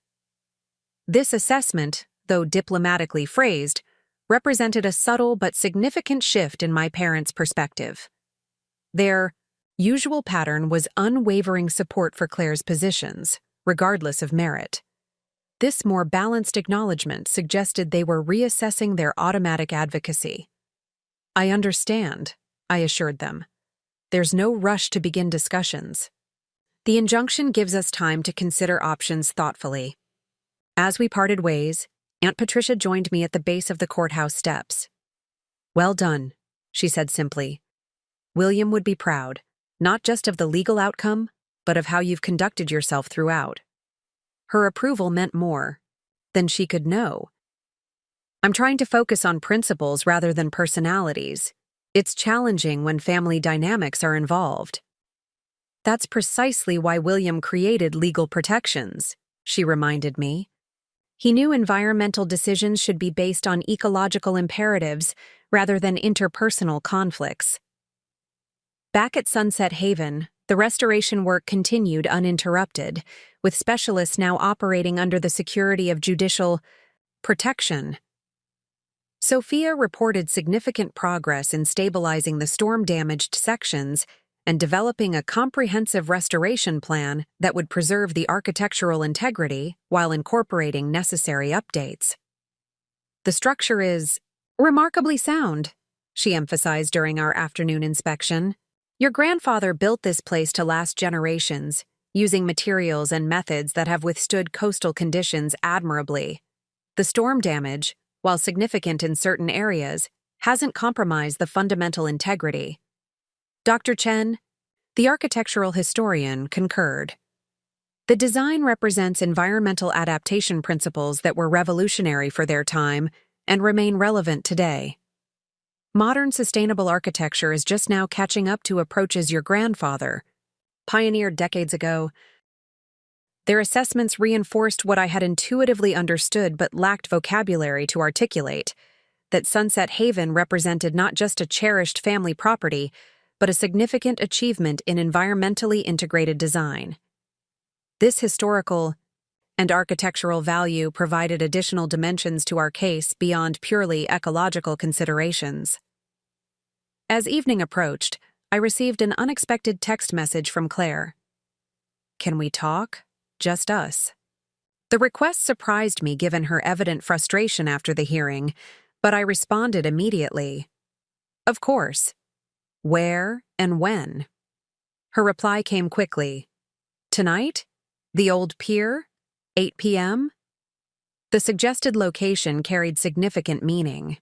This assessment, though diplomatically phrased, represented a subtle but significant shift in my parents' perspective. Their usual pattern was unwavering support for Claire's positions, regardless of merit. This more balanced acknowledgement suggested they were reassessing their automatic advocacy. I understand, I assured them. There's no rush to begin discussions. The injunction gives us time to consider options thoughtfully. As we parted ways, Aunt Patricia joined me at the base of the courthouse steps. Well done, she said simply. William would be proud, not just of the legal outcome, but of how you've conducted yourself throughout. Her approval meant more than she could know. I'm trying to focus on principles rather than personalities. It's challenging when family dynamics are involved. That's precisely why William created legal protections, she reminded me. He knew environmental decisions should be based on ecological imperatives rather than interpersonal conflicts. Back at Sunset Haven, the restoration work continued uninterrupted, with specialists now operating under the security of judicial protection. Sophia reported significant progress in stabilizing the storm-damaged sections and developing a comprehensive restoration plan that would preserve the architectural integrity while incorporating necessary updates. The structure is remarkably sound, she emphasized during our afternoon inspection. Your grandfather built this place to last generations, using materials and methods that have withstood coastal conditions admirably. The storm damage, while significant in certain areas, hasn't compromised the fundamental integrity. Dr. Chen, the architectural historian, concurred. The design represents environmental adaptation principles that were revolutionary for their time and remain relevant today. Modern sustainable architecture is just now catching up to approaches your grandfather pioneered decades ago. Their assessments reinforced what I had intuitively understood but lacked vocabulary to articulate, that Sunset Haven represented not just a cherished family property, but a significant achievement in environmentally integrated design. This historical and architectural value provided additional dimensions to our case beyond purely ecological considerations. As evening approached, I received an unexpected text message from Claire. "Can we talk? Just us." The request surprised me given her evident frustration after the hearing, but I responded immediately. "Of course. Where and when?" Her reply came quickly. "Tonight? The old pier? 8 p.m.? The suggested location carried significant meaning.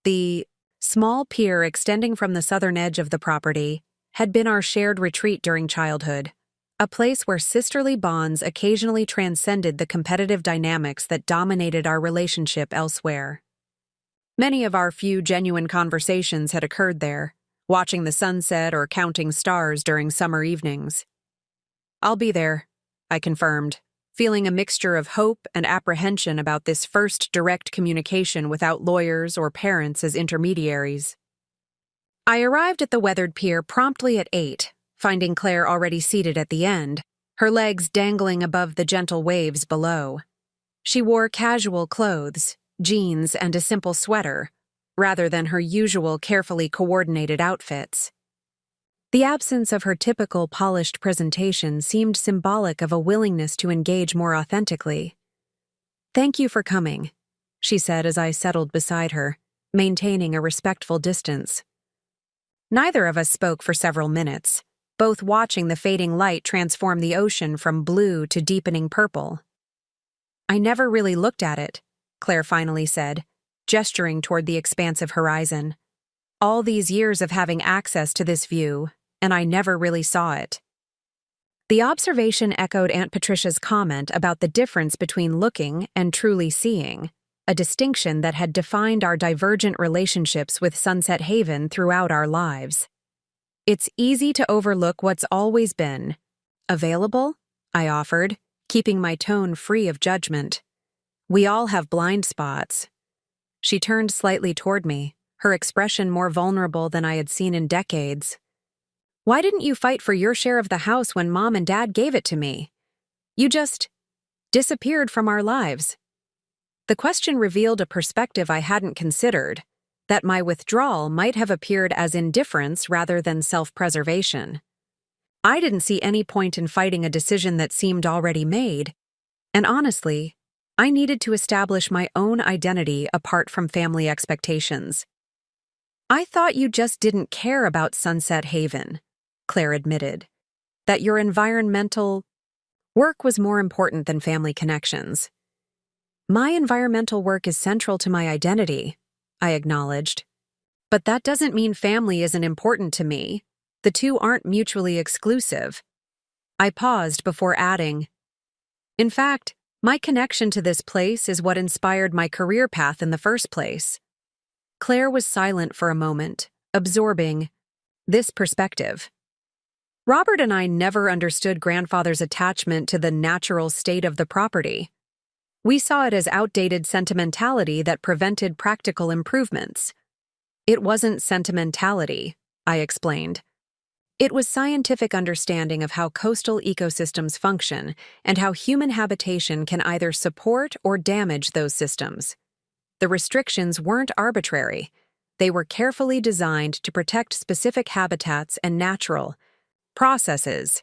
The small pier extending from the southern edge of the property had been our shared retreat during childhood, a place where sisterly bonds occasionally transcended the competitive dynamics that dominated our relationship elsewhere. Many of our few genuine conversations had occurred there, watching the sunset or counting stars during summer evenings. "I'll be there," I confirmed, feeling a mixture of hope and apprehension about this first direct communication without lawyers or parents as intermediaries. I arrived at the weathered pier promptly at 8, finding Claire already seated at the end, her legs dangling above the gentle waves below. She wore casual clothes, jeans and a simple sweater, rather than her usual carefully coordinated outfits. The absence of her typical polished presentation seemed symbolic of a willingness to engage more authentically. "Thank you for coming," she said as I settled beside her, maintaining a respectful distance. Neither of us spoke for several minutes, both watching the fading light transform the ocean from blue to deepening purple. "I never really looked at it," Claire finally said, gesturing toward the expansive horizon. "All these years of having access to this view, and I never really saw it." The observation echoed Aunt Patricia's comment about the difference between looking and truly seeing, a distinction that had defined our divergent relationships with Sunset Haven throughout our lives. "It's easy to overlook what's always been available," I offered, keeping my tone free of judgment. "We all have blind spots." She turned slightly toward me, her expression more vulnerable than I had seen in decades. "Why didn't you fight for your share of the house when Mom and Dad gave it to me? You just disappeared from our lives." The question revealed a perspective I hadn't considered, that my withdrawal might have appeared as indifference rather than self-preservation. I didn't see any point in fighting a decision that seemed already made, and honestly, I needed to establish my own identity apart from family expectations. "I thought you just didn't care about Sunset Haven," Claire admitted, "that your environmental work was more important than family connections." "My environmental work is central to my identity," I acknowledged. "But that doesn't mean family isn't important to me. The two aren't mutually exclusive." I paused before adding, "In fact, my connection to this place is what inspired my career path in the first place." Claire was silent for a moment, absorbing this perspective. Robert and I never understood grandfather's attachment to the natural state of the property. We saw it as outdated sentimentality that prevented practical improvements. "It wasn't sentimentality," I explained. "It was scientific understanding of how coastal ecosystems function and how human habitation can either support or damage those systems. The restrictions weren't arbitrary. They were carefully designed to protect specific habitats and natural processes."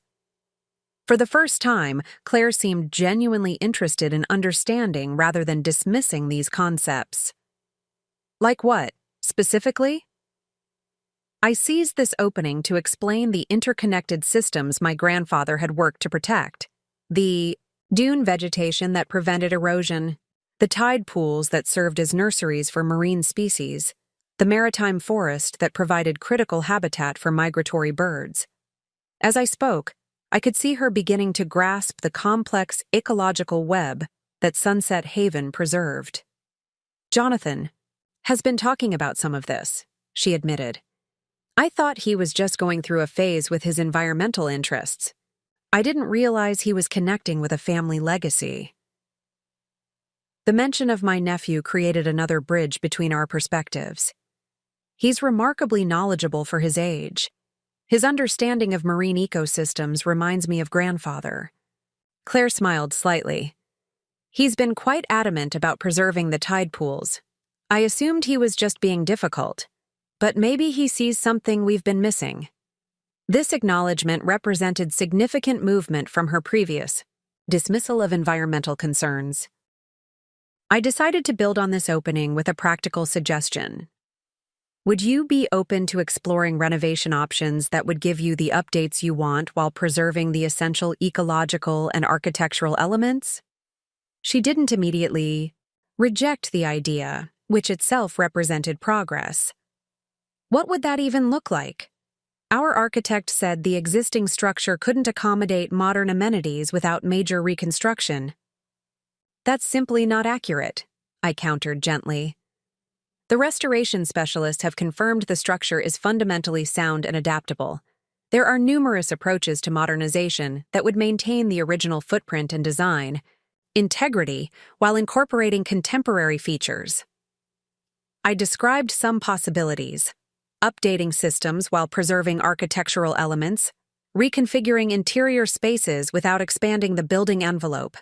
For the first time, Claire seemed genuinely interested in understanding rather than dismissing these concepts. "Like what, specifically?" I seized this opening to explain the interconnected systems my grandfather had worked to protect. The dune vegetation that prevented erosion, the tide pools that served as nurseries for marine species, the maritime forest that provided critical habitat for migratory birds. As I spoke, I could see her beginning to grasp the complex ecological web that Sunset Haven preserved. "Jonathan has been talking about some of this," she admitted. "I thought he was just going through a phase with his environmental interests. I didn't realize he was connecting with a family legacy." The mention of my nephew created another bridge between our perspectives. He's remarkably knowledgeable for his age. His understanding of marine ecosystems reminds me of grandfather. Claire smiled slightly. "He's been quite adamant about preserving the tide pools. I assumed he was just being difficult, but maybe he sees something we've been missing." This acknowledgement represented significant movement from her previous dismissal of environmental concerns. I decided to build on this opening with a practical suggestion. "Would you be open to exploring renovation options that would give you the updates you want while preserving the essential ecological and architectural elements?" She didn't immediately reject the idea, which itself represented progress. What would that even look like? Our architect said the existing structure couldn't accommodate modern amenities without major reconstruction. "That's simply not accurate," I countered gently. "The restoration specialists have confirmed the structure is fundamentally sound and adaptable. There are numerous approaches to modernization that would maintain the original footprint and design integrity while incorporating contemporary features." I described some possibilities: updating systems while preserving architectural elements, reconfiguring interior spaces without expanding the building envelope,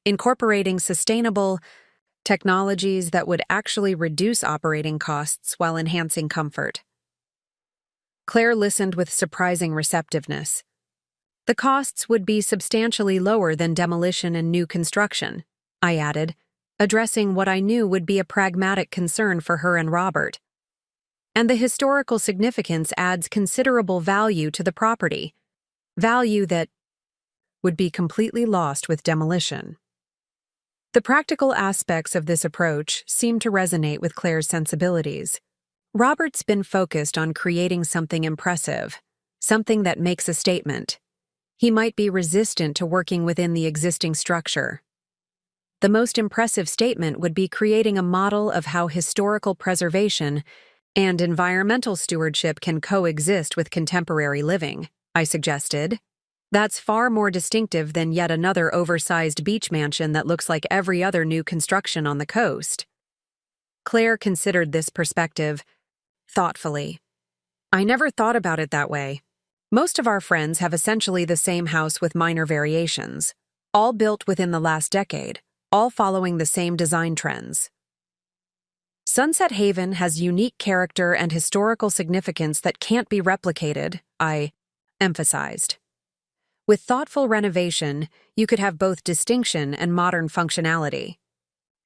incorporating sustainable technologies that would actually reduce operating costs while enhancing comfort. Claire listened with surprising receptiveness. "The costs would be substantially lower than demolition and new construction," I added, addressing what I knew would be a pragmatic concern for her and Robert. "And the historical significance adds considerable value to the property, value that would be completely lost with demolition." The practical aspects of this approach seem to resonate with Claire's sensibilities. Robert's been focused on creating something impressive, something that makes a statement. He might be resistant to working within the existing structure. The most impressive statement would be creating a model of how historical preservation and environmental stewardship can coexist with contemporary living, I suggested. "That's far more distinctive than yet another oversized beach mansion that looks like every other new construction on the coast." Claire considered this perspective thoughtfully. "I never thought about it that way. Most of our friends have essentially the same house with minor variations, all built within the last decade, all following the same design trends. Sunset Haven has unique character and historical significance that can't be replicated," I emphasized. "With thoughtful renovation, you could have both distinction and modern functionality."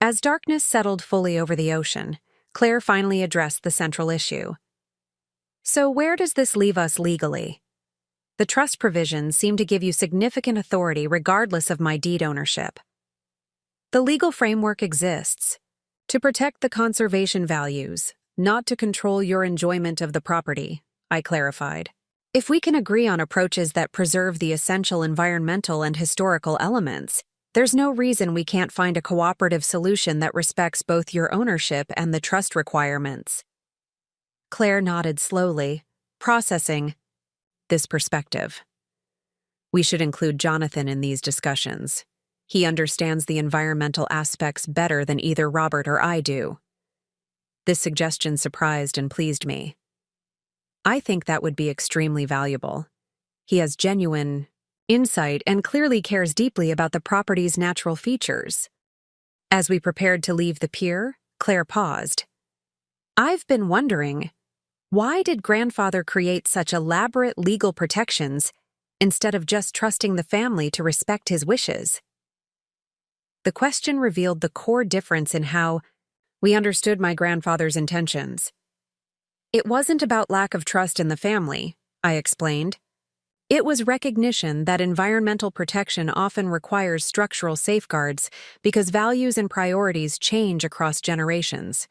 As darkness settled fully over the ocean, Claire finally addressed the central issue. "So where does this leave us legally? The trust provisions seem to give you significant authority regardless of my deed ownership." "The legal framework exists to protect the conservation values, not to control your enjoyment of the property," I clarified. "If we can agree on approaches that preserve the essential environmental and historical elements, there's no reason we can't find a cooperative solution that respects both your ownership and the trust requirements." Claire nodded slowly, processing this perspective. "We should include Jonathan in these discussions. He understands the environmental aspects better than either Robert or I do." This suggestion surprised and pleased me. "I think that would be extremely valuable. He has genuine insight and clearly cares deeply about the property's natural features." As we prepared to leave the pier, Claire paused. "I've been wondering, why did grandfather create such elaborate legal protections instead of just trusting the family to respect his wishes?" The question revealed the core difference in how we understood my grandfather's intentions. "It wasn't about lack of trust in the family," I explained. "It was recognition that environmental protection often requires structural safeguards because values and priorities change across generations.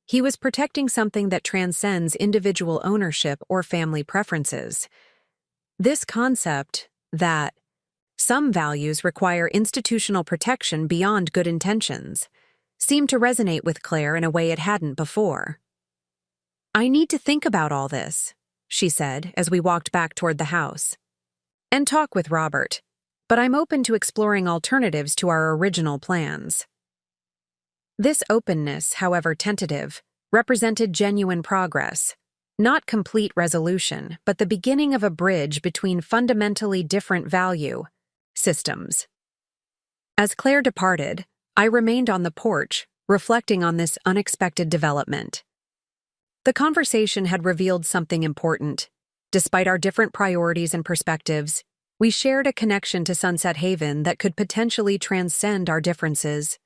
He was protecting something that transcends individual ownership or family preferences. This concept that some values require institutional protection beyond good intentions seemed to resonate with Claire in a way it hadn't before. "I need to think about all this," she said as we walked back toward the house, "and talk with Robert, but I'm open to exploring alternatives to our original plans." This openness, however tentative, represented genuine progress, not complete resolution, but the beginning of a bridge between fundamentally different value systems. As Claire departed, I remained on the porch, reflecting on this unexpected development. The conversation had revealed something important. Despite our different priorities and perspectives, we shared a connection to Sunset Haven that could potentially transcend our differences.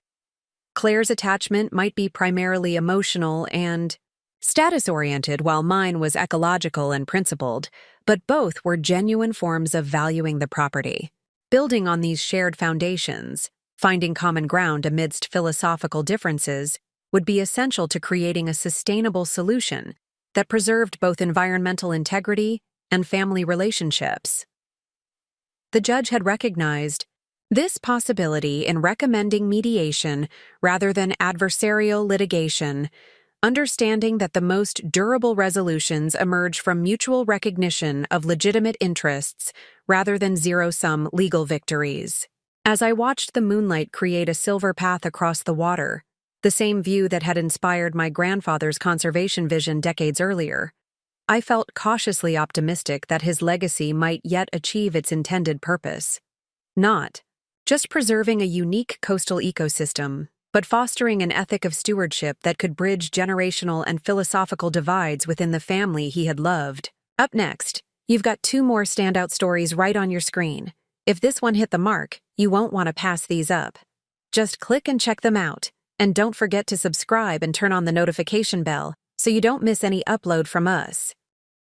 Claire's attachment might be primarily emotional and status-oriented, while mine was ecological and principled, but both were genuine forms of valuing the property. Building on these shared foundations, finding common ground amidst philosophical differences would be essential to creating a sustainable solution that preserved both environmental integrity and family relationships. The judge had recognized this possibility in recommending mediation rather than adversarial litigation, understanding that the most durable resolutions emerge from mutual recognition of legitimate interests rather than zero-sum legal victories. As I watched the moonlight create a silver path across the water, the same view that had inspired my grandfather's conservation vision decades earlier, I felt cautiously optimistic that his legacy might yet achieve its intended purpose. Not just preserving a unique coastal ecosystem, but fostering an ethic of stewardship that could bridge generational and philosophical divides within the family he had loved. Up next, you've got 2 more standout stories right on your screen. If this one hit the mark, you won't want to pass these up. Just click and check them out, and don't forget to subscribe and turn on the notification bell so you don't miss any upload from us.